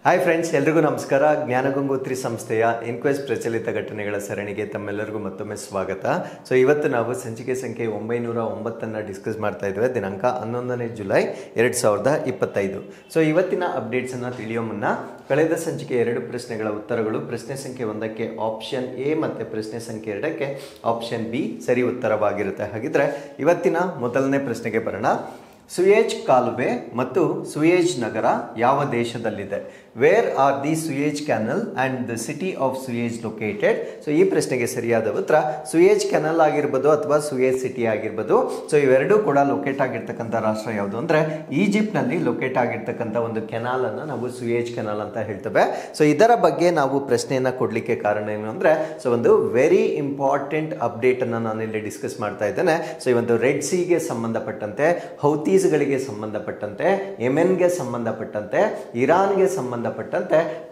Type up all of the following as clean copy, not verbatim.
Hi friends, ಎಲ್ರಿಗೂ ನಮಸ್ಕಾರ. ಜ್ಞಾನಗಂಗೋತ್ರಿ ಸಂಸ್ಥೆಯ ಇನ್ಕ್ವೆಸ್ಟ್ ಪ್ರಚಲಿತ ಘಟನೆಗಳ ಸರಣಿಗೆ ತಮ್ಮೆಲ್ಲರಿಗೂ ಮತ್ತೊಮ್ಮೆ ಸ್ವಾಗತ. ಸೊ ಇವತ್ತು ನಾವು ಸಂಚಿಕೆ ಸಂಖ್ಯೆ 909 ಡಿಸ್ಕಸ್ ಮಾಡ್ತಾ ಇದ್ದೇವೆ. ದಿನಾಂಕ 11ನೇ ಜುಲೈ 2025. ಸೊ ಇವತ್ತಿನ ಅಪ್ಡೇಟ್ಸನ್ನು ತಿಳಿಯೋ ಮುನ್ನ ಕಳೆದ ಸಂಚಿಕೆ 2 ಪ್ರಶ್ನೆಗಳ ಉತ್ತರಗಳು, ಪ್ರಶ್ನೆ ಸಂಖ್ಯೆ 1ಕ್ಕೆ ಆಪ್ಷನ್ ಎ ಮತ್ತು ಪ್ರಶ್ನೆ ಸಂಖ್ಯೆ 2ಕ್ಕೆ ಆಪ್ಷನ್ ಬಿ ಸರಿ ಉತ್ತರವಾಗಿರುತ್ತೆ. ಹಾಗಿದ್ರೆ ಇವತ್ತಿನ ಮೊದಲನೇ ಪ್ರಶ್ನೆಗೆ ಬರೋಣ. ಸುಯೇಜ್ ಕಾಲುವೆ ಮತ್ತು ಸುಯೇಜ್ ನಗರ ಯಾವ ದೇಶದಲ್ಲಿದೆ? Where are the Suez canal and the city of Suez located? So ಈ ಪ್ರಶ್ನೆಗೆ ಸರಿಯಾದ ಉತ್ತರ ಸುಯೇಜ್ ಕ್ಯಾನಲ್ ಆಗಿರ್ಬೋದು ಅಥವಾ ಸುಯೇಜ್ ಸಿಟಿ ಆಗಿರ್ಬೋದು. ಸೊ ಇವೆರಡೂ ಕೂಡ ಲೊಕೇಟ್ ಆಗಿರ್ತಕ್ಕಂಥ ರಾಷ್ಟ್ರ ಯಾವುದು ಅಂದರೆ ಈಜಿಪ್ಟ್ನಲ್ಲಿ ಲೊಕೇಟ್ ಆಗಿರ್ತಕ್ಕಂಥ ಒಂದು ಕೆನಾಲನ್ನು ನಾವು ಸುಯೇಜ್ ಕೆನಾಲ್ ಅಂತ ಹೇಳ್ತೇವೆ. ಸೊ ಇದರ ಬಗ್ಗೆ ನಾವು ಪ್ರಶ್ನೆಯನ್ನು ಕೊಡಲಿಕ್ಕೆ ಕಾರಣ ಏನು ಅಂದರೆ, ಸೊ ಒಂದು ವೆರಿ ಇಂಪಾರ್ಟೆಂಟ್ ಅಪ್ಡೇಟನ್ನು ನಾನಿಲ್ಲಿ ಡಿಸ್ಕಸ್ ಮಾಡ್ತಾ ಇದ್ದೇನೆ. ಸೊ ಈ ಒಂದು ರೆಡ್ ಸೀಗೆ ಸಂಬಂಧಪಟ್ಟಂತೆ, ಹೌತೀಸ್ಗಳಿಗೆ ಸಂಬಂಧಪಟ್ಟಂತೆ, ಯೆಮೆನ್ಗೆ ಸಂಬಂಧಪಟ್ಟಂತೆ, ಇರಾನ್ಗೆ ಸಂಬಂಧಪಟ್ಟಂತೆ,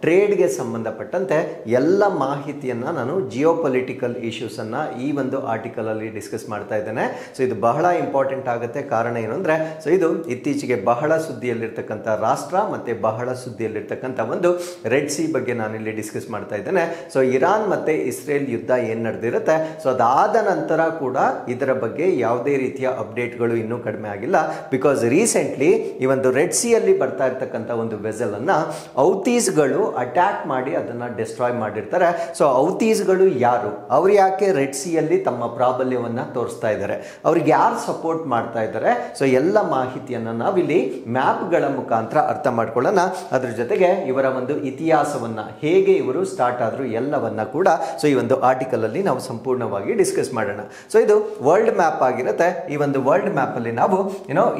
ಟ್ರೇಡ್ಗೆ ಸಂಬಂಧಪಟ್ಟಂತೆ ಎಲ್ಲ ಮಾಹಿತಿಯನ್ನು ನಾನು ಜಿಯೋಪೊಲಿಟಿಕಲ್ ಇಶ್ಯೂಸನ್ನು ಈ ಒಂದು ಆರ್ಟಿಕಲ್ ಅಲ್ಲಿ ಡಿಸ್ಕಸ್ ಮಾಡ್ತಾ ಇದ್ದೇನೆ. ಸೊ ಇದು ಬಹಳ ಇಂಪಾರ್ಟೆಂಟ್ ಆಗುತ್ತೆ. ಕಾರಣ ಏನು ಅಂದರೆ, ಸೊ ಇದು ಇತ್ತೀಚೆಗೆ ಬಹಳ ಸುದ್ದಿಯಲ್ಲಿರ್ತಕ್ಕಂಥ ರಾಷ್ಟ್ರ ಮತ್ತು ಬಹಳ ಸುದ್ದಿಯಲ್ಲಿರ್ತಕ್ಕಂಥ ಒಂದು ರೆಡ್ ಸಿ ಬಗ್ಗೆ ನಾನಿಲ್ಲಿ ಡಿಸ್ಕಸ್ ಮಾಡ್ತಾ ಇದ್ದೇನೆ. ಸೊ ಇರಾನ್ ಮತ್ತು ಇಸ್ರೇಲ್ ಯುದ್ಧ ಏನು ನಡೆದಿರುತ್ತೆ, ಸೊ ಅದಾದ ನಂತರ ಕೂಡ ಇದರ ಬಗ್ಗೆ ಯಾವುದೇ ರೀತಿಯ ಅಪ್ಡೇಟ್ಗಳು ಇನ್ನೂ ಕಡಿಮೆ ಆಗಿಲ್ಲ. ಬಿಕಾಸ್ ರೀಸೆಂಟ್ಲಿ ಈ ಒಂದು ರೆಡ್ ಸಿ ಅಲ್ಲಿ ಬರ್ತಾ ಇರ್ತಕ್ಕಂಥ ಒಂದು ವೆಸಲ್ ಅನ್ನ ಹೌತೀಸ್ಗಳು ಅಟ್ಯಾಕ್ ಮಾಡಿ ಅದನ್ನ ಡಿಸ್ಟ್ರಾಯ್ ಮಾಡಿರ್ತಾರೆ. ಸೊ ಹೌತೀಸ್ಗಳು ಯಾರು, ಅವ್ರು ಯಾಕೆ ರೆಡ್ ಸಿ ಅಲ್ಲಿ ತಮ್ಮ ಪ್ರಾಬಲ್ಯವನ್ನ ತೋರಿಸ್ತಾ ಇದ್ದಾರೆ, ಅವ್ರಿಗೆ ಯಾರು ಸಪೋರ್ಟ್ ಮಾಡ್ತಾ ಇದ್ದಾರೆ? ಸೊ ಎಲ್ಲ ಮಾಹಿತಿಯನ್ನ ನಾವಿಲ್ಲಿ ಮ್ಯಾಪ್ಗಳ ಮುಖಾಂತರ ಅರ್ಥ ಮಾಡ್ಕೊಳ್ಳೋಣ. ಅದ್ರ ಜೊತೆಗೆ ಇವರ ಒಂದು ಇತಿಹಾಸವನ್ನ, ಹೇಗೆ ಇವರು ಸ್ಟಾರ್ಟ್ ಆದ್ರು ಎಲ್ಲವನ್ನ ಕೂಡ ಸೊ ಈ ಒಂದು ಆರ್ಟಿಕಲ್ ಅಲ್ಲಿ ನಾವು ಸಂಪೂರ್ಣವಾಗಿ ಡಿಸ್ಕಸ್ ಮಾಡೋಣ. ಸೊ ಇದು ವರ್ಲ್ಡ್ ಮ್ಯಾಪ್ ಆಗಿರುತ್ತೆ. ಈ ಒಂದು ವರ್ಲ್ಡ್ ಮ್ಯಾಪ್ ಅಲ್ಲಿ ನಾವು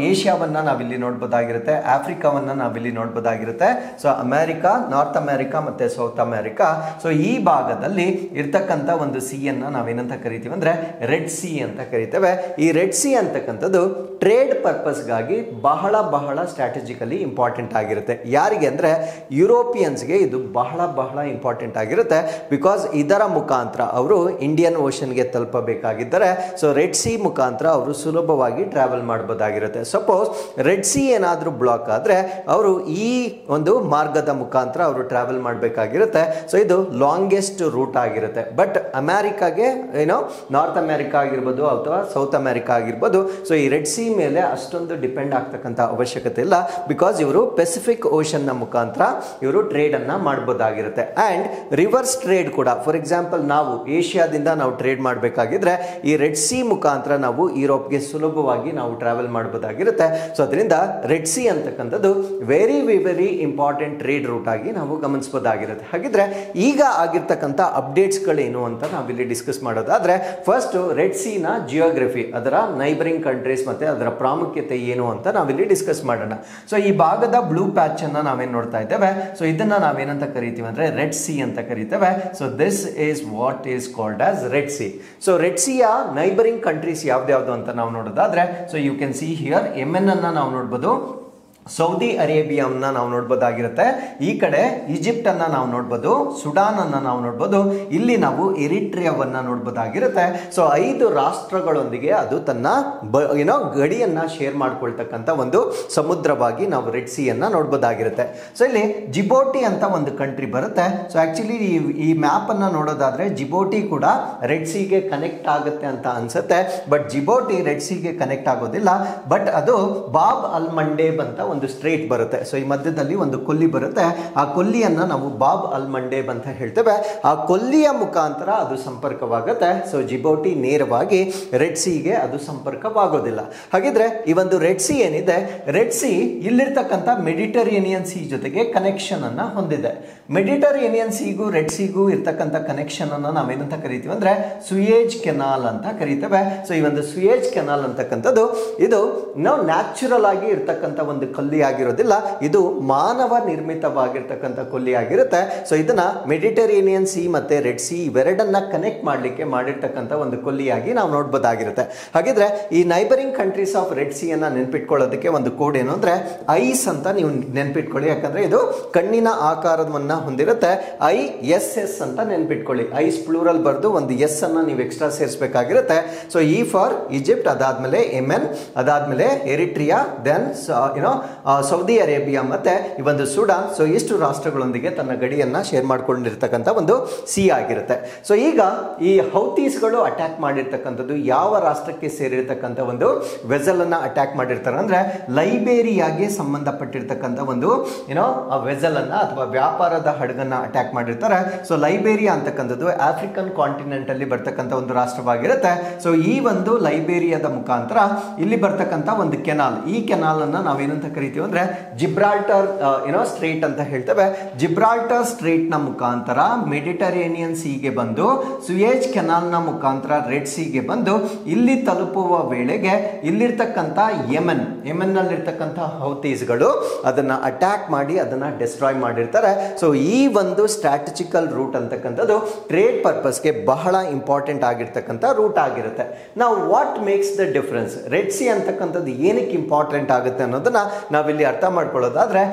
ಏಷ್ಯಾವನ್ನ ನಾವಿಲ್ಲಿ ನೋಡ್ಬೋದಾಗಿರುತ್ತೆ, ಆಫ್ರಿಕಾವನ್ನ ನಾವಿಲ್ಲಿ ನೋಡ್ಬೋದಾಗಿರುತ್ತೆ, ಸೊ ಅಮೆರಿಕಾ, ನಾರ್ತ್ ಅಮೆರಿಕಾ ಮತ್ತೆ ಸೌತ್ ಅಮೆರಿಕಾ. ಸೊ ಈ ಭಾಗದಲ್ಲಿ ಇರ್ತಕ್ಕಂಥ ಒಂದು ಸಿ ಅನ್ನ ನಾವೇನಂತ ಕರಿತೀವಿ ಅಂದ್ರೆ ರೆಡ್ ಸಿ ಅಂತ ಕರಿತೇವೆ. ಈ ರೆಡ್ ಸಿ ಅಂತಕ್ಕಂಥದ್ದು ಟ್ರೇಡ್ ಪರ್ಪಸ್ಗಾಗಿ ಬಹಳ ಸ್ಟ್ರಾಟಜಿಕಲಿ ಇಂಪಾರ್ಟೆಂಟ್ ಆಗಿರುತ್ತೆ. ಯಾರಿಗೆ ಅಂದ್ರೆ ಯುರೋಪಿಯನ್ಸ್ಗೆ ಇದು ಬಹಳ ಇಂಪಾರ್ಟೆಂಟ್ ಆಗಿರುತ್ತೆ. ಬಿಕಾಸ್ ಇದರ ಮುಖಾಂತರ ಅವರು ಇಂಡಿಯನ್ ಓಷನ್ಗೆ ತಲುಪಬೇಕಾಗಿದ್ದರೆ ಸೊ ರೆಡ್ ಸಿ ಮುಖಾಂತರ ಅವರು ಸುಲಭವಾಗಿ ಟ್ರಾವೆಲ್ ಮಾಡಬಹುದಾಗಿರುತ್ತೆ. ಸಪೋಸ್ ರೆಡ್ ಸಿ ಏನಾದರೂ ಬ್ಲಾಕ್ ಆದರೆ ಅವರು ಈ ಒಂದು ಮಾರ್ಗದ ಮುಖಾಂತರ ಅವರು ಟ್ರಾವೆಲ್ ಮಾಡಬೇಕಾಗಿರುತ್ತೆ. ಸೊ ಇದು ಲಾಂಗೆಸ್ಟ್ ರೂಟ್ ಆಗಿರುತ್ತೆ. ಬಟ್ ಅಮೆರಿಕಾಗೆ ನಾರ್ತ್ ಅಮೆರಿಕಾ ಆಗಿರ್ಬೋದು ಅಥವಾ ಸೌತ್ ಅಮೆರಿಕಾ ಆಗಿರ್ಬೋದು, ಸೊ ಈ ರೆಡ್ ಸಿ ಮೇಲೆ ಅಷ್ಟೊಂದು ಡಿಪೆಂಡ್ ಆಗ್ತಕ್ಕಂಥ ಅವಶ್ಯಕತೆ ಇಲ್ಲ. ಬಿಕಾಸ್ ಇವರು ಪೆಸಿಫಿಕ್ ಓಷನ್ನ ಮುಖಾಂತರ ಇವರು ಟ್ರೇಡ್ ಅನ್ನ ಮಾಡಬಹುದಾಗಿರುತ್ತೆ. ಅಂಡ್ ರಿವರ್ಸ್ ಟ್ರೇಡ್ ಕೂಡ, ಫಾರ್ ಎಕ್ಸಾಂಪಲ್ ನಾವು ಏಷ್ಯಾದಿಂದ ನಾವು ಟ್ರೇಡ್ ಮಾಡಬೇಕಾಗಿದ್ರೆ ಈ ರೆಡ್ ಸಿ ಮುಖಾಂತರ ನಾವು ಯುರೋಪ್ಗೆ ಸುಲಭವಾಗಿ ನಾವು ಟ್ರಾವೆಲ್ ಮಾಡಬಹುದಾಗಿರುತ್ತೆ. ಸೊ ಅದರಿಂದ ರೆಡ್ ಸಿ ಅಂತಕ್ಕಂಥದ್ದು ವೆರಿ ಇಂಪಾರ್ಟೆಂಟ್ ಟ್ರೇಡ್ ರೂಟ್ ಆಗಿ ನಾವು ಗಮನಿಸಬಹುದಾಗಿರುತ್ತೆ. ಹಾಗಿದ್ರೆ ಈಗ ಆಗಿರ್ತಕ್ಕಂಥ ಅಪ್ಡೇಟ್ಸ್ಗಳೇನು ಅಂತ ನಾವಿಲ್ಲಿ ಡಿಸ್ಕಸ್ ಮಾಡೋದಾದ್ರೆ, ಫಸ್ಟ್ ರೆಡ್ ಸಿ ನ ಜಿಯೋಗ್ರಫಿ, ಅದರ ನೈಬರಿಂಗ್ ಕಂಟ್ರೀಸ್ ಮತ್ತೆ ಅದರ ಪ್ರಾಮುಖ್ಯತೆ ಏನು ಅಂತ ನಾವಿಲ್ಲಿ ಡಿಸ್ಕಸ್ ಮಾಡೋಣ. ಸೊ ಈ ಭಾಗದ ಬ್ಲೂ ಪ್ಯಾಚ್ ಅನ್ನ ನಾವೇನ್ ನೋಡ್ತಾ ಇದ್ದೇವೆ, ಸೊ ಇದನ್ನ ನಾವೇನಂತ ಕರಿತೀವಿ ಅಂದ್ರೆ ರೆಡ್ ಸಿ ಅಂತ ಕರಿತೇವೆ. So this is what is called as red sea. So red ಸಿಯ ನೈಬರಿಂಗ್ ಕಂಟ್ರೀಸ್ ಯಾವ್ದು ಅಂತ ನಾವು ನೋಡೋದಾದ್ರೆ, so you can see here Yemen ಅನ್ನ ನಾವು ನೋಡ್ಬೋದು, ಸೌದಿ ಅರೇಬಿಯಾವನ್ನ ನಾವು ನೋಡ್ಬೋದಾಗಿರುತ್ತೆ, ಈ ಕಡೆ ಈಜಿಪ್ಟ್ ಅನ್ನ ನಾವು ನೋಡ್ಬೋದು, ಸುಡಾನ್ ಅನ್ನ ನಾವು ನೋಡ್ಬೋದು, ಇಲ್ಲಿ ನಾವು ಎರಿಟ್ರಿಯಾವನ್ನ ನೋಡ್ಬೋದಾಗಿರುತ್ತೆ. ಸೊ 5 ರಾಷ್ಟ್ರಗಳೊಂದಿಗೆ ಅದು ತನ್ನ ಗಡಿಯನ್ನ ಶೇರ್ ಮಾಡ್ಕೊಳ್ತಕ್ಕಂಥ ಒಂದು ಸಮುದ್ರವಾಗಿ ನಾವು ರೆಡ್ ಸಿ ಅನ್ನ ನೋಡ್ಬೋದಾಗಿರುತ್ತೆ. ಸೊ ಇಲ್ಲಿ ಜಿಬೋಟಿ ಅಂತ ಒಂದು ಕಂಟ್ರಿ ಬರುತ್ತೆ. ಸೊ ಆಕ್ಚುಲಿ ಈ ಮ್ಯಾಪ್ ಅನ್ನ ನೋಡೋದಾದ್ರೆ ಜಿಬೋಟಿ ಕೂಡ ರೆಡ್ ಸಿಗೆ ಕನೆಕ್ಟ್ ಆಗುತ್ತೆ ಅಂತ ಅನ್ಸುತ್ತೆ. ಬಟ್ ಜಿಬೋಟಿ ರೆಡ್ ಸಿಗೆ ಕನೆಕ್ಟ್ ಆಗೋದಿಲ್ಲ. ಬಟ್ ಅದು ಬಾಬ್ ಅಲ್ ಮಂಡೇಬ್ ಅಂತ ಒಂದು ಸ್ಟ್ರೇಟ್ ಬರುತ್ತೆ. ಸೊ ಈ ಮಧ್ಯದಲ್ಲಿ ಒಂದು ಕೊಲ್ಲಿ ಬರುತ್ತೆ. ಆ ಕೊಲ್ಲಿಯನ್ನ ನಾವು ಬಾಬ್ ಅಲ್ ಮಂಡೇಬ್ ಅಂತ ಹೇಳ್ತೇವೆ. ಆ ಕೊಲ್ಲಿಯ ಮುಖಾಂತರ ಅದು ಸಂಪರ್ಕವಾಗುತ್ತೆ. ಸೊ ಜಿಬೋಟಿ ನೇರವಾಗಿ ರೆಡ್ ಸಿಗೆ ಅದು ಸಂಪರ್ಕವಾಗೋದಿಲ್ಲ. ಹಾಗಿದ್ರೆ ಈ ಒಂದು ರೆಡ್ ಸಿ ಏನಿದೆ, ರೆಡ್ ಸಿ ಇಲ್ಲಿರ್ತಕ್ಕಂಥ ಮೆಡಿಟರೇನಿಯನ್ ಸಿ ಜೊತೆಗೆ ಕನೆಕ್ಷನ್ ಅನ್ನ ಹೊಂದಿದೆ. ಮೆಡಿಟರೇನಿಯನ್ ಸಿಗೂ ರೆಡ್ ಸಿಗೂ ಇರ್ತಕ್ಕಂಥ ಕನೆಕ್ಷನ್ ಅನ್ನ ನಾವೇನಂತ ಕರಿತೀವಿ ಅಂದ್ರೆ ಸುಯೇಜ್ ಕೆನಾಲ್ ಅಂತ ಕರಿತೇವೆ. ಸೊ ಈ ಒಂದು ಸುಯೇಜ್ ಕೆನಾಲ್ ಅಂತಕ್ಕಂಥದ್ದು ಇದು ನಾವು ನ್ಯಾಚುರಲ್ ಆಗಿ ಇರ್ತಕ್ಕಂಥ ಒಂದು ಕೊಲ್ಲಿ ಆಗಿರೋದಿಲ್ಲ, ಇದು ಮಾನವ ನಿರ್ಮಿತವಾಗಿರ್ತಕ್ಕಂಥ ಕೊಲ್ಲಿ ಆಗಿರುತ್ತೆ. ಸೊ ಇದನ್ನ ಮೆಡಿಟರೇನಿಯನ್ ಸಿ ಮತ್ತೆ ರೆಡ್ ಸಿ ಇವೆರಡನ್ನ ಕನೆಕ್ಟ್ ಮಾಡಲಿಕ್ಕೆ ಮಾಡಿರ್ತಕ್ಕಂಥ ಒಂದು ಕೊಲ್ಲಿಯಾಗಿ ನಾವು ನೋಡ್ಬೋದಾಗಿರುತ್ತೆ. ಹಾಗಿದ್ರೆ ಈ neighbouring countries of red C ಅನ್ನ ನೆನ್ಪಿಟ್ಕೊಳ್ಳೋದಕ್ಕೆ ಒಂದು ಕೋಡ್ ಏನು ಅಂದ್ರೆ ಐಸ್ ಅಂತ ನೀವು ನೆನ್ಪಿಟ್ಕೊಳ್ಳಿ. ಯಾಕಂದ್ರೆ ಇದು ಕಣ್ಣಿನ ಆಕಾರವನ್ನ ಹೊಂದಿರುತ್ತೆ. ISS ಅಂತ ನೆನ್ಪಿಟ್ಕೊಳ್ಳಿ. ಐಸ್ ಪ್ಲೂರಲ್ ಬರ್ದು ಒಂದು ಎಸ್ ಅನ್ನ ನೀವು ಎಕ್ಸ್ಟ್ರಾ ಸೇರಿಸಬೇಕಾಗಿರುತ್ತೆ. ಸೊ ಈ ಫಾರ್ ಈಜಿಪ್ಟ್, ಅದಾದ್ಮೇಲೆ ಯೆಮೆನ್, ಅದಾದ್ಮೇಲೆ ಎರಿಟ್ರಿಯಾ, ದೆನ್ ಸೌದಿ ಅರೇಬಿಯಾ ಮತ್ತೆ ಈ ಒಂದು ಸುಡಾನ್, ಸೊ ಇಷ್ಟು ರಾಷ್ಟ್ರಗಳೊಂದಿಗೆ ತನ್ನ ಗಡಿಯನ್ನ ಶೇರ್ ಮಾಡ್ಕೊಂಡಿರ್ತಕ್ಕಂಥ ಒಂದು ಸಿ ಆಗಿರುತ್ತೆ. ಸೊ ಈಗ ಈ ಹೌತೀಸ್ಗಳು ಅಟ್ಯಾಕ್ ಮಾಡಿರ್ತಕ್ಕಂಥದ್ದು ಯಾವ ರಾಷ್ಟ್ರಕ್ಕೆ ಸೇರಿರ್ತಕ್ಕಂಥ ಒಂದು ವೆಸಲ್ ಅನ್ನ ಅಟ್ಯಾಕ್ ಮಾಡಿರ್ತಾರೆ ಅಂದ್ರೆ ಲೈಬೇರಿಯಾಗೆ ಸಂಬಂಧಪಟ್ಟಿರ್ತಕ್ಕಂಥ ಒಂದು ಏನೋ ಆ ವೆಸಲ್ ಅನ್ನ ಅಥವಾ ವ್ಯಾಪಾರದ ಹಡಗನ್ನ ಅಟ್ಯಾಕ್ ಮಾಡಿರ್ತಾರೆ. ಸೊ ಲೈಬೇರಿಯಾ ಅಂತಕ್ಕಂಥದ್ದು ಆಫ್ರಿಕನ್ ಕಾಂಟಿನೆಂಟ್ ಅಲ್ಲಿ ಬರ್ತಕ್ಕಂಥ ಒಂದು ರಾಷ್ಟ್ರವಾಗಿರುತ್ತೆ. ಸೊ ಈ ಒಂದು ಲೈಬೇರಿಯಾದ ಮುಖಾಂತರ ಇಲ್ಲಿ ಬರ್ತಕ್ಕಂಥ ಒಂದು ಕೆನಾಲ್, ಈ ಕೆನಾಲ್ ಅನ್ನ ನಾವೇನಂತ ಕರಿತೀವಿ ಅಂದ್ರೆ ಜಿಬ್ರಾಲ್ಟರ್ ಸ್ಟ್ರೇಟ್ ಅಂತ ಹೇಳ್ತೇವೆ. ಜಿಬ್ರಾಲ್ಟರ್ ಸ್ಟ್ರೇಟ್ ನ ಮುಖಾಂತರ ಮೆಡಿಟರೇನಿಯನ್ ಸೀಗೆ ಬಂದು ಸುಯೇಜ್ ಕೆನಾಲ್ ನ ಮುಖಾಂತರ ರೆಡ್ ಸೀಗೆ ಬಂದು ಇಲ್ಲಿ ತಲುಪುವ ವೇಳೆಗೆ ಇಲ್ಲಿರ್ತಕ್ಕಂಥ ಯೆಮೆನ್ ನಲ್ಲಿರ್ತಕ್ಕಂಥ ಹೌತೀಸ್ಗಳು ಅದನ್ನ ಅಟ್ಯಾಕ್ ಮಾಡಿ ಅದನ್ನ ಡಿಸ್ಟ್ರಾಯ್ ಮಾಡಿರ್ತಾರೆ. ಸೊ ಈ ಒಂದು ಸ್ಟ್ರಾಟಜಿಕಲ್ ರೂಟ್ ಅಂತಕ್ಕಂಥದ್ದು ಟ್ರೇಡ್ ಪರ್ಪಸ್ಗೆ ಬಹಳ ಇಂಪಾರ್ಟೆಂಟ್ ಆಗಿರ್ತಕ್ಕಂಥ ರೂಟ್ ಆಗಿರುತ್ತೆ. ನಾವು what makes the difference, red C ಅಂತಕ್ಕಂಥದ್ದು ಏನಕ್ಕೆ ಇಂಪಾರ್ಟೆಂಟ್ ಆಗುತ್ತೆ ಅನ್ನೋದನ್ನ ನಾವಿಲ್ಲಿ ಅರ್ಥ ಮಾಡ್ಕೊಳ್ಳೋದಾದ್ರೆ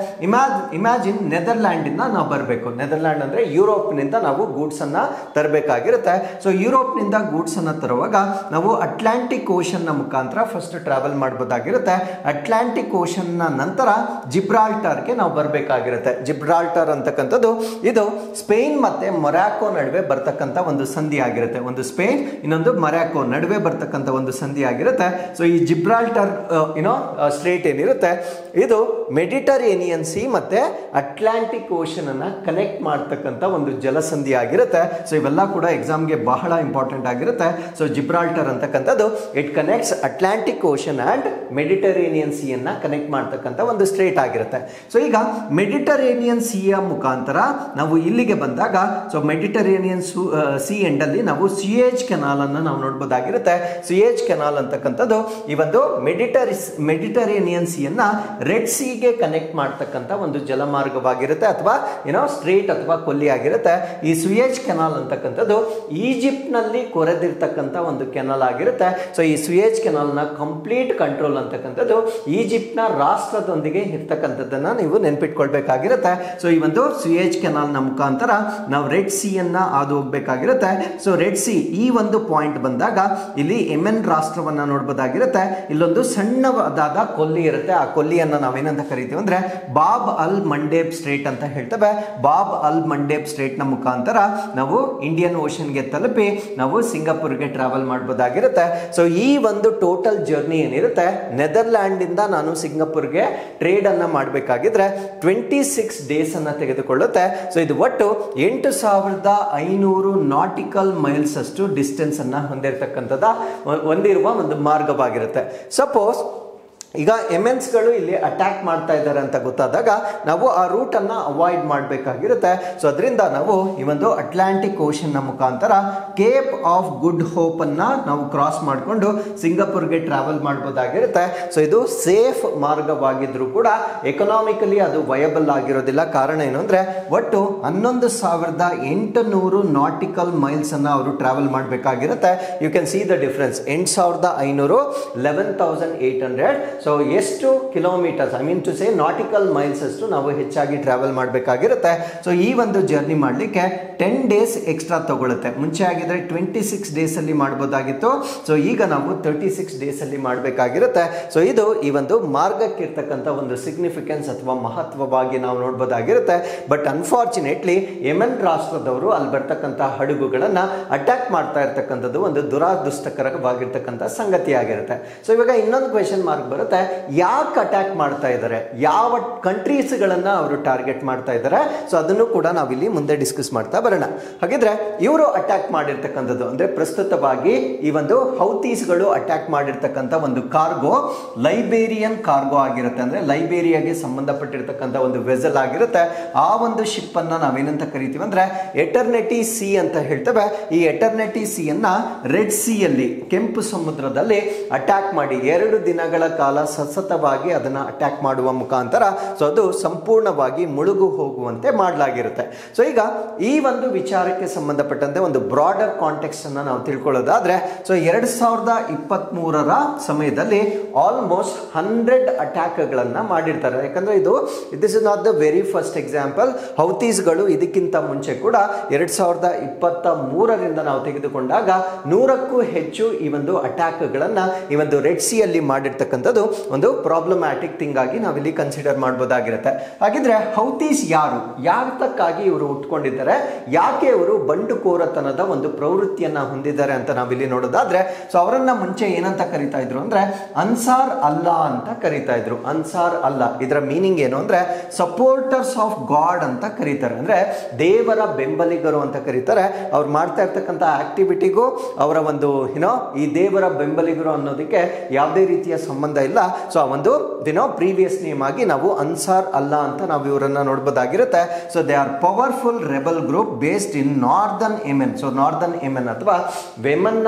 ಇಮ್ಯಾಜಿನ್ ನೆದರ್ಲ್ಯಾಂಡ್ ಇಂದ ನಾವು ಬರಬೇಕು. ನೆದರ್ಲ್ಯಾಂಡ್ ಅಂದ್ರೆ ಯುರೋಪ್ ನಿಂದ ನಾವು ಗೂಡ್ಸ್ ಅನ್ನ ತರಬೇಕಾಗಿರುತ್ತೆ. ಸೊ ಯುರೋಪ್ ನಿಂದ ಗೂಡ್ಸ್ ಅನ್ನ ತರುವಾಗ ನಾವು ಅಟ್ಲಾಂಟಿಕ್ ಓಷನ್ ನ ಮುಖಾಂತರ ಫಸ್ಟ್ ಟ್ರಾವೆಲ್ ಮಾಡಬಹುದಾಗಿರುತ್ತೆ. ಅಟ್ಲಾಂಟಿಕ್ ಓಷನ್ ನ ನಂತರ ಜಿಬ್ರಾಲ್ಟರ್ಗೆ ನಾವು ಬರಬೇಕಾಗಿರುತ್ತೆ. ಜಿಬ್ರಾಲ್ಟರ್ ಅಂತಕ್ಕಂಥದ್ದು ಇದು ಸ್ಪೇನ್ ಮತ್ತೆ ಮೊರಾಕೋ ನಡುವೆ ಬರ್ತಕ್ಕಂಥ ಒಂದು ಸಂಧಿ ಆಗಿರುತ್ತೆ. ಒಂದು ಸ್ಪೇನ್ ಇನ್ನೊಂದು ಮೊರಾಕೋ ನಡುವೆ ಬರ್ತಕ್ಕಂಥ ಒಂದು ಸಂಧಿ ಆಗಿರುತ್ತೆ. ಸೊ ಈ ಜಿಬ್ರಾಲ್ಟರ್ ಸ್ಟ್ರೇಟ್ ಏನಿರುತ್ತೆ ಇದು ಮೆಡಿಟರೇನಿಯನ್ ಸಿ ಮತ್ತೆ ಅಟ್ಲಾಂಟಿಕ್ ಓಷನ್ ಅನ್ನ ಕನೆಕ್ಟ್ ಮಾಡ್ತಕ್ಕಂಥ ಒಂದು ಜಲಸಂಧಿ ಆಗಿರುತ್ತೆ. ಸೊ ಇವೆಲ್ಲ ಕೂಡ ಎಕ್ಸಾಮ್ಗೆ ಬಹಳ ಇಂಪಾರ್ಟೆಂಟ್ ಆಗಿರುತ್ತೆ. ಸೊ ಜಿಬ್ರಾಲ್ಟರ್ ಅಂತಕ್ಕಂಥದ್ದು it connects Atlantic ocean and Mediterranean C ಅನ್ನ ಕನೆಕ್ಟ್ ಮಾಡ್ತಕ್ಕಂಥ ಒಂದು ಸ್ಟ್ರೇಟ್ ಆಗಿರುತ್ತೆ. ಸೊ ಈಗ ಮೆಡಿಟರೇನಿಯನ್ ಸಿಯ ಮುಖಾಂತರ ನಾವು ಇಲ್ಲಿಗೆ ಬಂದಾಗ ಸೊ ಮೆಡಿಟರೇನಿಯನ್ ಸಿ ಎಂಡ್ ಅಲ್ಲಿ ನಾವು ಸುಯೇಜ್ ಕೆನಾಲ್ ಅನ್ನ ನಾವು ನೋಡಬಹುದಾಗಿರುತ್ತೆ. ಸುಯೇಜ್ ಕೆನಾಲ್ ಅಂತಕ್ಕಂಥದ್ದು ಈ ಒಂದು ಮೆಡಿಟರೇನಿಯನ್ ಸಿಯನ್ನ ರೆಡ್ ಸಿಗೆ ಕನೆಕ್ಟ್ ಮಾಡ್ತಕ್ಕಂಥ ಒಂದು ಜಲಮಾರ್ಗವಾಗಿರುತ್ತೆ ಅಥವಾ ಸ್ಟ್ರೇಟ್ ಅಥವಾ ಕೊಲ್ಲಿ ಆಗಿರುತ್ತೆ. ಈ ಸುಯೇಜ್ ಕೆನಾಲ್ ಅಂತಕ್ಕಂಥದ್ದು ಈಜಿಪ್ಟ್ ನಲ್ಲಿ ಕೊರೆದಿರ್ತಕ್ಕಂಥ ಒಂದು ಕೆನಾಲ್ ಆಗಿರುತ್ತೆ. ಸೊ ಈ ಸುಯೇಜ್ ಕೆನಾಲ್ ನ ಕಂಪ್ಲೀಟ್ ಕಂಟ್ರೋಲ್ ಅಂತಕ್ಕಂಥದ್ದು ಈಜಿಪ್ಟ್ ನ ರಾಷ್ಟ್ರದೊಂದಿಗೆ ಇರ್ತಕ್ಕಂಥದ್ದನ್ನ ನೀವು ನೆನ್ಪಿಟ್ಕೊಳ್ಬೇಕಾಗಿರುತ್ತೆ. ಸೊ ಈ ಒಂದು ಸುಯೇಜ್ ಕೆನಾಲ್ ನ ಮುಖಾಂತರ ನಾವು ರೆಡ್ ಸಿ ಅನ್ನ ಹಾದು ಹೋಗ್ಬೇಕಾಗಿರುತ್ತೆ. ಸೊ ರೆಡ್ ಸಿ ಈ ಒಂದು ಪಾಯಿಂಟ್ ಬಂದಾಗ ಇಲ್ಲಿ ಯೆಮೆನ್ ರಾಷ್ಟ್ರವನ್ನ ನೋಡಬಹುದಾಗಿರುತ್ತೆ. ಇಲ್ಲೊಂದು ಸಣ್ಣದಾದ ಕೊಲ್ಲಿ ಇರುತ್ತೆ. ಆ ಕೊಲ್ಲಿಯನ್ನ ನಾವೇನಂತ ಕರಿತೀವಿ ಅಂದ್ರೆ ಬಾಬ್ ಅಲ್ ಮಂಡೇಬ್ ಸ್ಟ್ರೇಟ್ ಅಂತ ಹೇಳ್ತೇವೆ. ಬಾಬ್ ಅಲ್ ಮಂಡೇಬ್ ಸ್ಟ್ರೇಟ್ ನ ಮುಖಾಂತರ ನಾವು ಇಂಡಿಯನ್ ಓಷನ್ ಗೆ ತಲುಪಿ ನಾವು ಸಿಂಗಾಪುರ್ಗೆ ಟ್ರಾವೆಲ್ ಮಾಡಬಹುದಾಗಿರುತ್ತೆ. ಸೊ ಈ ಒಂದು ಟೋಟಲ್ ಜರ್ನಿ ಏನಿರುತ್ತೆ ನೆದರ್ಲ್ಯಾಂಡ್ ಇಂದ ನಾನು ಸಿಂಗಾಪುರ್ಗೆ ಟ್ರೇಡ್ ಅನ್ನ ಮಾಡಬೇಕಾಗಿದ್ರೆ 26 ಡೇಸ್ ಅನ್ನ ತೆಗೆದುಕೊಳ್ಳುತ್ತೆ. ಸೊ ಇದು ಒಟ್ಟು 8500 ನಾಟಿಕಲ್ ಮೈಲ್ಸ್ ಅಷ್ಟು ಡಿಸ್ಟೆನ್ಸ್ ಅನ್ನ ಹೊಂದಿರುವ ಒಂದು ಮಾರ್ಗವಾಗಿರುತ್ತೆ. ಸಪೋಸ್ ಈಗ ಎಮೆನ್ಸ್ಗಳು ಇಲ್ಲಿ ಅಟ್ಯಾಕ್ ಮಾಡ್ತಾ ಇದ್ದಾರೆ ಅಂತ ಗೊತ್ತಾದಾಗ ನಾವು ಆ ರೂಟ್ ಅನ್ನ ಅವಾಯ್ಡ್ ಮಾಡಬೇಕಾಗಿರುತ್ತೆ. ಸೊ ಅದರಿಂದ ನಾವು ಈ ಒಂದು ಅಟ್ಲಾಂಟಿಕ್ ಓಷನ್ ನ ಮುಖಾಂತರ ಕೇಪ್ ಆಫ್ ಗುಡ್ ಹೋಪ್ ಅನ್ನ ನಾವು ಕ್ರಾಸ್ ಮಾಡಿಕೊಂಡು ಸಿಂಗಾಪುರ್ಗೆ ಟ್ರಾವೆಲ್ ಮಾಡಬಹುದಾಗಿರುತ್ತೆ. ಸೊ ಇದು ಸೇಫ್ ಮಾರ್ಗವಾಗಿದ್ರು ಕೂಡ ಎಕನಾಮಿಕಲಿ ಅದು ವಯಬಲ್ ಆಗಿರೋದಿಲ್ಲ. ಕಾರಣ ಏನು ಅಂದ್ರೆ ಒಟ್ಟು 11800 ನಾಟಿಕಲ್ ಮೈಲ್ಸ್ ಅನ್ನ ಅವರು ಟ್ರಾವೆಲ್ ಮಾಡಬೇಕಾಗಿರುತ್ತೆ. You can see the difference. 8500 11800. So ಎಷ್ಟು kilometres I mean to say nautical miles ಅಷ್ಟು ನಾವು ಹೆಚ್ಚಾಗಿ ಟ್ರಾವೆಲ್ ಮಾಡಬೇಕಾಗಿರುತ್ತೆ. ಸೊ ಈ ಒಂದು ಜರ್ನಿ ಮಾಡಲಿಕ್ಕೆ 10 ಡೇಸ್ ಎಕ್ಸ್ಟ್ರಾ ತಗೊಳುತ್ತೆ. ಮುಂಚೆ ಆಗಿದ್ರೆ 26 ಡೇಸ್ ಅಲ್ಲಿ ಮಾಡಬಹುದಾಗಿತ್ತು. ಸೊ ಈಗ ನಾವು 36 ಡೇಸ್ ಅಲ್ಲಿ ಮಾಡಬೇಕಾಗಿರುತ್ತೆ. ಸೊ ಇದು ಈ ಒಂದು ಮಾರ್ಗಕ್ಕೆ ಇರ್ತಕ್ಕಂಥ ಒಂದು ಸಿಗ್ನಿಫಿಕೆನ್ಸ್ ಅಥವಾ ಮಹತ್ವವಾಗಿ ನಾವು ನೋಡಬಹುದಾಗಿರುತ್ತೆ. ಬಟ್ ಅನ್ಫಾರ್ಚುನೇಟ್ಲಿ ಯೆಮೆನ್ ರಾಷ್ಟ್ರದವರು ಅಲ್ಲಿ ಬರ್ತಕ್ಕಂಥ ಹಡಗುಗಳನ್ನ ಅಟ್ಯಾಕ್ ಮಾಡ್ತಾ ಇರ್ತಕ್ಕಂಥದ್ದು ಒಂದು ದುರಾದೃಷ್ಟಕರವಾಗಿರ್ತಕ್ಕಂಥ ಸಂಗತಿ ಆಗಿರುತ್ತೆ. ಸೊ ಇವಾಗ ಇನ್ನೊಂದು ಕ್ವೆಶನ್ ಮಾರ್ಕ್ ಬರುತ್ತೆ, ಯಾಕೆ ಅಟ್ಯಾಕ್ ಮಾಡ್ತಾ ಇದ್ದಾರೆ, ಯಾವ ಕಂಟ್ರೀಸ್ ಗಳನ್ನ ಅವರು ಟಾರ್ಗೆಟ್ ಮಾಡ್ತಾ ಇದ್ದಾರೆ. ಸೊ ಅದನ್ನು ಕೂಡ ನಾವಿಲ್ಲಿ ಮುಂದೆ ಡಿಸ್ಕಸ್ ಮಾಡ್ತಾ ಬರೋಣ. ಹಾಗಿದ್ರೆ ಇವರು ಅಟ್ಯಾಕ್ ಮಾಡಿರ್ತಕ್ಕಂಥದ್ದು ಅಂದ್ರೆ ಪ್ರಸ್ತುತವಾಗಿ ಈ ಒಂದು ಹೌತೀಸ್ಗಳು ಅಟ್ಯಾಕ್ ಮಾಡಿರ್ತಕ್ಕಂಥ ಒಂದು ಕಾರ್ಗೋ ಲೈಬೇರಿಯನ್ ಕಾರ್ಗೋ ಆಗಿರುತ್ತೆ. ಅಂದ್ರೆ ಲೈಬೇರಿಯಾಗೆ ಸಂಬಂಧಪಟ್ಟಿರ್ತಕ್ಕಂಥ ಒಂದು ವೆಸಲ್ ಆಗಿರುತ್ತೆ. ಆ ಒಂದು ಶಿಪ್ ಅನ್ನ ನಾವೇನಂತ ಕರಿತೀವಿ ಅಂದ್ರೆ ಎಟರ್ನಿಟಿ ಸಿ ಅಂತ ಹೇಳ್ತೇವೆ. ಈ ಎಟರ್ನಿಟಿ ಸಿ ಅನ್ನ ರೆಡ್ ಸಿ ಅಲ್ಲಿ ಕೆಂಪು ಸಮುದ್ರದಲ್ಲಿ ಅಟ್ಯಾಕ್ ಮಾಡಿ 2 ದಿನಗಳ ಕಾಲ ಸತತವಾಗಿ ಅದನ್ನ ಅಟ್ಯಾಕ್ ಮಾಡುವ ಮುಖಾಂತರ ಸೊ ಅದು ಸಂಪೂರ್ಣವಾಗಿ ಮುಳುಗು ಹೋಗುವಂತೆ ಮಾಡಲಾಗಿರುತ್ತೆ. ಸೊ ಈಗ ಈ ಒಂದು ವಿಚಾರಕ್ಕೆ ಸಂಬಂಧಪಟ್ಟಂತೆ ಒಂದು ಬ್ರಾಡರ್ ಕಾಂಟೆಕ್ಸ್ಟ್ ಅನ್ನ ನಾವು ತಿಳ್ಕೊಳ್ಳೋದಾದ್ರೆ ಸೊ 2023ರ ಸಮಯದಲ್ಲಿ ಆಲ್ಮೋಸ್ಟ್ 100 ಅಟ್ಯಾಕ್ ಗಳನ್ನ ಮಾಡಿರ್ತಾರೆ. ಯಾಕಂದ್ರೆ this is not the very first example. ಹೌತೀಸ್ಗಳು ಇದಕ್ಕಿಂತ ಮುಂಚೆ ಕೂಡ 2023ರಿಂದ ನಾವು ತೆಗೆದುಕೊಂಡಾಗ 100ಕ್ಕೂ ಹೆಚ್ಚು ಈ ಒಂದು ಅಟ್ಯಾಕ್ ಗಳನ್ನ ಈ ಒಂದು ರೆಡ್ ಸಿ ಅಲ್ಲಿ ಮಾಡಿರ್ತಕ್ಕಂಥದ್ದು ಒಂದು ಪ್ರಾಬ್ಲಮ್ಯಾಟಿಕ್ ಥಿಂಗ್ ಆಗಿ ನಾವಿಲ್ಲಿ ಕನ್ಸಿಡರ್ ಮಾಡ್ಬೋದಾಗಿರುತ್ತೆ. ಹಾಗಿದ್ರೆ ಹೌತೀಸ್ ಯಾರು, ಯಾತಕ್ಕಾಗಿ ಇವರು ಹುಟ್ಕೊಂಡಿದ್ದಾರೆ, ಯಾಕೆ ಇವರು ಬಂಡುಕೋರತನದ ಒಂದು ಪ್ರವೃತ್ತಿಯನ್ನ ಹೊಂದಿದ್ದಾರೆ ಅಂತ ನಾವಿಲ್ಲಿ ನೋಡೋದಾದ್ರೆ, ಸೊ ಅವರನ್ನ ಮುಂಚೆ ಏನಂತ ಕರಿತಾ ಇದ್ರು ಅಂದ್ರೆ ಅನ್ಸಾರ್ ಅಲ್ಲಾ ಅಂತ ಕರಿತಾ ಇದ್ರು. ಅನ್ಸಾರ್ ಅಲ್ಲಾ ಇದರ ಮೀನಿಂಗ್ ಏನು ಅಂದ್ರೆ ಸಪೋರ್ಟರ್ಸ್ ಆಫ್ ಗಾಡ್ ಅಂತ ಕರೀತಾರೆ, ಅಂದ್ರೆ ದೇವರ ಬೆಂಬಲಿಗರು ಅಂತ ಕರೀತಾರೆ. ಅವ್ರು ಮಾಡ್ತಾ ಇರ್ತಕ್ಕಂಥ ಆಕ್ಟಿವಿಟಿಗೂ ಅವರ ಒಂದು ಈ ದೇವರ ಬೆಂಬಲಿಗರು ಅನ್ನೋದಕ್ಕೆ ಯಾವುದೇ ರೀತಿಯ ಸಂಬಂಧ ಇಲ್ಲ. ಸೊ ಆ ಒಂದು ಪ್ರೀವಿಯಸ್ ನೇಮ್ ಆಗಿ ನಾವು ಅನ್ಸಾರ್ ಅಲ್ಲಾ ಅಂತ ನಾವು ಇವರನ್ನ ನೋಡಬಹುದಾಗಿರುತ್ತೆ. So they are powerful rebel group based in northern Yemen. So northern Yemen ಅಥವಾ ವೆಮನ್ನ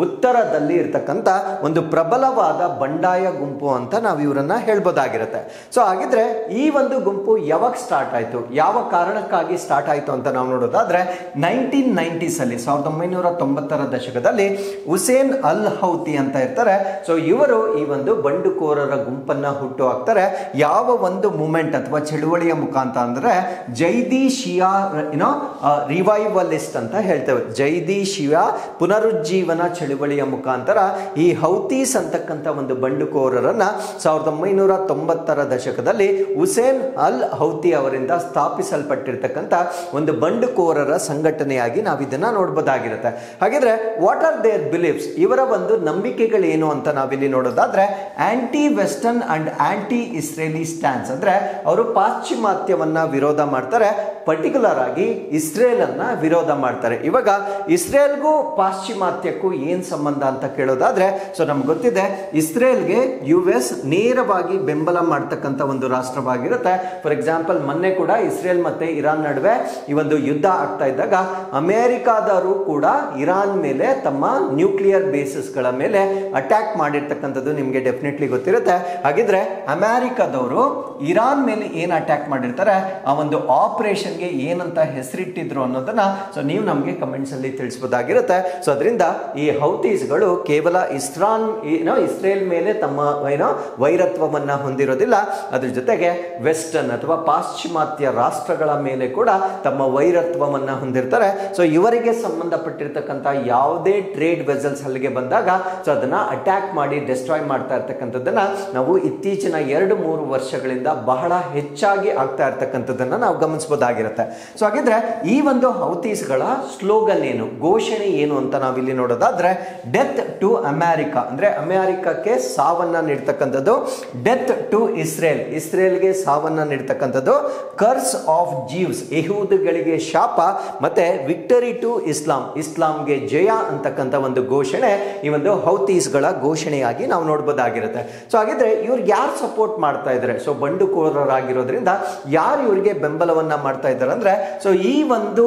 ಉತ್ತರದಲ್ಲಿ ಇರ್ತಕ್ಕಂಥ ಒಂದು ಪ್ರಬಲವಾದ ಬಂಡಾಯ ಗುಂಪು ಅಂತ ನಾವು ಇವರನ್ನ ಹೇಳ್ಬೋದಾಗಿರುತ್ತೆ. ಸೊ ಹಾಗಿದ್ರೆ ಈ ಒಂದು ಗುಂಪು ಯಾವಾಗ ಸ್ಟಾರ್ಟ್ ಆಯ್ತು, ಯಾವ ಕಾರಣಕ್ಕಾಗಿ ಸ್ಟಾರ್ಟ್ ಆಯ್ತು ಅಂತ ನಾವು ನೋಡೋದಾದ್ರೆ 1990s ಅಲ್ಲಿ 1990ರ ದಶಕದಲ್ಲಿ ಹುಸೇನ್ ಅಲ್ ಹೌತಿ ಅಂತ ಇರ್ತಾರೆ. ಸೊ ಇವರು ಈ ಒಂದು ಬಂಡುಕೋರರ ಗುಂಪನ್ನ ಹುಟ್ಟು ಹಾಕ್ತಾರೆ. ಯಾವ ಒಂದು ಮೂಮೆಂಟ್ ಅಥವಾ ಚಳುವಳಿಯ ಮುಖಾಂತರ ಅಂದ್ರೆ ಜೈದಿ ಶಿಯಾ ರಿವೈವಲಿಸ್ಟ್ ಅಂತ ಹೇಳ್ತೇವೆ. ಜೈದಿ ಶಿಯಾ ಪುನರುಜ್ಜೀವನ ಚಳುವಳಿಯ ಮುಖಾಂತರ ಈ ಹೌತೀಸ್ ಅಂತಕ್ಕಂಥ ಒಂದು ಬಂಡುಕೋರರನ್ನ 1990ರ ದಶಕದಲ್ಲಿ ಹುಸೇನ್ ಅಲ್ ಹೌತಿ ಅವರಿಂದ ಸ್ಥಾಪಿಸಲ್ಪಟ್ಟಿರ್ತಕ್ಕಂಥ ಒಂದು ಬಂಡುಕೋರರ ಸಂಘಟನೆಯಾಗಿ ನಾವು ಇದನ್ನ ನೋಡಬಹುದಾಗಿರುತ್ತೆ. ಹಾಗಿದ್ರೆ ವಾಟ್ ಆರ್ ದೇರ್ ಬಿಲೀಫ್ಸ್, ಇವರ ಒಂದು ನಂಬಿಕೆಗಳೇನು ಅಂತ ನಾವಿಲ್ಲಿ ನೋಡೋದಾದ್ರೆ anti western and anti Israeli stance, ಅಂದ್ರೆ ಅವರು ಪಾಶ್ಚಿಮಾತ್ಯವನ್ನ ವಿರೋಧ ಮಾಡ್ತಾರೆ, ಪರ್ಟಿಕ್ಯುಲರ್ ಆಗಿ ಇಸ್ರೇಲ್ ಅನ್ನ ವಿರೋಧ ಮಾಡ್ತಾರೆ. ಇವಾಗ ಇಸ್ರೇಲ್ಗೂ ಪಾಶ್ಚಿಮಾತ್ಯಕ್ಕೂ ಏನ್ ಸಂಬಂಧ ಅಂತ ಕೇಳೋದಾದ್ರೆ, ಸೊ ನಮ್ಗೆ ಗೊತ್ತಿದೆ ಇಸ್ರೇಲ್ಗೆ US ನೇರವಾಗಿ ಬೆಂಬಲ ಮಾಡ್ತಕ್ಕಂಥ ಒಂದು ರಾಷ್ಟ್ರವಾಗಿರುತ್ತೆ. ಫಾರ್ ಎಕ್ಸಾಂಪಲ್ ಮೊನ್ನೆ ಕೂಡ ಇಸ್ರೇಲ್ ಮತ್ತೆ ಇರಾನ್ ನಡುವೆ ಈ ಒಂದು ಯುದ್ಧ ಆಗ್ತಾ ಇದ್ದಾಗ ಅಮೆರಿಕಾದವರು ಕೂಡ ಇರಾನ್ ಮೇಲೆ ತಮ್ಮ ನ್ಯೂಕ್ಲಿಯರ್ ಬೇಸಿಸ್ ಗಳ ಮೇಲೆ ಅಟ್ಯಾಕ್ ಮಾಡಿರ್ತಕ್ಕಂಥದ್ದು ನಿಮಗೆ ಡೆಫಿನೆಟ್ಲಿ ಗೊತ್ತಿರುತ್ತೆ. ಹಾಗಿದ್ರೆ ಅಮೆರಿಕಾದವರು ಇರಾನ್ ಮೇಲೆ ಏನ್ ಅಟ್ಯಾಕ್ ಮಾಡಿರ್ತಾರೆ, ಆ ಒಂದು ಆಪರೇಷನ್ಗೆ ಏನಂತ ಹೆಸರಿಟ್ಟಿದ್ರು ಅನ್ನೋದನ್ನ ಸೊ ನೀವು ನಮಗೆ ಕಮೆಂಟ್ಸ್ ಅಲ್ಲಿ ತಿಳಿಸಬಹುದಾಗಿರುತ್ತೆ. ಸೊ ಅದರಿಂದ ಈ ಹೌತೀಸ್ಗಳು ಕೇವಲ ಇಸ್ರೇಲ್ ಮೇಲೆ ತಮ್ಮ ವೈರತ್ವವನ್ನ ಹೊಂದಿರೋದಿಲ್ಲ, ಅದ್ರ ಜೊತೆಗೆ ವೆಸ್ಟರ್ನ್ ಅಥವಾ ಪಾಶ್ಚಿಮಾತ್ಯ ರಾಷ್ಟ್ರಗಳ ಮೇಲೆ ಕೂಡ ತಮ್ಮ ವೈರತ್ವವನ್ನ ಹೊಂದಿರ್ತಾರೆ. ಸೊ ಇವರಿಗೆ ಸಂಬಂಧಪಟ್ಟಿರ್ತಕ್ಕಂಥ ಯಾವುದೇ ಟ್ರೇಡ್ ವೆಸಲ್ಸ್ ಅಲ್ಲಿಗೆ ಬಂದಾಗ ಸೊ ಅದನ್ನ ಅಟ್ಯಾಕ್ ಮಾಡಿ ಡಿಸ್ಟ್ರಾಯ್ ಮಾಡ್ತಾ ಇರ್ತಕ್ಕಂಥದ್ದನ್ನ ನಾವು ಇತ್ತೀಚಿನ 2-3 ವರ್ಷಗಳಿಂದ ಬಹಳ ಹೆಚ್ಚಾಗಿ ಆಗ್ತಾ ಇರ್ತಕ್ಕಂಥದ್ದನ್ನ ನಾವು ಗಮನಿಸಬಹುದಾಗಿರುತ್ತೆ. ಸೊ ಹಾಗಿದ್ರೆ ಈ ಒಂದು ಹೌತೀಸ್ಗಳ ಸ್ಲೋಗನ್ ಏನು, ಘೋಷಣೆ ಏನು ಅಂತ ನಾವಿಲ್ಲಿ ನೋಡೋದಾದ್ರೆ ಡೆತ್ ಟು ಅಮೆರಿಕಾ, ಅಂದ್ರೆ ಅಮೆರಿಕಕ್ಕೆ ಸಾವನ್ನ ನೀಡ್ತಕ್ಕಂಥದ್ದು. ಡೆತ್ ಟು ಇಸ್ರೇಲ್, ಇಸ್ರೇಲ್ಗೆ ಸಾವನ್ನ ನೀಡ್ತಕ್ಕಂಥದ್ದು. ಕರ್ಸ್ ಆಫ್ ಜೀವ್ಸ್, ಯಹೂದಗಳಿಗೆ ಶಾಪ. ಮತ್ತೆ ವಿಕ್ಟರಿ ಟು ಇಸ್ಲಾಂ, ಇಸ್ಲಾಂಗೆ ಜಯ ಅಂತಕ್ಕಂಥ ಒಂದು ಘೋಷಣೆ ಈ ಒಂದು ಹೌತೀಸ್ಗಳ ಘೋಷಣೆಯಾಗಿ ನಾವು ನೋಡಬಹುದಾಗಿರುತ್ತೆ. ಸೊ ಹಾಗಿದ್ರೆ ಇವ್ರಿಗೆ ಯಾರು ಸಪೋರ್ಟ್ ಮಾಡ್ತಾ ಇದ್ದಾರೆ, ಸೊ ಬಂಡುಕೋರರಾಗಿರೋದ್ರಿಂದ ಯಾರು ಇವರಿಗೆ ಬೆಂಬಲವನ್ನ ಮಾಡ್ತಾ ಇದ್ದಾರೆ ಅಂದ್ರೆ ಸೊ ಈ ಒಂದು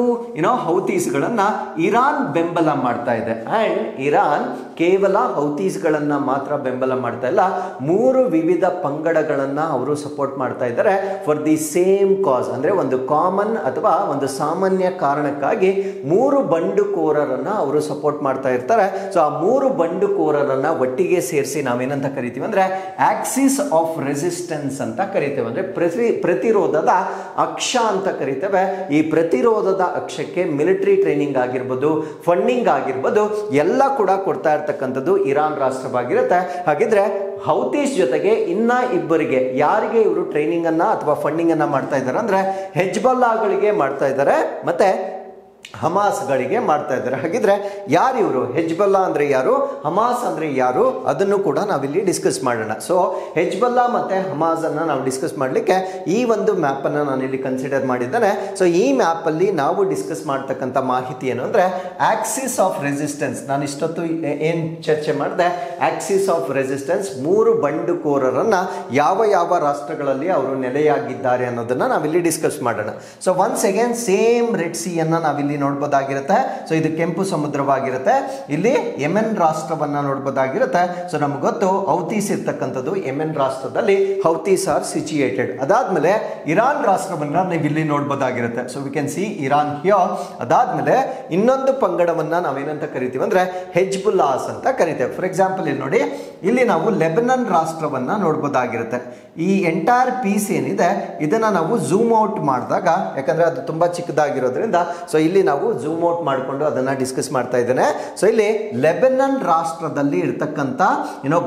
ಹೌತೀಸ್ಗಳನ್ನ ಇರಾನ್ ಬೆಂಬಲ ಮಾಡ್ತಾ ಇದೆ. ಅಂಡ್ ಇರಾನ್ ಕೇವಲ ಹೌತೀಸ್ಗಳನ್ನ ಮಾತ್ರ ಬೆಂಬಲ ಮಾಡ್ತಾ ಇಲ್ಲ, 3 ವಿವಿಧ ಪಂಗಡಗಳನ್ನ ಅವರು ಸಪೋರ್ಟ್ ಮಾಡ್ತಾ ಇದ್ದಾರೆ ಫಾರ್ ದಿ ಸೇಮ್ ಕಾಸ್, ಅಂದ್ರೆ ಒಂದು ಕಾಮನ್ ಅಥವಾ ಒಂದು ಸಾಮಾನ್ಯ ಕಾರಣಕ್ಕಾಗಿ 3 ಬಂಡುಕೋರರನ್ನ ಅವರು ಸಪೋರ್ಟ್ ಮಾಡ್ತಾ ಇರ್ತಾರೆ. ಸೊ ಆ 3 ಬಂಡುಕೋರರನ್ನ ಒಟ್ಟಿಗೆ ಸೇರಿಸಿ ನಾವೇನಂತ ಕರಿತೀವಿ ಅಂದ್ರೆ ಆಕ್ಸಿಸ್ ಆಫ್ ರೆಸಿಸ್ಟೆನ್ಸ್ ಅಂತ ಕರಿತೇವೆ, ಅಂದ್ರೆ ಪ್ರತಿರೋಧದ ಅಕ್ಷ ಅಂತ ಕರಿತೇವೆ. ಈ ಪ್ರತಿರೋಧದ ಅಕ್ಷಕ್ಕೆ ಮಿಲಿಟರಿ ಟ್ರೈನಿಂಗ್ ಆಗಿರ್ಬೋದು, ಫಂಡಿಂಗ್ ಆಗಿರ್ಬೋದು, ಎಲ್ಲ ಕೂಡ ಕೊಡ್ತಾ ಇರ್ತಕ್ಕಂಥದ್ದು ಇರಾನ್ ರಾಷ್ಟ್ರವಾಗಿರುತ್ತೆ. ಹಾಗಿದ್ರೆ ಹೌತೀಸ್ ಜೊತೆಗೆ ಇನ್ನ ಇಬ್ಬರಿಗೆ ಯಾರಿಗೆ ಇವರು ಟ್ರೈನಿಂಗ್ ಅನ್ನ ಅಥವಾ ಫಂಡಿಂಗ್ ಅನ್ನ ಮಾಡ್ತಾ ಇದ್ದಾರೆ ಅಂದ್ರೆ ಹೆಜ್ಬೊಲ್ಲಾಗಳಿಗೆ ಮಾಡ್ತಾ ಇದ್ದಾರೆ, ಮತ್ತೆ ಹಮಾಸ್ಗಳಿಗೆ ಮಾಡ್ತಾ ಇದ್ದಾರೆ. ಹಾಗಿದ್ರೆ ಯಾರು ಇವರು, ಹೆಜ್ಬೊಲ್ಲಾ ಅಂದ್ರೆ ಯಾರು, ಹಮಾಸ್ ಅಂದ್ರೆ ಯಾರು, ಅದನ್ನು ಕೂಡ ನಾವಿಲ್ಲಿ ಡಿಸ್ಕಸ್ ಮಾಡೋಣ. ಸೊ ಹೆಜ್ಬೊಲ್ಲಾ ಮತ್ತೆ ಹಮಾಸ್ ಅನ್ನ ನಾವು ಡಿಸ್ಕಸ್ ಮಾಡಲಿಕ್ಕೆ ಈ ಒಂದು ಮ್ಯಾಪ್ ಅನ್ನ ನಾನು ಇಲ್ಲಿ ಕನ್ಸಿಡರ್ ಮಾಡಿದ್ದೇನೆ. ಸೊ ಈ ಮ್ಯಾಪ್ ಅಲ್ಲಿ ನಾವು ಡಿಸ್ಕಸ್ ಮಾಡ್ತಕ್ಕಂಥ ಮಾಹಿತಿ ಏನು ಅಂದ್ರೆ ಆಕ್ಸಿಸ್ ಆಫ್ ರೆಸಿಸ್ಟೆನ್ಸ್. ನಾನು ಇಷ್ಟೊತ್ತು ಏನ್ ಚರ್ಚೆ ಮಾಡಿದೆ, ಆಕ್ಸಿಸ್ ಆಫ್ ರೆಸಿಸ್ಟೆನ್ಸ್, 3 ಬಂಡುಕೋರರನ್ನ ಯಾವ ಯಾವ ರಾಷ್ಟ್ರಗಳಲ್ಲಿ ಅವರು ನೆಲೆಯಾಗಿದ್ದಾರೆ ಅನ್ನೋದನ್ನ ನಾವಿಲ್ಲಿ ಡಿಸ್ಕಸ್ ಮಾಡೋಣ. So once again same red C ಅನ್ನ ನಾವಿಲ್ಲಿ ನೋಡಬಹುದಾಗಿರುತ್ತೆ. ಸೊ ಇದು ಕೆಂಪು ಸಮುದ್ರವಾಗಿರುತ್ತೆ. ಇಲ್ಲಿ ಯೆಮೆನ್ ರಾಷ್ಟ್ರವನ್ನ ನೋಡಬಹುದಾಗಿರುತ್ತೆ. ಸೊ ನಮ್ಗೆ ಗೊತ್ತು ಹೌತೀಸ್ ಇರ್ತಕ್ಕಂಥದ್ದು ಯೆಮೆನ್ ರಾಷ್ಟ್ರದಲ್ಲಿ ಹೌತೀಸ್ ಆರ್ ಸಿಚುಯೇಟೆಡ್. ಅದಾದ್ಮೇಲೆ ಇರಾನ್ ರಾಷ್ಟ್ರವನ್ನ ನೀವು ಇಲ್ಲಿ ನೋಡಬಹುದಾಗಿರುತ್ತೆ. So we can see Iran here. ಅದಾದ್ಮೇಲೆ ಇನ್ನೊಂದು ಪಂಗಡವನ್ನ ನಾವೇನಂತ ಕರಿತೀವಿ ಅಂದ್ರೆ ಹೆಜ್ಬುಲ್ಲಾಸ್ ಅಂತ ಕರಿತೇವೆ. ಫಾರ್ ಎಕ್ಸಾಂಪಲ್ ಇಲ್ಲಿ ನೋಡಿ, ಇಲ್ಲಿ ನಾವು ಲೆಬನನ್ ರಾಷ್ಟ್ರವನ್ನ ನೋಡ್ಬೋದಾಗಿರುತ್ತೆ. ಈ ಎಂಟೈರ್ ಪೀಸ್ ಏನಿದೆ ಇದನ್ನ ನಾವು ಝೂಮ್ ಔಟ್ ಮಾಡಿದಾಗ, ಯಾಕಂದ್ರೆ ಅದು ತುಂಬಾ ಚಿಕ್ಕದಾಗಿರೋದ್ರಿಂದ ಸೊ ಇಲ್ಲಿ ನಾವು ಝೂಮ್ ಔಟ್ ಮಾಡಿಕೊಂಡು ಅದನ್ನ ಡಿಸ್ಕಸ್ ಮಾಡ್ತಾ ಇದ್ದೇನೆ. ಸೊ ಇಲ್ಲಿ ಲೆಬನನ್ ರಾಷ್ಟ್ರದಲ್ಲಿ ಇರ್ತಕ್ಕಂಥ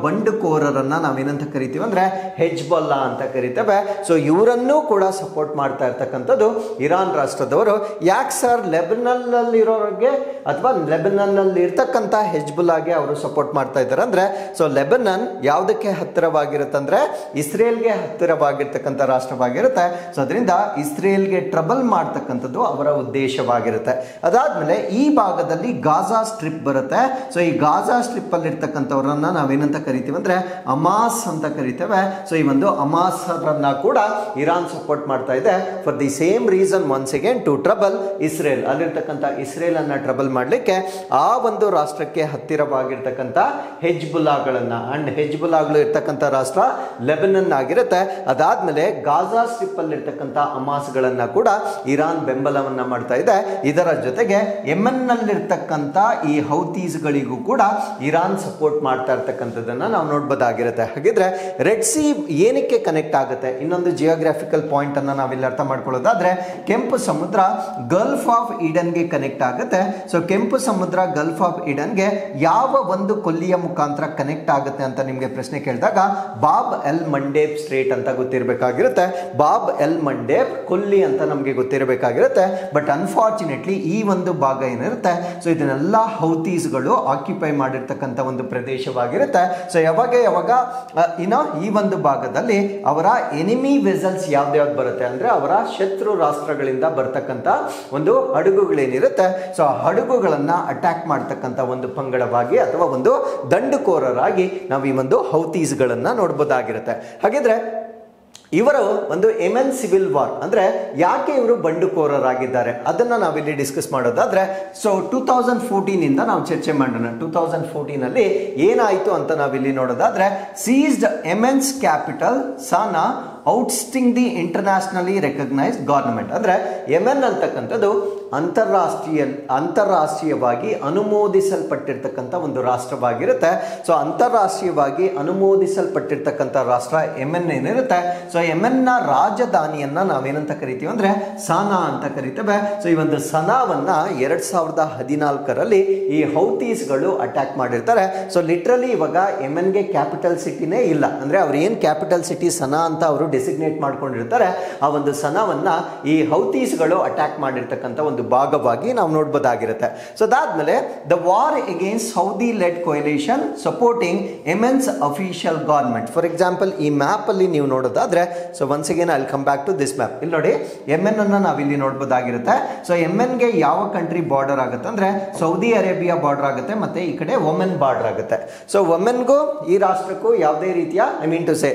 ಬಂಡುಕೋರರನ್ನ ನಾವೇನಂತ ಕರಿತೀವಿ ಅಂದ್ರೆ ಹೆಜ್ಬೊಲ್ಲಾ ಅಂತ ಕರಿತೇವೆ. ಸೊ ಇವರನ್ನೂ ಕೂಡ ಸಪೋರ್ಟ್ ಮಾಡ್ತಾ ಇರ್ತಕ್ಕಂಥದ್ದು ಇರಾನ್ ರಾಷ್ಟ್ರದವರು. ಯಾಕೆ ಸರ್ ಲೆಬನನ್ ನಲ್ಲಿ ಇರೋರಿಗೆ ಅಥವಾ ಲೆಬನನ್ ನಲ್ಲಿ ಇರ್ತಕ್ಕಂಥ ಹೆಜ್ಬುಲ್ಲಾಗೆ ಅವರು ಸಪೋರ್ಟ್ ಮಾಡ್ತಾ ಇದ್ದಾರೆ ಅಂದ್ರೆ, ಸೊ ಲೆಬನನ್ ಯಾವುದಕ್ಕೆ ಹತ್ತಿರವಾಗಿರುತ್ತೆ ಅಂದ್ರೆ ಇಸ್ರೇಲ್ಗೆ ಹತ್ತಿರವಾಗಿರ್ತಕ್ಕಂಥ ರಾಷ್ಟ್ರವಾಗಿರುತ್ತೆ. ಸೊ ಅದರಿಂದ ಇಸ್ರೇಲ್ಗೆ ಟ್ರಬಲ್ ಮಾಡ್ತಕ್ಕಂಥದ್ದು ಅವರ ಉದ್ದೇಶವಾಗಿರುತ್ತೆ. ಅದಾದ್ಮೇಲೆ ಈ ಭಾಗದಲ್ಲಿ ಗಾಜಾ ಸ್ಟ್ರಿಪ್ ಬರುತ್ತೆ. ಸೊ ಈ ಗಾಜಾ ಸ್ಟ್ರಿಪ್ ಅಲ್ಲಿ ಇರ್ತಕ್ಕಂಥವ್ರನ್ನ ನಾವೇನಂತ ಕರಿತೀವಿ ಅಂದ್ರೆ ಹಮಾಸ್ ಅಂತ ಕರಿತೇವೆ. ಸೊ ಈ ಒಂದು ಹಮಾಸ್ ರನ್ನ ಕೂಡ ಇರಾನ್ ಸಪೋರ್ಟ್ ಮಾಡ್ತಾ ಇದೆ for the same reason, once again to trouble Israel. ಅಲ್ಲಿರ್ತಕ್ಕಂಥ ಇಸ್ರೇಲ್ ಅನ್ನ ಟ್ರಬಲ್ ಮಾಡಲಿಕ್ಕೆ ಆ ಒಂದು ರಾಷ್ಟ್ರಕ್ಕೆ ಹತ್ತಿರವಾಗಿರ್ತಕ್ಕಂಥ ಹೆಜ್ಬುಲ್ಲಾಗಳನ್ನ, ಅಂಡ್ ಹೆಜ್ಬುಲ್ಲಾಗಳು ಇರ್ತಕ್ಕಂಥ ರಾಷ್ಟ್ರ ಲೆಬನನ್ ಆಗಿರುತ್ತೆ. ಅದಾದ್ಮೇಲೆ ಗಾಜಾ ಸ್ಟ್ರಿಪ್ ಅಲ್ಲಿ ಇರ್ತಕ್ಕಂಥ ಹಮಾಸ್ಗಳನ್ನ ಕೂಡ ಇರಾನ್ ಬೆಂಬಲವನ್ನ ಮಾಡ್ತಾ ಇದೆ. ಇದರ ಜೊತೆಗೆ ಯೆಮೆನ್ ನಲ್ಲಿರ್ತಕ್ಕಂಥ ಈ ಹೌತೀಸ್ ಗಳಿಗೂ ಕೂಡ ಇರಾನ್ ಸಪೋರ್ಟ್ ಮಾಡ್ತಾ ಇರ್ತಕ್ಕಂಥದ್ದನ್ನ ನಾವು ನೋಡ್ಬೋದಾಗಿರುತ್ತೆ. ಹಾಗಿದ್ರೆ ರೆಡ್ ಸಿ ಏನಕ್ಕೆ ಕನೆಕ್ಟ್ ಆಗುತ್ತೆ? ಇನ್ನೊಂದು ಜಿಯೋಗ್ರಾಫಿಕಲ್ ಪಾಯಿಂಟ್ ಅನ್ನ ನಾವಿಲ್ಲಿ ಅರ್ಥ ಮಾಡ್ಕೊಳ್ಳೋದಾದ್ರೆ, ಕೆಂಪು ಸಮುದ್ರ ಗಲ್ಫ್ ಆಫ್ ಈಡನ್ಗೆ ಕನೆಕ್ಟ್ ಆಗುತ್ತೆ. ಸೊ ಕೆಂಪು ಸಮುದ್ರ ಗಲ್ಫ್ ಆಫ್ ಈಡನ್ಗೆ ಯಾವ ಒಂದು ಕೊಲ್ಲಿಯ ಮುಖಾಂತರ ಕನೆಕ್ಟ್ ಆಗುತ್ತೆ ಅಂತ ನಿಮಗೆ ಪ್ರಶ್ನೆ ಕೇಳಿದಾಗ ಬಾಬ್ ಎಲ್ ಮಂಡೇಬ್ ಸ್ಟ್ರೇಟ್ ಅಂತ ಗೊತ್ತಿರಬೇಕಾಗಿರುತ್ತೆ. ಬಾಬ್ ಎಲ್ ಮಂಡೇಬ್ ಕೊಲ್ಲಿ ಅಂತ ನಮಗೆ ಗೊತ್ತಿರಬೇಕಾಗಿರುತ್ತೆ. ಬಟ್ ಅನ್ಫಾರ್ಚುನೇಟ್ಲಿ ಈ ಒಂದು ಭಾಗ ಏನಿರುತ್ತೆ, ಸೊ ಇದನ್ನೆಲ್ಲ ಹೌತೀಸ್ಗಳು ಆಕ್ಯುಪೈ ಮಾಡಿರ್ತಕ್ಕಂಥ ಒಂದು ಪ್ರದೇಶವಾಗಿರುತ್ತೆ. ಸೊ ಯಾವಾಗ ಈ ಒಂದು ಭಾಗದಲ್ಲಿ ಅವರ ಎನಿಮಿ ವೆಸಲ್ಸ್ ಯಾವ್ದು ಬರುತ್ತೆ ಅಂದ್ರೆ ಅವರ ಶತ್ರು ರಾಷ್ಟ್ರಗಳಿಂದ ಬರ್ತಕ್ಕಂಥ ಒಂದು ಹಡಗುಗಳೇನಿರುತ್ತೆ, ಸೊ ಆ ಹಡಗುಗಳನ್ನ ಅಟ್ಯಾಕ್ ಮಾಡ್ತಕ್ಕಂಥ ಒಂದು ಪಂಗಡವಾಗಿ ಅಥವಾ ಒಂದು ದಂಡುಕೋರರಾಗಿ ನಾವು ಈ ಒಂದು ಹೌತೀಸ್ಗಳನ್ನ ನೋಡ್ಬೋದಾಗಿರುತ್ತೆ. ಹಾಗಿದ್ರೆ ಇವರು ಒಂದು ಯೆಮೆನ್ ಸಿವಿಲ್ ವಾರ್ ಅಂದ್ರೆ ಯಾಕೆ ಇವರು ಬಂಡುಕೋರರಾಗಿದ್ದಾರೆ ಅದನ್ನ ನಾವಿಲ್ಲಿ ಡಿಸ್ಕಸ್ ಮಾಡೋದಾದ್ರೆ, ಸೊ 2014 ಇಂದ ನಾವು ಚರ್ಚೆ ಮಾಡೋಣ. 2014 ಅಲ್ಲಿ ಏನಾಯ್ತು ಅಂತ ನಾವಿಲ್ಲಿ ನೋಡೋದಾದ್ರೆ, seized Yemen's capital Sanaa ousting the internationally recognised government. ಅಂದ್ರೆ ಯೆಮೆನ್ ಅಂತಕ್ಕಂಥದ್ದು ಅಂತಾರಾಷ್ಟ್ರೀಯವಾಗಿ ಅನುಮೋದಿಸಲ್ಪಟ್ಟಿರ್ತಕ್ಕಂಥ ಒಂದು ರಾಷ್ಟ್ರವಾಗಿರುತ್ತೆ. ಸೊ ಅಂತಾರಾಷ್ಟ್ರೀಯವಾಗಿ ಅನುಮೋದಿಸಲ್ಪಟ್ಟಿರ್ತಕ್ಕಂಥ ರಾಷ್ಟ್ರ ಯೆಮೆನ್ ಏನಿರುತ್ತೆ, ಸೊ ಯೆಮೆನ್ನ ರಾಜಧಾನಿಯನ್ನ ನಾವೇನಂತ ಕರಿತೀವಿ ಅಂದ್ರೆ ಸಾನಾ ಅಂತ ಕರಿತೇವೆ. ಸೊ ಈ ಒಂದು ಸನಾವನ್ನ 2014ರಲ್ಲಿ ಈ ಹೌತೀಸ್ಗಳು ಅಟ್ಯಾಕ್ ಮಾಡಿರ್ತಾರೆ. ಸೊ ಲಿಟ್ರಲಿ ಇವಾಗ ಯೆಮೆನ್ಗೆ ಕ್ಯಾಪಿಟಲ್ ಸಿಟಿನೇ ಇಲ್ಲ. ಅಂದ್ರೆ ಅವ್ರು ಏನ್ ಕ್ಯಾಪಿಟಲ್ ಸಿಟಿ ಸನಾ ಅಂತ ಅವರು ಡೆಸಿಗ್ನೇಟ್ ಮಾಡ್ಕೊಂಡಿರ್ತಾರೆ, ಆ ಒಂದು ಸನಾವನ್ನ ಈ ಹೌತೀಸ್ಗಳು ಅಟ್ಯಾಕ್ ಮಾಡಿರ್ತಕ್ಕಂಥ ಒಂದು ಭಾಗವಾಗಿ ನಾವು ನೋಡ್ಬೋದಾಗಿರುತ್ತೆ. ಸೊ ಅದಾದ್ಮೇಲೆ the war against Saudi led coalition supporting Yemen's official government. For example ಈ ಮ್ಯಾಪ್ ಅಲ್ಲಿ ನೀವು ನೋಡೋದಾದ್ರೆ, so once again I will come back to this map. ಇಲ್ಲಿ ನೋಡಿ ಯೆಮೆನ್ ಅನ್ನ ನಾವಿಲ್ಲಿ ನೋಡ್ಬೋದಾಗಿರುತ್ತೆ. ಸೊ ಯೆಮೆನ್ಗೆ ಯಾವ ಕಂಟ್ರಿ ಬಾರ್ಡರ್ ಆಗುತ್ತೆ ಅಂದ್ರೆ ಸೌದಿ ಅರೇಬಿಯಾ ಬಾರ್ಡರ್ ಆಗುತ್ತೆ, ಮತ್ತೆ ಈ ಕಡೆ ಒಮೆನ್ ಬಾರ್ಡರ್ ಆಗುತ್ತೆ. ಸೊ ಒಮೆನ್ಗೂ ಈ ರಾಷ್ಟ್ರಕ್ಕೂ ಯಾವುದೇ ರೀತಿಯ ಐ ಮೀನ್ ಟು ಸೇ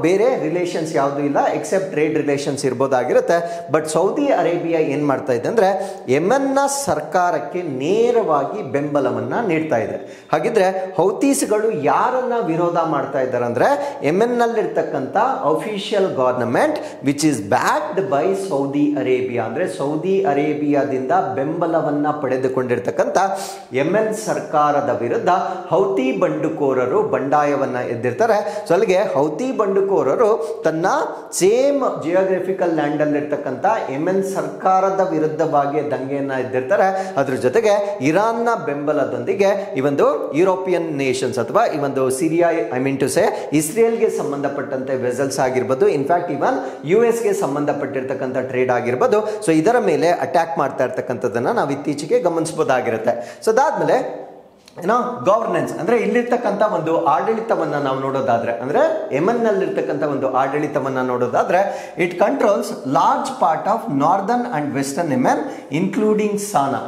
ಬೇರೆ ರಿಲೇಷನ್ಸ್ ಯಾವುದು ಇಲ್ಲ ಎಕ್ಸೆಪ್ಟ್ ಟ್ರೇಡ್ ರಿಲೇಷನ್ಸ್ ಇರ್ಬೋದಾಗಿರುತ್ತೆ. ಬಟ್ ಸೌದಿ ಅರೇಬಿಯಾ ಏನ್ ಮಾಡ್ತಾ ಇದೆ ಅಂದ್ರೆ ಯೆಮೆನ್ನ ಸರ್ಕಾರಕ್ಕೆ ನೇರವಾಗಿ ಬೆಂಬಲವನ್ನ ನೀಡ್ತಾ ಇದೆ. ಹಾಗಿದ್ರೆ ಹೌತೀಸ್ಗಳು ಯಾರನ್ನ ವಿರೋಧ ಮಾಡ್ತಾ ಇದ್ದಾರೆ ಅಂದ್ರೆ ಯೆಮೆನ್ ನಲ್ಲಿರ್ತಕ್ಕಂಥ official government which is backed by Saudi Arabia. ಅಂದ್ರೆ ಸೌದಿ ಅರೇಬಿಯಾದಿಂದ ಬೆಂಬಲವನ್ನ ಪಡೆದುಕೊಂಡಿರ್ತಕ್ಕಂಥ ಯೆಮೆನ್ ಸರ್ಕಾರದ ವಿರುದ್ಧ ಹೌತಿ ಬಂಡುಕೋರರು ಬಂಡಾಯವನ್ನ ಎದ್ದಿರ್ತಾರೆ. ಸೊ ಅಲ್ಲಿಗೆ ಹೌತಿ ಬಂಡುಕೋರರು ತನ್ನ ಸೇಮ್ ಜಿಯೋಗ್ರಫಿಕಲ್ ಲ್ಯಾಂಡ್ ಅಲ್ಲಿ ಇರ್ತಕ್ಕಂಥ ಯೆಮೆನ್ ಸರ್ಕಾರದ ವಿರುದ್ಧವಾಗಿ ದಂಗೆಯನ್ನ ಎದ್ದಿರ್ತಾರೆ. ಅದ್ರ ಜೊತೆಗೆ ಇರಾನ್ನ ಬೆಂಬಲದೊಂದಿಗೆ ಈ ಒಂದು ಯುರೋಪಿಯನ್ ನೇಷನ್ಸ್ ಅಥವಾ ಈ ಒಂದು Syria I mean to say ಇಸ್ರೇಲ್ಗೆ ಸಂಬಂಧಪಟ್ಟಂತೆ ವೆಸಲ್ಸ್ ಆಗಿರ್ಬೋದು, ಇನ್ಫ್ಯಾಕ್ಟ್ ಇವನ್ US ಗೆ ಸಂಬಂಧಪಟ್ಟಿರ್ತಕ್ಕಂಥ ಟ್ರೇಡ್ ಆಗಿರ್ಬೋದು, ಸೊ ಇದರ ಮೇಲೆ ಅಟ್ಯಾಕ್ ಮಾಡ್ತಾ ಇರ್ತಕ್ಕಂಥದ್ದನ್ನ ನಾವು ಇತ್ತೀಚೆಗೆ ಗಮನಿಸಬಹುದಾಗಿರುತ್ತೆ. ಸೊ ಅದಾದ್ಮೇಲೆ ಗವರ್ನೆನ್ಸ್ ಅಂದ್ರೆ ಇಲ್ಲಿರ್ತಕ್ಕಂಥ ಒಂದು ಆಡಳಿತವನ್ನ ನಾವು ನೋಡೋದಾದ್ರೆ, ಅಂದ್ರೆ ಯೆಮೆನ್ ನಲ್ಲಿರ್ತಕ್ಕಂಥ ಒಂದು ಆಡಳಿತವನ್ನ ನೋಡೋದಾದ್ರೆ, it controls large part of northern and western Yemen including Sana.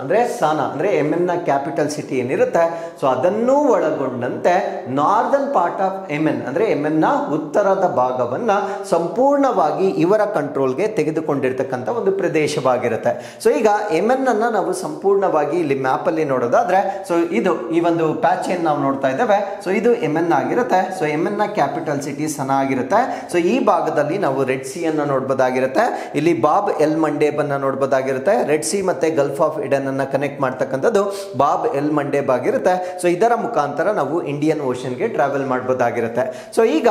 ಅಂದ್ರೆ ಯೆಮೆನ್ ನ ಕ್ಯಾಪಿಟಲ್ ಸಿಟಿ ಏನಿರುತ್ತೆ, ಸೊ ಅದನ್ನೂ ಒಳಗೊಂಡಂತೆ ನಾರ್ದರ್ನ್ ಪಾರ್ಟ್ ಆಫ್ ಯೆಮೆನ್ ಅಂದ್ರೆ ಯೆಮೆನ್ ನ ಉತ್ತರದ ಭಾಗವನ್ನ ಸಂಪೂರ್ಣವಾಗಿ ಇವರ ಕಂಟ್ರೋಲ್ಗೆ ತೆಗೆದುಕೊಂಡಿರ್ತಕ್ಕಂಥ ಒಂದು ಪ್ರದೇಶವಾಗಿರುತ್ತೆ. ಸೊ ಈಗ ಯೆಮೆನ್ ಅನ್ನ ನಾವು ಸಂಪೂರ್ಣವಾಗಿ ಇಲ್ಲಿ ಮ್ಯಾಪ್ ಅಲ್ಲಿ ನೋಡೋದಾದ್ರೆ, ಸೊ ಇದು ಈ ಒಂದು ಪ್ಯಾಚ್ ಏನ್ ನಾವು ನೋಡ್ತಾ ಇದ್ದೇವೆ, ಸೊ ಇದು MN ಆಗಿರುತ್ತೆ. ಸೊ MN ನ ಕ್ಯಾಪಿಟಲ್ ಸಿಟಿ ಸನಾ ಆಗಿರುತ್ತೆ. ಸೊ ಈ ಭಾಗದಲ್ಲಿ ನಾವು ರೆಡ್ ಸಿ ಅನ್ನ ನೋಡಬಹುದಾಗಿರುತ್ತೆ. ಇಲ್ಲಿ ಬಾಬ್ ಎಲ್ ಮಂಡೇಬ್ ಅನ್ನ ನೋಡಬಹುದಾಗಿರುತ್ತೆ. ರೆಡ್ ಸಿ ಮತ್ತೆ ಗಲ್ಫ್ ಆಫ್ ಇಡನ್ ಅನ್ನ ಕನೆಕ್ಟ್ ಮಾಡ್ತಕ್ಕಂಥದ್ದು ಬಾಬ್ ಎಲ್ ಮಂಡೇಬ್ ಆಗಿರುತ್ತೆ. ಸೊ ಇದರ ಮುಖಾಂತರ ನಾವು ಇಂಡಿಯನ್ ಓಷನ್ಗೆ ಟ್ರಾವೆಲ್ ಮಾಡಬಹುದಾಗಿರುತ್ತೆ. ಸೊ ಈಗ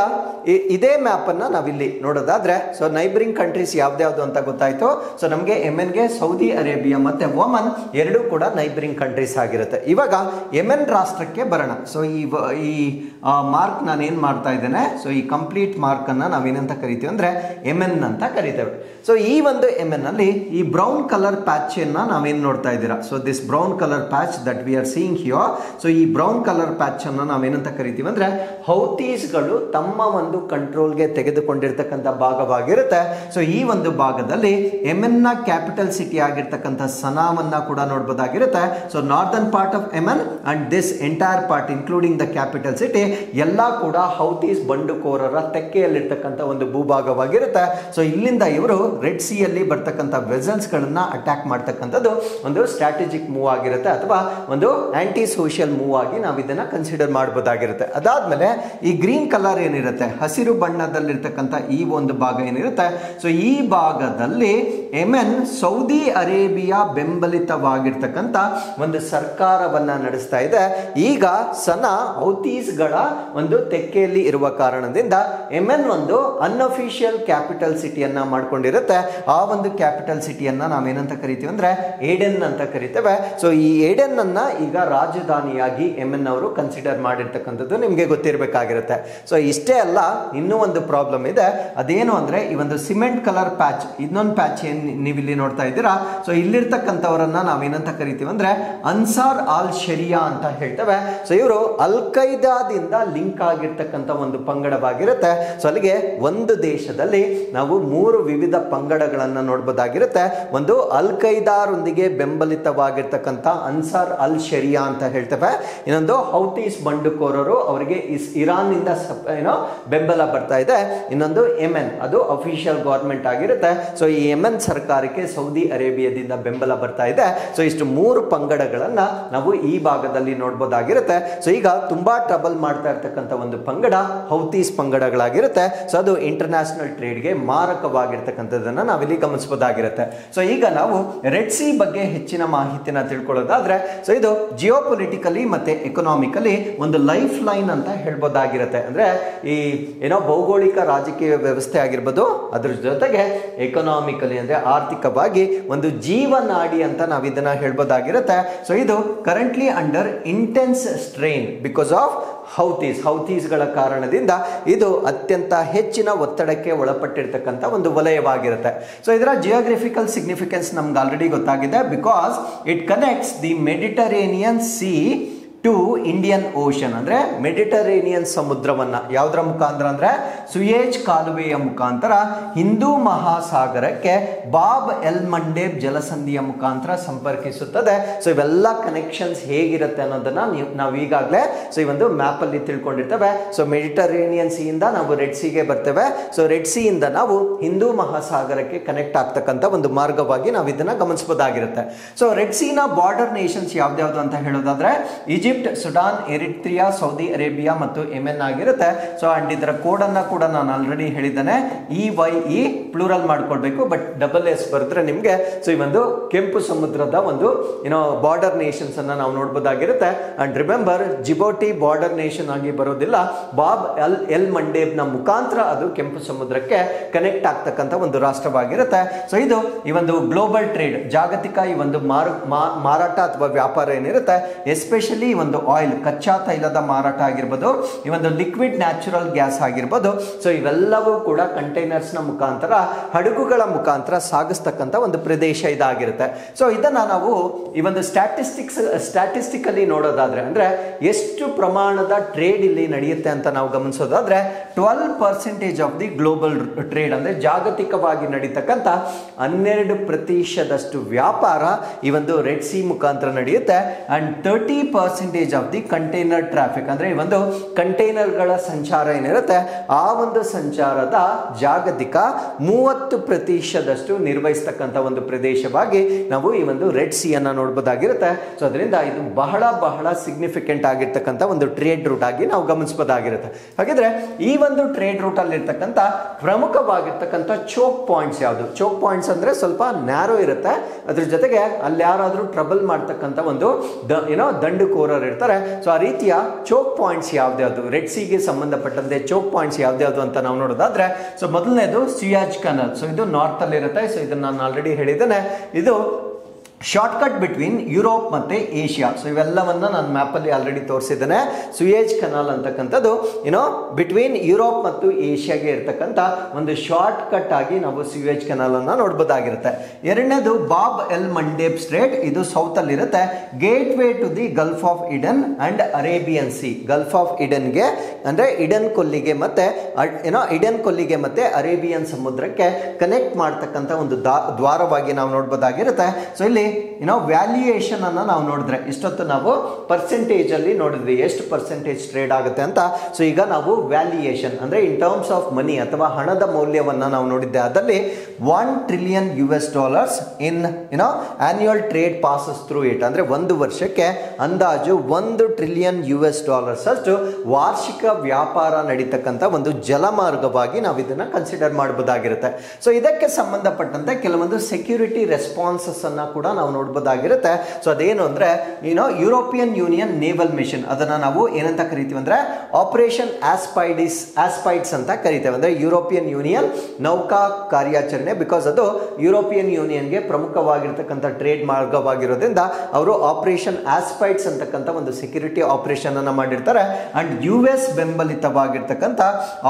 ಇದೇ ಮ್ಯಾಪ್ ಅನ್ನ ನಾವಿಲ್ಲಿ ನೋಡೋದಾದ್ರೆ, ಸೊ ನೈಬರಿಂಗ್ ಕಂಟ್ರೀಸ್ ಯಾವ್ದ್ಯಾವ್ದು ಅಂತ ಗೊತ್ತಾಯ್ತು. ಸೊ ನಮಗೆ MN ಗೆ ಸೌದಿ ಅರೇಬಿಯಾ ಮತ್ತೆ ಒಮನ್ ಎರಡೂ ಕೂಡ ನೈಬರಿಂಗ್ ಕಂಟ್ರೀಸ್ ಆಗಿರುತ್ತೆ. ಇವಾಗ MN ರಾಷ್ಟ್ರಕ್ಕೆ ಬರೋಣ. ಸೊ ಈ ಮಾರ್ಕ್ ನಾನು ಏನ್ ಮಾಡ್ತಾ ಇದ್ದೇನೆ, ಸೊ ಈ ಕಂಪ್ಲೀಟ್ ಮಾರ್ಕ್ ಅನ್ನ ನಾವೇನಂತ ಕರಿತೀವಿ ಅಂದ್ರೆ MN ಅಂತ ಕರಿತೇವೆ. ಸೊ ಈ ಒಂದು MN ಅಲ್ಲಿ ಈ ಬ್ರೌನ್ ಕಲರ್ ಪ್ಯಾಚ್ ಅನ್ನ ನಾವೇನ್ ನೋಡ್ತಾ ಇದ್ದೀರಾ, so this brown colour patch that we are seeing here. So ಈ ಬ್ರೌನ್ ಕಲರ್ ಪ್ಯಾಚ್ ಅನ್ನ ನಾವೇನಂತ ಕರಿತೀವಿ ಅಂದ್ರೆ ಹೌತೀಸ್ಗಳು ತಮ್ಮ ಒಂದು ಕಂಟ್ರೋಲ್ಗೆ ತೆಗೆದುಕೊಂಡಿರ್ತಕ್ಕಂಥ ಭಾಗವಾಗಿರುತ್ತೆ. ಸೊ ಈ ಒಂದು ಭಾಗದಲ್ಲಿ MN ನ ಕ್ಯಾಪಿಟಲ್ ಸಿಟಿ ಆಗಿರ್ತಕ್ಕಂಥ ಸನಾವನ್ನ ಕೂಡ ನೋಡಬಹುದಾಗಿರುತ್ತೆ. So northern part of MN and this entire part including the capital city ಎಲ್ಲ ಕೂಡ ಹೌತೀಸ್ ಬಂಡುಕೋರರ ತೆಕ್ಕೆಯಲ್ಲಿರ್ತಕ್ಕಂಥ ಒಂದು ಭೂಭಾಗವಾಗಿರುತ್ತೆ. ಸೊ ಇಲ್ಲಿಂದ ಇವರು ರೆಡ್ ಸಿ ಅಲ್ಲಿ ಬರ್ತಕ್ಕಂಥ ವೆಸಲ್ಸ್ ಗಳನ್ನ ಅಟ್ಯಾಕ್ ಮಾಡ್ತಕ್ಕಂಥದ್ದು ಒಂದು ಸ್ಟ್ರಾಟಜಿಕ್ ಮೂವ್ ಆಗಿರುತ್ತೆ, ಅಥವಾ ಒಂದು ಆಂಟಿ ಸೋಷಿಯಲ್ ಮೂವ್ ಆಗಿ ನಾವು ಇದನ್ನ ಕನ್ಸಿಡರ್ ಮಾಡಬಹುದಾಗಿರುತ್ತೆ. ಅದಾದ್ಮೇಲೆ ಈ ಗ್ರೀನ್ ಕಲರ್ ಏನಿರುತ್ತೆ, ಹಸಿರು ಬಣ್ಣದಲ್ಲಿರ್ತಕ್ಕಂಥ ಈ ಒಂದು ಭಾಗ ಏನಿರುತ್ತೆ, ಸೊ ಈ ಭಾಗದಲ್ಲಿ MN ಸೌದಿ ಅರೇಬಿಯಾ ಬೆಂಬಲಿತವಾಗಿರ್ತಕ್ಕಂಥ ಒಂದು ಸರ್ಕಾರವನ್ನ ನಡೆಸ್ತಾ ಇದೆ. ಈಗ ಸನಾ ಹೌತೀಸ್ಗಳ ಒಂದು ತೆಕ್ಕೆಯಲ್ಲಿ ಇರುವ ಕಾರಣದಿಂದ MN ಒಂದು ಅನ್ಅಫಿಷಿಯಲ್ ಕ್ಯಾಪಿಟಲ್ ಸಿಟಿಯನ್ನ ಮಾಡ್ಕೊಂಡಿರುತ್ತೆ. ಆ ಒಂದು ಕ್ಯಾಪಿಟಲ್ ಸಿಟಿಯನ್ನ ನಾವೇನಂತ ಕರಿತೀವಿ ಅಂದ್ರೆ ಏಡೆನ್ ಅಂತ ಕರಿತೇವೆ. ಸೊ ಈ ಏಡೆನ್ ಅನ್ನ ಈಗ ರಾಜಧಾನಿಯಾಗಿ MN ಅವರು ಕನ್ಸಿಡರ್ ಮಾಡಿರ್ತಕ್ಕಂಥದ್ದು ನಿಮ್ಗೆ ಗೊತ್ತಿರಬೇಕಾಗಿರುತ್ತೆ. ಸೊ ಇಷ್ಟೇ ಅಲ್ಲ, ಇನ್ನೂ ಒಂದು ಪ್ರಾಬ್ಲಮ್ ಇದೆ. ಅದೇನು ಅಂದ್ರೆ ಈ ಒಂದು ಸಿಮೆಂಟ್ ಕಲರ್ ಪ್ಯಾಚ್, ಇನ್ನೊಂದು ಪ್ಯಾಚ್ ಏನ್ ನೀವು ಇಲ್ಲಿ ನೋಡ್ತಾ ಇದ್ದೀರಾ, ಸೊ ಇಲ್ಲಿರ್ತಕ್ಕಂಥವರನ್ನ ನಾವೇನಂತ ಕರಿತೀವಿ ಅಂದ್ರೆ ಅನ್ಸಾರ್ ಅಲ್ ಶರಿಯಾ ಅಂತ ಹೇಳ್ತೇವೆ. ಸೊ ಇವರು ಅಲ್ ಖೈದಾದಿಂದ ಲಿಂಕ್ ಆಗಿರ್ತಕ್ಕಂಥ ಒಂದು ಪಂಗಡವಾಗಿರುತ್ತೆ. ಸೊ ಅಲ್ಲಿಗೆ ಒಂದು ದೇಶದಲ್ಲಿ ನಾವು 3 ವಿವಿಧ ಪಂಗಡಗಳನ್ನ ನೋಡಬಹುದಾಗಿರುತ್ತೆ. ಒಂದು ಅಲ್ ಖೈದಾರೊಂದಿಗೆ ಬೆಂಬಲಿತವಾಗಿರ್ತಕ್ಕಂಥ ಅನ್ಸಾರ್ ಅಲ್ ಶರಿಯಾ ಅಂತ ಹೇಳ್ತೇವೆ. ಇನ್ನೊಂದು ಹೌತೀಸ್ ಬಂಡುಕೋರರು, ಅವರಿಗೆ ಇರಾನ್ ನಿಂದ ಬೆಂಬಲ ಬರ್ತಾ ಇದೆ. ಇನ್ನೊಂದು MN, ಅದು ಅಫಿಷಿಯಲ್ ಗವರ್ಮೆಂಟ್ ಆಗಿರುತ್ತೆ. ಸೊ ಈ MN ಸರ್ಕಾರಕ್ಕೆ ಸೌದಿ ಅರೇಬಿಯಾದಿಂದ ಬೆಂಬಲ ಬರ್ತಾ ಇದೆ. ಸೊ ಇಷ್ಟು 3 ಪಂಗಡಗಳನ್ನ ನಾವು ಈ ಭಾಗದಲ್ಲಿ ನೋಡಬಹುದಾಗಿರುತ್ತೆ. ಸೊ ಈಗ ತುಂಬಾ ಟ್ರಬಲ್ ಮಾಡ್ತಾ ಇರ್ತಕ್ಕಂಥ ಒಂದು ಪಂಗಡ ಹೌತೀಸ್ ಪಂಗಡಗಳಾಗಿರುತ್ತೆ. ಸೊ ಅದು ಇಂಟರ್ನ್ಯಾಷನಲ್ ಟ್ರೇಡ್ಗೆ ಮಾರಕವಾಗಿರ್ತಕ್ಕಂಥದ್ದನ್ನ ನಾವಿಲ್ಲಿ ಗಮನಿಸಬಹುದಾಗಿರುತ್ತೆ. ಸೊ ಈಗ ನಾವು ರೆಡ್ ಸಿ ಬಗ್ಗೆ ಹೆಚ್ಚಿನ ಮಾಹಿತಿನ ತಿಳ್ಕೊಳ್ಳೋದಾದ್ರೆ, ಸೊ ಇದು ಜಿಯೋಪೊಲಿಟಿಕಲಿ ಮತ್ತೆ ಎಕನಾಮಿಕಲಿ ಒಂದು ಲೈಫ್ ಲೈನ್ ಅಂತ ಹೇಳ್ಬೋದಾಗಿರುತ್ತೆ. ಅಂದ್ರೆ ಈ ಭೌಗೋಳಿಕ ರಾಜಕೀಯ ವ್ಯವಸ್ಥೆ ಆಗಿರ್ಬೋದು, ಅದ್ರ ಜೊತೆಗೆ ಎಕನಾಮಿಕಲಿ ಅಂದ್ರೆ ಆರ್ಥಿಕವಾಗಿ ಒಂದು ಜೀವನಾಡಿ ಅಂತ ನಾವು ಇದನ್ನ ಹೇಳ್ಬೋದಾಗಿರುತ್ತೆ. ಸೊ ಇದು currently under intense strain because of ಹೌತೀಸ್ಗಳ ಕಾರಣದಿಂದ ಇದು ಅತ್ಯಂತ ಹೆಚ್ಚಿನ ಒತ್ತಡಕ್ಕೆ ಒಳಪಟ್ಟಿರ್ತಕ್ಕಂಥ ಒಂದು ವಲಯವಾಗಿರುತ್ತೆ. ಸೊ ಇದರ ಜಿಯೋಗ್ರಫಿಕಲ್ ಸಿಗ್ನಿಫಿಕೆನ್ಸ್ ನಮ್ಗೆ ಆಲ್ರೆಡಿ ಗೊತ್ತಾಗಿದೆ. Because it connects the Mediterranean sea to Indian Ocean. ಅಂದ್ರೆ ಮೆಡಿಟರೇನಿಯನ್ ಸಮುದ್ರವನ್ನ ಯಾವುದರ ಮುಖಾಂತರ ಅಂದ್ರೆ ಸುಯೇಜ್ ಕಾಲುವೆಯ ಮುಖಾಂತರ ಹಿಂದೂ ಮಹಾಸಾಗರಕ್ಕೆ ಬಾಬ್ ಎಲ್ ಮಂಡೇಬ್ ಜಲಸಂಧಿಯ ಮುಖಾಂತರ ಸಂಪರ್ಕಿಸುತ್ತದೆ. ಸೊ ಇವೆಲ್ಲ ಕನೆಕ್ಷನ್ಸ್ ಹೇಗಿರುತ್ತೆ ಅನ್ನೋದನ್ನ ನಾವು ಈಗಾಗಲೇ ಸೊ ಈ ಒಂದು ಮ್ಯಾಪ್ ಅಲ್ಲಿ ತಿಳ್ಕೊಂಡಿರ್ತೇವೆ. ಸೊ ಮೆಡಿಟರೇನಿಯನ್ ಸಿ ಇಂದ ನಾವು ರೆಡ್ ಸಿಗೆ ಬರ್ತೇವೆ. ಸೊ ರೆಡ್ ಸಿ ಇಂದ ನಾವು ಹಿಂದೂ ಮಹಾಸಾಗರಕ್ಕೆ ಕನೆಕ್ಟ್ ಆಗ್ತಕ್ಕಂಥ ಒಂದು ಮಾರ್ಗವಾಗಿ ನಾವು ಇದನ್ನ ಗಮನಿಸಬಹುದಾಗಿರುತ್ತೆ. ಸೊ ರೆಡ್ ಸಿ ನ ಬಾರ್ಡರ್ ನೇಷನ್ಸ್ ಯಾವ್ದ್ಯಾವ್ದು ಅಂತ ಹೇಳೋದಾದ್ರೆ Egypt, Sudan, Eritrea, Saudi Arabia ಮತ್ತು MN ಆಗಿರುತ್ತೆ. ಸೊ ಅಂಡ್ ಇದರ ಕೋಡ್ ಅನ್ನ ಕೂಡ ನಾನು ಆಲ್ರೆಡಿ ಹೇಳಿದ್ದೇನೆ, EYE ಪ್ಲೂರಲ್ ಮಾಡ್ಕೊಳ್ಬೇಕು, ಬಟ್ SS ಬರೆದ್ರೆ ನಿಮ್ಗೆ ಸೊ ಈ ಒಂದು ಕೆಂಪು ಸಮುದ್ರದ ಒಂದು ಬಾರ್ಡರ್ ನೇಷನ್ಸ್ ಅನ್ನ ನಾವು ನೋಡಬಹುದಾಗಿರುತ್ತೆ. ಅಂಡ್ ರಿಮೆಂಬರ್, ಜಿಬೋಟಿ ಬಾರ್ಡರ್ ನೇಷನ್ ಆಗಿ ಬರೋದಿಲ್ಲ, ಬಾಬ್ ಎಲ್ ಮಂಡೇಬ್ ನ ಮುಖಾಂತರ ಅದು ಕೆಂಪು ಸಮುದ್ರಕ್ಕೆ ಕನೆಕ್ಟ್ ಆಗ್ತಕ್ಕಂಥ ಒಂದು ರಾಷ್ಟ್ರವಾಗಿರುತ್ತೆ. ಸೊ ಇದು ಈ ಒಂದು ಗ್ಲೋಬಲ್ ಟ್ರೇಡ್, ಜಾಗತಿಕ ಈ ಒಂದು ಮಾರಾಟ ಅಥವಾ ವ್ಯಾಪಾರ ಏನಿರುತ್ತೆ, ಎಸ್ಪೆಷಲಿ ಒಂದು ಆಯಿಲ್, ಕಚ್ಚಾ ತೈಲದ ಮಾರಾಟ ಆಗಿರ್ಬೋದು, ಈ ಒಂದು ಲಿಕ್ವಿಡ್ ನ್ಯಾಚುರಲ್ ಗ್ಯಾಸ್ ಆಗಿರ್ಬೋದು. ಸೊ ಇವೆಲ್ಲವೂ ಕೂಡ ಕಂಟೈನರ್ಸ್ ನ ಮುಖಾಂತರ, ಹಡಗುಗಳ ಮುಖಾಂತರ ಸಾಗಿಸ್ತಕ್ಕಂಥ ಒಂದು ಪ್ರದೇಶ ಇದಾಗಿರುತ್ತೆ. ಸೊ ಇದನ್ನ ನಾವು ಈ ಒಂದು ಸ್ಟ್ಯಾಟಿಸ್ಟಿಕಲಿ ನೋಡೋದಾದ್ರೆ, ಅಂದ್ರೆ ಎಷ್ಟು ಪ್ರಮಾಣದ ಟ್ರೇಡ್ ಇಲ್ಲಿ ನಡೆಯುತ್ತೆ ಅಂತ ನಾವು ಗಮನಿಸೋದಾದ್ರೆ 12% ಆಫ್ ದಿ ಗ್ಲೋಬಲ್ ಟ್ರೇಡ್, ಅಂದ್ರೆ ಜಾಗತಿಕವಾಗಿ ನಡೀತಕ್ಕಂಥ 12% ವ್ಯಾಪಾರ ಈ ಒಂದು ರೆಡ್ ಸಿ ಮುಖಾಂತರ ನಡೆಯುತ್ತೆ. And 30% percentage of the container traffic, ಅಂದ್ರೆ ಈ ಒಂದು ಕಂಟೈನರ್ಗಳ ಸಂಚಾರ ಏನಿರುತ್ತೆ ಆ ಒಂದು ಸಂಚಾರದ ಜಾಗತಿಕ 30% ನಿರ್ವಹಿಸ್ತಕ್ಕಂಥ ಒಂದು ಪ್ರದೇಶವಾಗಿ ನಾವು ಈ ಒಂದು ರೆಡ್ ಸಿ ಅನ್ನ ನೋಡಬಹುದಾಗಿರುತ್ತೆ. ಸೊ ಅದರಿಂದ ಇದು ಬಹಳ ಬಹಳ ಸಿಗ್ನಿಫಿಕೆಂಟ್ ಆಗಿರ್ತಕ್ಕಂಥ ಒಂದು ಟ್ರೇಡ್ ರೂಟ್ ಆಗಿ ನಾವು ಗಮನಿಸಬಹುದಾಗಿರುತ್ತೆ. ಹಾಗಿದ್ರೆ ಈ ಒಂದು ಟ್ರೇಡ್ ರೂಟ್ ಅಲ್ಲಿ ಇರ್ತಕ್ಕಂಥ ಪ್ರಮುಖವಾಗಿರ್ತಕ್ಕಂಥ ಚೋಕ್ ಪಾಯಿಂಟ್ಸ್ ಯಾವುದು? ಚೋಕ್ ಪಾಯಿಂಟ್ಸ್ ಅಂದ್ರೆ ಸ್ವಲ್ಪ ನ್ಯಾರೋ ಇರುತ್ತೆ, ಅದ್ರ ಜೊತೆಗೆ ಅಲ್ಲಿ ಯಾರಾದ್ರೂ ಟ್ರಬಲ್ ಮಾಡ್ತಕ್ಕಂಥ ಒಂದು ದಂಡುಕೋರರು ಇರ್ತಾರೆ. ಸೊ ಆ ರೀತಿಯ ಚೋಕ್ ಪಾಯಿಂಟ್ಸ್ ಯಾವ್ದು ರೆಡ್ ಸಿಗೆ ಸಂಬಂಧಪಟ್ಟಂತೆ ಚೋಕ್ ಪಾಯಿಂಟ್ಸ್ ಯಾವ್ದು ಅಂತ ನಾವು ನೋಡೋದಾದ್ರೆ, ಸೊ ಮೊದಲನೇದು ಸುಯಾಜ್ ಕನಲ್. ಸೊ ಇದು ನಾರ್ತ್ ಅಲ್ಲಿ ಇರುತ್ತೆ. ಸೊ ಇದನ್ನ ನಾನು ಆಲ್ರೆಡಿ ಹೇಳಿದ್ದೇನೆ, ಇದು ಶಾರ್ಟ್ಕಟ್ ಬಿಟ್ವೀನ್ ಯುರೋಪ್ ಮತ್ತೆ ಏಷ್ಯಾ. ಸೊ ಇವೆಲ್ಲವನ್ನ ನಾನು ಮ್ಯಾಪ್ ಅಲ್ಲಿ ಆಲ್ರೆಡಿ ತೋರಿಸಿದ್ದೇನೆ. ಸುಯೇಜ್ ಕನಾಲ್ ಅಂತಕ್ಕಂಥದ್ದು ಬಿಟ್ವೀನ್ ಯುರೋಪ್ ಮತ್ತು ಏಷ್ಯಾಗೆ ಇರ್ತಕ್ಕಂಥ ಒಂದು ಶಾರ್ಟ್ ಕಟ್ ಆಗಿ ನಾವು ಸುಯೇಜ್ ಕನಾಲ್ ಅನ್ನ ನೋಡಬಹುದಾಗಿರುತ್ತೆ. ಎರಡನೇದು ಬಾಬ್ ಎಲ್ ಮಂಡೇಬ್ ಸ್ಟ್ರೇಟ್, ಇದು ಸೌತ್ ಅಲ್ಲಿ ಇರುತ್ತೆ. Gateway to the Gulf of Aden and Arabian Sea. Gulf of ಇಡನ್ಗೆ ಅಂದ್ರೆ ಇಡನ್ ಕೊಲ್ಲಿಗೆ ಮತ್ತೆ ಇಡನ್ ಕೊಲ್ಲಿಗೆ ಮತ್ತೆ ಅರೇಬಿಯನ್ ಸಮುದ್ರಕ್ಕೆ ಕನೆಕ್ಟ್ ಮಾಡ್ತಕ್ಕಂಥ ಒಂದು ದ್ವಾರವಾಗಿ ನಾವು ನೋಡಬಹುದಾಗಿರುತ್ತೆ. ಸೊ ಇಲ್ಲಿ ವ್ಯಾಲ್ಯೂಯೇಷನ್ ಅನ್ನ ನಾವು ನೋಡಿದ್ರೆ, ಇಷ್ಟೊತ್ತು ನಾವು ಪರ್ಸೆಂಟೇಜ್ ಅಲ್ಲಿ ನೋಡಿದ್ವಿ ಎಷ್ಟು ಪರ್ಸೆಂಟೇಜ್ ಟ್ರೇಡ್ ಆಗುತ್ತೆ ಅಂತ. ಸೊ ಈಗ ನಾವು ವ್ಯಾಲ್ಯೂಯೇಷನ್ ಅಂದ್ರೆ ಇನ್ ಟರ್ಮ್ಸ್ ಆಫ್ ಮನಿ ಅಥವಾ ಹಣದ ಮೌಲ್ಯವನ್ನ ನಾವು ನೋಡಿದ್ದೆ. ಅದರಲ್ಲಿ $1 trillion in annual trade passes through it, ಅಂದ್ರೆ ಒಂದು ವರ್ಷಕ್ಕೆ ಅಂದಾಜು $1 trillion ಅಷ್ಟು ವಾರ್ಷಿಕ ವ್ಯಾಪಾರ ನಡೀತಕ್ಕಂಥ ಒಂದು ಜಲಮಾರ್ಗವಾಗಿ ನಾವು ಇದನ್ನ ಕನ್ಸಿಡರ್ ಮಾಡಬಹುದಾಗಿರುತ್ತೆ. ಸೊ ಇದಕ್ಕೆ ಸಂಬಂಧಪಟ್ಟಂತೆ ಕೆಲವೊಂದು ಸೆಕ್ಯೂರಿಟಿ ರೆಸ್ಪಾನ್ಸಸ್ ಅನ್ನ ಕೂಡ ನಾವು ನೋಡಬಹುದಾಗಿರುತ್ತೆ. ಸೊ ಅದೇನು ಅಂದ್ರೆ ಯುರೋಪಿಯನ್ ಯೂನಿಯನ್ ನೇವಲ್ ಮಿಷನ್, ಅದನ್ನ ನಾವು ಏನಂತ ಕರಿತೀವಿ ಅಂದ್ರೆ ಆಪರೇಷನ್ ಆಸ್ಪೈಡ್ಸ್ ಅಂತ ಕರಿತೇವೆ. ಅಂದ್ರೆ ಯುರೋಪಿಯನ್ ಯೂನಿಯನ್ ನೌಕಾ ಕಾರ್ಯಾಚರಣೆ, ಬಿಕಾಸ್ ಅದು ಯುರೋಪಿಯನ್ ಯೂನಿಯನ್ಗೆ ಪ್ರಮುಖವಾಗಿರ್ತಕ್ಕಂಥ ಟ್ರೇಡ್ ಮಾರ್ಗವಾಗಿರೋದ್ರಿಂದ ಅವರು ಆಪರೇಷನ್ ಆಸ್ಪೈಡ್ಸ್ ಅಂತಕ್ಕಂಥ ಒಂದು ಸೆಕ್ಯೂರಿಟಿ ಆಪರೇಷನ್ ಅನ್ನ ಮಾಡಿರ್ತಾರೆ. ಅಂಡ್ US ಬೆಂಬಲಿತವಾಗಿರ್ತಕ್ಕಂಥ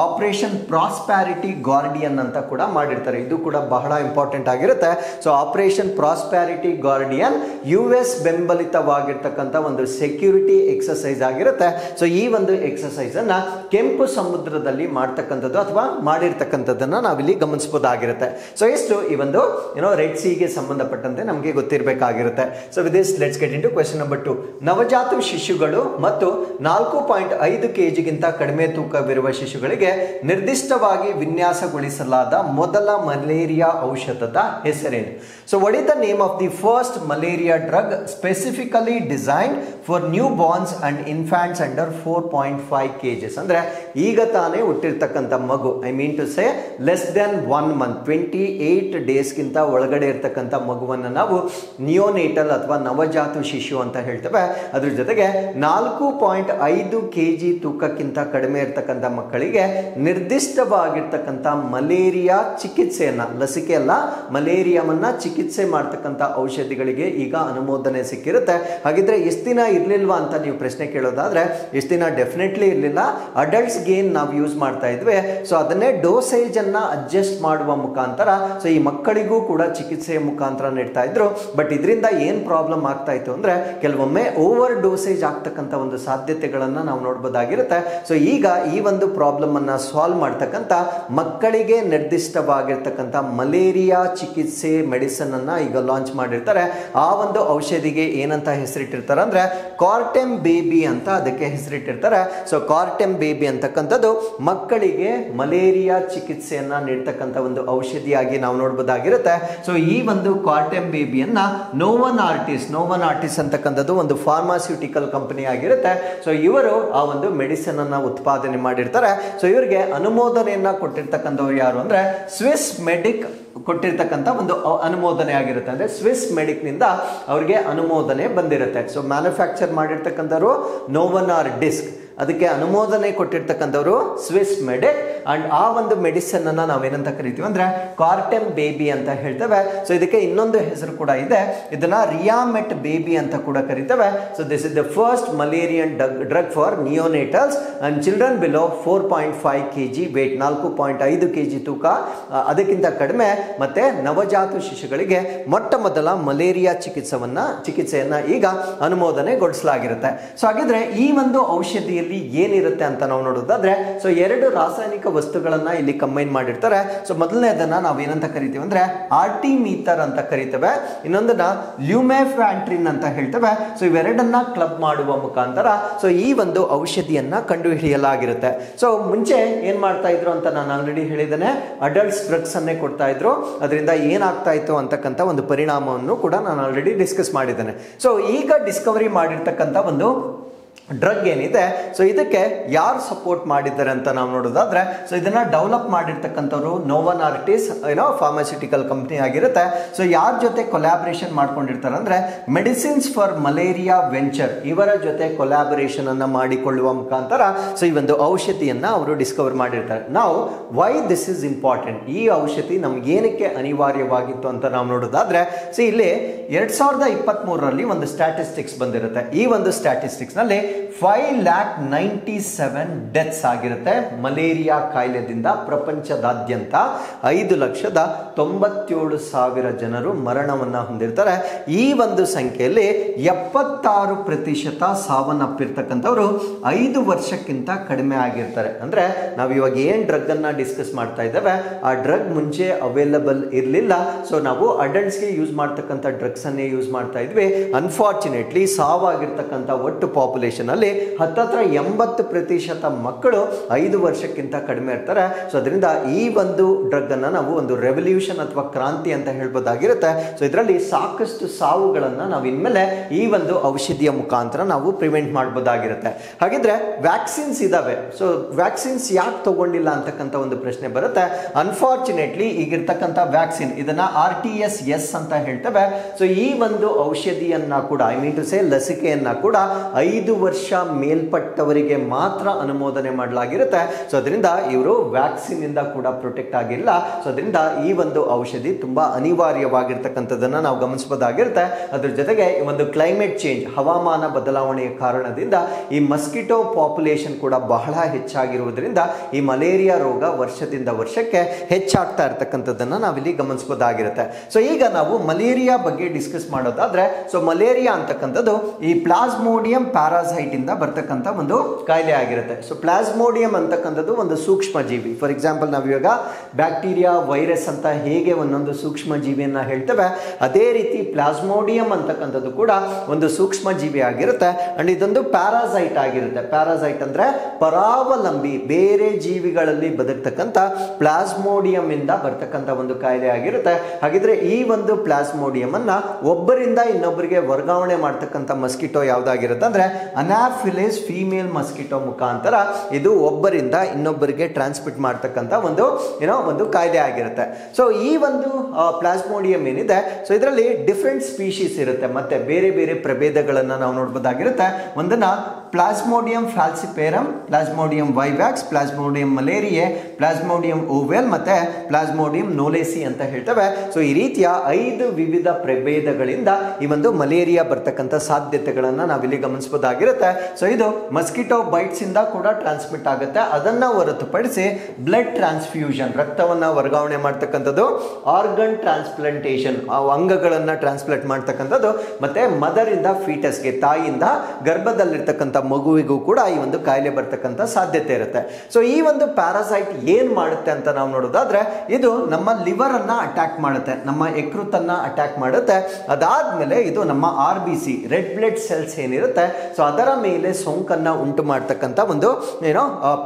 ಆಪರೇಷನ್ ಪ್ರಾಸ್ಪ್ಯಾರಿಟಿ ಗಾರ್ಡಿಯನ್ ಅಂತ ಕೂಡ ಮಾಡಿರ್ತಾರೆ. ಇದು ಕೂಡ ಬಹಳ ಇಂಪಾರ್ಟೆಂಟ್ ಆಗಿರುತ್ತೆ. So Operation Prosperity Guardian US ಬೆಂಬಲಿತವಾಗಿರ್ತಕ್ಕಂಥ ಒಂದು ಸೆಕ್ಯೂರಿಟಿ ಎಕ್ಸರ್ಸೈಸ್ ಆಗಿರುತ್ತೆ. ಸೊ ಈ ಒಂದು ಎಕ್ಸರ್ಸೈಸ್ ಅನ್ನ ಕೆಂಪು ಸಮುದ್ರದಲ್ಲಿ ಮಾಡ್ತಕ್ಕಂಥದ್ದು ಅಥವಾ ಮಾಡಿರ್ತಕ್ಕಂಥದ್ದನ್ನ ನಾವಿಲ್ಲಿ ಗಮನಿಸಬಹುದಾಗಿರುತ್ತೆ. ಸೊ ಇಷ್ಟು ಈ ಒಂದು ರೆಡ್ ಸಿಗೆ ಸಂಬಂಧಪಟ್ಟಂತೆ ನಮಗೆ ಗೊತ್ತಿರಬೇಕಾಗಿರುತ್ತೆ. So with this let's get into question number 2. ನವಜಾತ ಶಿಶುಗಳು ಮತ್ತು 4.5 kgಗಿಂತ ಕಡಿಮೆ ತೂಕವಿರುವ ಶಿಶುಗಳಿಗೆ ನಿರ್ದಿಷ್ಟವಾಗಿ ವಿನ್ಯಾಸಗೊಳಿಸಲಾದ ಮೊದಲ ಮಲೇರಿಯಾ ಔಷಧದ ಹೆಸರೇನು? So what is the name of the first malaria drug specifically designed for newborns and infants under 4.5 kgs? ಅಂದ್ರೆ ಈಗ ತಾನೇ ಹುಟ್ಟಿರ್ತಕ್ಕಂಥ ಮಗು, I mean to say less than 1 month 28 ಡೇಸ್ಗಿಂತ ಒಳಗಡೆ ಇರ್ತಕ್ಕಂಥ ಮಗುವನ್ನು ನಾವು ನಿಯೋನೇಟಲ್ ಅಥವಾ ನವಜಾತ ಶಿಶು ಅಂತ ಹೇಳ್ತೇವೆ. ಅದ್ರ ಜೊತೆಗೆ 4.5 kg ತೂಕಕ್ಕಿಂತ ಕಡಿಮೆ ಇರ್ತಕ್ಕಂಥ ಮಕ್ಕಳಿಗೆ ನಿರ್ದಿಷ್ಟವಾಗಿರ್ತಕ್ಕಂಥ ಮಲೇರಿಯಾ ಚಿಕಿತ್ಸೆಯನ್ನ, ಲಸಿಕೆ ಅಲ್ಲ, ಮಲೇರಿಯಾವನ್ನ ಚಿಕಿತ್ಸೆ ಮಾಡ್ತಕ್ಕಂಥ ಔಷಧಿಗಳಿಗೆ ಈಗ ಅನುಮೋದನೆ ಸಿಕ್ಕಿರುತ್ತೆ. ಹಾಗಿದ್ರೆ ಎಷ್ಟು ದಿನ ಇರ್ಲಿಲ್ವಾ ಅಂತ ನೀವು ಪ್ರಶ್ನೆ ಕೇಳೋದಾದ್ರೆ, ಎಷ್ಟು ದಿನ ಡೆಫಿನೆಟ್ಲಿ ಇರಲಿಲ್ಲ. ಅಡಲ್ಟ್ಸ್ಗೆ ಏನ್ ನಾವು ಯೂಸ್ ಮಾಡ್ತಾ ಇದ್ವಿ, ಸೊ ಅದನ್ನೇ ಡೋಸೇಜ್ ಅನ್ನ ಅಡ್ಜಸ್ಟ್ ಮಾಡುವ ಮುಖಾಂತರ ಸೊ ಈ ಮಕ್ಕಳಿಗೂ ಕೂಡ ಚಿಕಿತ್ಸೆಯ ಮುಖಾಂತರ ನೀಡ್ತಾ ಇದ್ರು. ಬಟ್ ಇದರಿಂದ ಏನ್ ಪ್ರಾಬ್ಲಮ್ ಆಗ್ತಾ ಇತ್ತು ಅಂದ್ರೆ, ಕೆಲವೊಮ್ಮೆ ಓವರ್ ಡೋಸೇಜ್ ಆಗ್ತಕ್ಕಂಥ ಒಂದು ಸಾಧ್ಯತೆಗಳನ್ನ ನಾವು ನೋಡಬಹುದಾಗಿರುತ್ತೆ. ಸೊ ಈಗ ಈ ಒಂದು ಪ್ರಾಬ್ಲಮ್ ಅನ್ನ ಸಾಲ್ವ್ ಮಾಡ್ತಕ್ಕಂಥ ಮಕ್ಕಳಿಗೆ ನಿರ್ದಿಷ್ಟವಾಗಿರ್ತಕ್ಕಂಥ ಮಲೇರಿಯಾ ಚಿಕಿತ್ಸೆ ಮೆಡಿಸಿನ್ ಅನ್ನ ಈಗ ಲಾಂಚ್ ಮಾಡಿರ್ತಾರೆ. ಆ ಒಂದು ಔಷಧಿಗೆ ಏನಂತ ಹೆಸರಿಟ್ಟಿರ್ತಾರೆ ಅಂದ್ರೆ ಕಾರ್ಟೆಮ್ ಬೇಬಿ ಅಂತ ಅದಕ್ಕೆ ಹೆಸರಿಟ್ಟಿರ್ತಾರೆ. ಸೊ ಕಾರ್ಟೆಮ್ ಬೇಬಿ ಅಂತಕ್ಕಂಥದ್ದು ಮಕ್ಕಳಿಗೆ ಮಲೇರಿಯಾ ಚಿಕಿತ್ಸೆಯನ್ನ ನೀಡ್ತಕ್ಕಂಥ ಒಂದು ಔಷಧಿಯಾಗಿ ನಾವು ನೋಡಬಹುದಾಗಿರುತ್ತೆ. ಸೊ ಈ ಒಂದು ಕಾರ್ಟೆಮ್ ಬೇಬಿಯನ್ನ ನೋವನ್ ಆರ್ಟಿಸ್ ಅಂತಕ್ಕಂಥದ್ದು ಒಂದು ಫಾರ್ಮಾಸ್ಯೂಟಿಕಲ್ ಕಂಪನಿ ಆಗಿರುತ್ತೆ. ಸೊ ಇವರು ಆ ಒಂದು ಮೆಡಿಸಿನ್ ಅನ್ನ ಉತ್ಪಾದನೆ ಮಾಡಿರ್ತಾರೆ. ಸೊ ಇವರಿಗೆ ಅನುಮೋದನೆಯನ್ನ ಕೊಟ್ಟಿರ್ತಕ್ಕಂಥವ್ರು ಯಾರು ಅಂದ್ರೆ ಸ್ವಿಸ್ ಮೆಡಿಕ್ ಕೊಟ್ಟಿರ್ತಕ್ಕಂಥ ಒಂದು ಅನುಮೋದನೆ ಆಗಿರುತ್ತೆ. ಅಂದ್ರೆ ಸ್ವಿಸ್ ಮೆಡಿಕ್ ನಿಂದ ಅವರಿಗೆ ಅನುಮೋದನೆ ಬಂದಿರುತ್ತೆ. ಸೊ ಮ್ಯಾನುಫ್ಯಾಕ್ಚರ್ ಮಾಡಿರ್ತಕ್ಕಂಥವ್ರು ನೋವನಾರ್ ಡಿಸ್ಕ್, ಅದಕ್ಕೆ ಅನುಮೋದನೆ ಕೊಟ್ಟಿರ್ತಕ್ಕಂಥವ್ರು ಸ್ವಿಸ್ ಮೆಡಿಕ್. ಅಂಡ್ ಆ ಒಂದು ಮೆಡಿಸಿನ್ ಅನ್ನ ನಾವೇನಂತ ಕರಿತೀವಿ ಅಂದ್ರೆ ಕಾರ್ಟೆಮ್ ಬೇಬಿ ಅಂತ ಹೇಳ್ತೇವೆ. ಸೊ ಇದಕ್ಕೆ ಇನ್ನೊಂದು ಹೆಸರು ಕೂಡ ಇದೆ, ಇದನ್ನ ರಿಯಾಮೆಟ್ ಬೇಬಿ ಅಂತ ಕೂಡ ಕರಿತೇವೆ. So this is the first malarian drug for neonatals and children below 4.5 kg weight, 4.5 kg ತೂಕ ಅದಕ್ಕಿಂತ ಕಡಿಮೆ, ಮತ್ತೆ ನವಜಾತ ಶಿಶುಗಳಿಗೆ ಮೊಟ್ಟ ಮೊದಲ ಮಲೇರಿಯಾ ಚಿಕಿತ್ಸೆಯನ್ನ ಈಗ ಅನುಮೋದನೆಗೊಳಿಸಲಾಗಿರುತ್ತೆ. ಸೊ ಹಾಗಿದ್ರೆ ಈ ಒಂದು ಔಷಧಿಯಲ್ಲಿ ಔಷಧಿಯಲ್ಲಿ ಏನಿರುತ್ತೆ ಅಂತ ನಾವು ನೋಡೋದಾದ್ರೆ ಸೊ ಎರಡು ರಾಸಾಯನಿಕ ವಸ್ತುಗಳನ್ನ ಇಲ್ಲಿ ಕಂಬೈನ್ ಮಾಡಿರ್ತಾರೆ. ಸೊ ಮೊದಲನೇದನ್ನ ನಾವು ಏನಂತ ಕರಿತೀವಿ ಅಂದ್ರೆ ಆರ್ಟಿಮೀಥರ್ ಅಂತ ಕರಿತೇವೆ, ಇನ್ನೊಂದನ್ನ ಲ್ಯೂಮೆಫ್ಯಾಂಟ್ರಿನ್ ಅಂತ ಹೇಳ್ತೇವೆ. ಸೊ ಇವೆರಡನ್ನ ಕ್ಲಬ್ ಮಾಡುವ ಮುಖಾಂತರ ಸೊ ಈ ಒಂದು ಔಷಧಿಯನ್ನ ಕಂಡು ಹಿಡಿಯಲಾಗಿರುತ್ತೆ. ಸೊ ಮುಂಚೆ ಏನ್ ಮಾಡ್ತಾ ಇದ್ರು ಅಂತ ನಾನು ಆಲ್ರೆಡಿ ಹೇಳಿದ್ದೇನೆ, ಅಡಲ್ಟ್ಸ್ ಡ್ರಗ್ಸ್ ಅನ್ನೇ ಕೊಡ್ತಾ ಇದ್ರು. ಅದರಿಂದ ಏನಾಗ್ತಾ ಇತ್ತು ಅಂತಕ್ಕಂಥ ಒಂದು ಪರಿಣಾಮವನ್ನು ಕೂಡ ನಾನು ಆಲ್ರೆಡಿ ಡಿಸ್ಕಸ್ ಮಾಡಿದ್ದೇನೆ. ಸೊ ಈಗ ಡಿಸ್ಕವರಿ ಮಾಡಿರ್ತಕ್ಕಂಥ ಒಂದು ಡ್ರಗ್ ಏನಿದೆ ಸೊ ಇದಕ್ಕೆ ಯಾರು ಸಪೋರ್ಟ್ ಮಾಡಿದ್ದಾರೆ ಅಂತ ನಾವು ನೋಡೋದಾದ್ರೆ ಸೊ ಇದನ್ನ ಡೆವಲಪ್ ಮಾಡಿರ್ತಕ್ಕಂಥವ್ರು ನೋವಾರ್ಟಿಸ್ ಫಾರ್ಮಾಸ್ಯೂಟಿಕಲ್ ಕಂಪ್ನಿ ಆಗಿರುತ್ತೆ. ಸೊ ಯಾರ ಜೊತೆ ಕೊಲಾಬರೇಷನ್ ಮಾಡ್ಕೊಂಡಿರ್ತಾರೆ ಅಂದ್ರೆ ಮೆಡಿಸಿನ್ಸ್ ಫಾರ್ ಮಲೇರಿಯಾ ವೆಂಚರ್ ಇವರ ಜೊತೆ ಕೊಲಾಬರೇಷನ್ ಅನ್ನ ಮಾಡಿಕೊಳ್ಳುವ ಮುಖಾಂತರ ಸೊ ಈ ಒಂದು ಔಷಧಿಯನ್ನ ಅವರು ಡಿಸ್ಕವರ್ ಮಾಡಿರ್ತಾರೆ. ನಾವು ವೈ ದಿಸ್ ಇಸ್ ಇಂಪಾರ್ಟೆಂಟ್, ಈ ಔಷಧಿ ನಮ್ಗೆ ಏನಕ್ಕೆ ಅನಿವಾರ್ಯವಾಗಿತ್ತು ಅಂತ ನಾವು ನೋಡೋದಾದ್ರೆ ಸೊ ಇಲ್ಲಿ 2023ರಲ್ಲಿ ಒಂದು ಸ್ಟ್ಯಾಟಿಸ್ಟಿಕ್ಸ್ ಬಂದಿರುತ್ತೆ. ಈ ಒಂದು ಸ್ಟ್ಯಾಟಿಸ್ಟಿಕ್ಸ್ ನಲ್ಲಿ 5,97,000 ಡೆತ್ಸ್ ಆಗಿರುತ್ತೆ ಮಲೇರಿಯಾ ಕಾಯಿಲೆದಿಂದ. ಪ್ರಪಂಚದಾದ್ಯಂತ 5,97,000 ಜನರು ಮರಣವನ್ನ ಹೊಂದಿರ್ತಾರೆ. ಈ ಒಂದು ಸಂಖ್ಯೆಯಲ್ಲಿ 76% ಸಾವನ್ನಪ್ಪಿರ್ತಕ್ಕಂಥವ್ರು 5 ವರ್ಷಕ್ಕಿಂತ ಕಡಿಮೆ ಆಗಿರ್ತಾರೆ. ಅಂದ್ರೆ ನಾವು ಇವಾಗ ಏನ್ ಡ್ರಗ್ ಅನ್ನ ಡಿಸ್ಕಸ್ ಮಾಡ್ತಾ ಇದ್ದೇವೆ ಆ ಡ್ರಗ್ ಮುಂಚೆ ಅವೈಲಬಲ್ ಇರಲಿಲ್ಲ. ಸೊ ನಾವು ಅಡಲ್ಟ್ಸ್ಗೆ ಯೂಸ್ ಮಾಡ್ತಕ್ಕಂಥ ಡ್ರಗ್ಸ್ ಅನ್ನೇ ಯೂಸ್ ಮಾಡ್ತಾ ಇದ್ವಿ. ಅನ್ಫಾರ್ಚುನೇಟ್ಲಿ ಸಾವಾಗಿರ್ತಕ್ಕಂಥ ಒಟ್ಟು ಪಾಪ್ಯುಲೇಷನ್ ಅಲ್ಲಿ 80% ಮಕ್ಕಳು 5 ವರ್ಷಕ್ಕಿಂತ ಕಡಿಮೆ ಇರ್ತಾರೆ. ಸೊ ಅದರಿಂದ ಈ ಒಂದು ಡ್ರಗ್ ಅನ್ನ ನಾವು ಒಂದು ರೆವಲ್ಯೂಷನ್ ಅಥವಾ ಕ್ರಾಂತಿ ಅಂತ ಹೇಳ್ಬೋದಾಗಿರುತ್ತೆ. ಸೊ ಇದರಲ್ಲಿ ಸಾಕಷ್ಟು ಸಾವುಗಳನ್ನ ನಾವು ಇನ್ಮೇಲೆ ಈ ಒಂದು ಔಷಧಿಯ ಮುಖಾಂತರ ನಾವು ಪ್ರಿವೆಂಟ್ ಮಾಡಬಹುದಾಗಿರುತ್ತೆ. ಹಾಗಿದ್ರೆ ವ್ಯಾಕ್ಸಿನ್ಸ್ ಇದಾವೆ. ಸೊ ವ್ಯಾಕ್ಸಿನ್ಸ್ ಯಾಕೆ ತಗೊಂಡಿಲ್ಲ ಅಂತಕ್ಕಂಥ ಒಂದು ಪ್ರಶ್ನೆ ಬರುತ್ತೆ. ಅನ್ಫಾರ್ಚುನೇಟ್ಲಿ ಈಗಿರ್ತಕ್ಕಂಥ ವ್ಯಾಕ್ಸಿನ್ ಇದನ್ನ RTS ಅಂತ ಹೇಳ್ತೇವೆ. ಸೊ ಈ ಒಂದು ಔಷಧಿಯನ್ನ ಕೂಡ ಲಸಿಕೆಯನ್ನ ಕೂಡ 5 ವರ್ಷ ಮೇಲ್ಪಟ್ಟವರಿಗೆ ಮಾತ್ರ ಅನುಮೋದನೆ ಮಾಡಲಾಗಿರುತ್ತೆ. ಸೊ ಅದರಿಂದ ಇವರು ವ್ಯಾಕ್ಸಿನ್ ಇಂದ ಕೂಡ ಪ್ರೊಟೆಕ್ಟ್ ಆಗಿಲ್ಲ. ಸೊ ಅದರಿಂದ ಈ ಒಂದು ಔಷಧಿ ತುಂಬಾ ಅನಿವಾರ್ಯವಾಗಿರ್ತಕ್ಕಂಥದ್ದನ್ನ ನಾವು ಗಮನಿಸಬಹುದಾಗಿರುತ್ತೆ. ಅದ್ರ ಜೊತೆಗೆ ಈ ಒಂದು ಕ್ಲೈಮೇಟ್ ಚೇಂಜ್, ಹವಾಮಾನ ಬದಲಾವಣೆಯ ಕಾರಣದಿಂದ ಈ ಮಸ್ಕಿಟೋ ಪಾಪ್ಯುಲೇಷನ್ ಕೂಡ ಬಹಳ ಹೆಚ್ಚಾಗಿರುವುದರಿಂದ ಈ ಮಲೇರಿಯಾ ರೋಗ ವರ್ಷದಿಂದ ವರ್ಷಕ್ಕೆ ಹೆಚ್ಚಾಗ್ತಾ ಇರ್ತಕ್ಕಂಥದ್ದನ್ನ ನಾವಿಲ್ಲಿ ಗಮನಿಸಬಹುದಾಗಿರುತ್ತೆ. ಸೊ ಈಗ ನಾವು ಮಲೇರಿಯಾ ಬಗ್ಗೆ ಡಿಸ್ಕಸ್ ಮಾಡೋದಾದ್ರೆ ಸೊ ಮಲೇರಿಯಾ ಅಂತಕ್ಕಂಥದ್ದು ಈ ಪ್ಲಾಸ್ಮೋಡಿಯಂ ಪ್ಯಾರಾಸೈಟ್ ಇಂದ ಬರ್ತಕ್ಕಂಥ ಒಂದು ಕಾಯಿಲೆ ಆಗಿರುತ್ತೆ. ಸೊ ಪ್ಲಾಸ್ಮೋಡಿಯಂ ಅಂತಕ್ಕಂಥದ್ದು ಒಂದು ಸೂಕ್ಷ್ಮ ಜೀವಿ. ಫಾರ್ ಎಕ್ಸಾಂಪಲ್ ನಾವು ಇವಾಗ ಬ್ಯಾಕ್ಟೀರಿಯಾ, ವೈರಸ್ ಅಂತ ಹೇಗೆ ಒಂದೊಂದು ಸೂಕ್ಷ್ಮ ಜೀವಿಯನ್ನ ಹೇಳ್ತೇವೆ ಅದೇ ರೀತಿ ಪ್ಲಾಸ್ಮೋಡಿಯಂ ಅಂತಕ್ಕಂಥದ್ದು ಕೂಡ ಒಂದು ಸೂಕ್ಷ್ಮ ಜೀವಿ ಆಗಿರುತ್ತೆ. ಅಂಡ್ ಇದೊಂದು ಪ್ಯಾರಾಸೈಟ್ ಆಗಿರುತ್ತೆ. ಪ್ಯಾರಾಸೈಟ್ ಅಂದ್ರೆ ಪರಾವಲಂಬಿ, ಬೇರೆ ಜೀವಿಗಳಲ್ಲಿ ಬದುಕ್ತಕ್ಕಂಥ ಪ್ಲಾಸ್ಮೋಡಿಯಂ ಇಂದ ಬರ್ತಕ್ಕಂಥ ಒಂದು ಕಾಯಿಲೆ ಆಗಿರುತ್ತೆ. ಹಾಗಿದ್ರೆ ಈ ಒಂದು ಪ್ಲಾಸ್ಮೋಡಿಯಂ ಅನ್ನ ಒಬ್ಬರಿಂದ ಇನ್ನೊಬ್ಬರಿಗೆ ವರ್ಗಾವಣೆ ಮಾಡ್ತಕ್ಕಂಥ ಮಸ್ಕಿಟೋ ಯಾವ್ದಾಗಿರುತ್ತೆ ಅಂದ್ರೆ ಅನಾಫಿಲಿಸ್ ಫೀಮೇಲ್ ಮಸ್ಕಿಟೋ ಮುಖಾಂತರ ಇದು ಒಬ್ಬರಿಂದ ಇನ್ನೊಬ್ಬರಿಗೆ ಟ್ರಾನ್ಸ್ಮಿಟ್ ಮಾಡ್ತಕ್ಕಂಥ ಒಂದು ಕಾಯಿಲೆ ಆಗಿರುತ್ತೆ. ಸೊ ಈ ಒಂದು ಪ್ಲಾಸ್ಮೋಡಿಯಂ ಏನಿದೆ ಸೊ ಇದರಲ್ಲಿ ಡಿಫ್ರೆಂಟ್ ಸ್ಪೀಶೀಸ್ ಇರುತ್ತೆ, ಮತ್ತೆ ಬೇರೆ ಬೇರೆ ಪ್ರಭೇದಗಳನ್ನ ನಾವು ನೋಡಬಹುದಾಗಿರುತ್ತೆ. ಒಂದನ್ನ Plasmodium falciparum, Plasmodium vivax, Plasmodium malariae, Plasmodium ovale ಮತ್ತೆ ಪ್ಲಾಸ್ಮೋಡಿಯಂ ನೋಲೇಸಿ ಅಂತ ಹೇಳ್ತೇವೆ. ಸೊ ಈ ರೀತಿಯ 5 ವಿವಿಧ ಪ್ರಭೇದಗಳಿಂದ ಈ ಒಂದು ಮಲೇರಿಯಾ ಬರ್ತಕ್ಕಂಥ ಸಾಧ್ಯತೆಗಳನ್ನ ನಾವಿಲ್ಲಿ ಗಮನಿಸಬಹುದಾಗಿರುತ್ತೆ. ಸೊ ಇದು ಮಸ್ಕಿಟೋ ಬೈಟ್ಸ್ ಇಂದ ಕೂಡ ಟ್ರಾನ್ಸ್ಮಿಟ್ ಆಗುತ್ತೆ. ಅದನ್ನ ಹೊರತುಪಡಿಸಿ ಬ್ಲಡ್ ಟ್ರಾನ್ಸ್ಫ್ಯೂಷನ್, ರಕ್ತವನ್ನ ವರ್ಗಾವಣೆ ಮಾಡ್ತಕ್ಕಂಥದ್ದು, ಆರ್ಗನ್ ಟ್ರಾನ್ಸ್ಪ್ಲಾಂಟೇಶನ್, ಅಂಗಗಳನ್ನ ಟ್ರಾನ್ಸ್ಪ್ಲಾಂಟ್ ಮಾಡ್ತಕ್ಕಂಥದ್ದು, ಮತ್ತೆ ಮದರ್ ಇಂದ ಫೀಟಸ್ಗೆ, ತಾಯಿಯಿಂದ ಗರ್ಭದಲ್ಲಿರ್ತಕ್ಕಂಥ ಮಗುವಿಗೂ ಕೂಡ ಈ ಒಂದು ಕಾಯಿಲೆ ಬರ್ತಕ್ಕಂಥ ಸಾಧ್ಯತೆ ಇರುತ್ತೆ. ಸೊ ಈ ಒಂದು ಪ್ಯಾರಾಸೈಟ್ ಏನ್ ಮಾಡುತ್ತೆ ಅಂತ ನಾವು ನೋಡೋದಾದ್ರೆ ಇದು ನಮ್ಮ ಲಿವರ್ ಅನ್ನ ಅಟ್ಯಾಕ್ ಮಾಡುತ್ತೆ, ನಮ್ಮ ಯಕೃತನ್ನ ಅಟ್ಯಾಕ್ ಮಾಡುತ್ತೆ. ಅದಾದ್ಮೇಲೆ ಇದು ನಮ್ಮ RBC, ರೆಡ್ ಬ್ಲಡ್ ಸೆಲ್ಸ್ ಏನಿರುತ್ತೆ ಸೊ ಅದರ ಮೇಲೆ ಸೋಂಕನ್ನ ಉಂಟು ಮಾಡ್ತಕ್ಕಂಥ ಒಂದು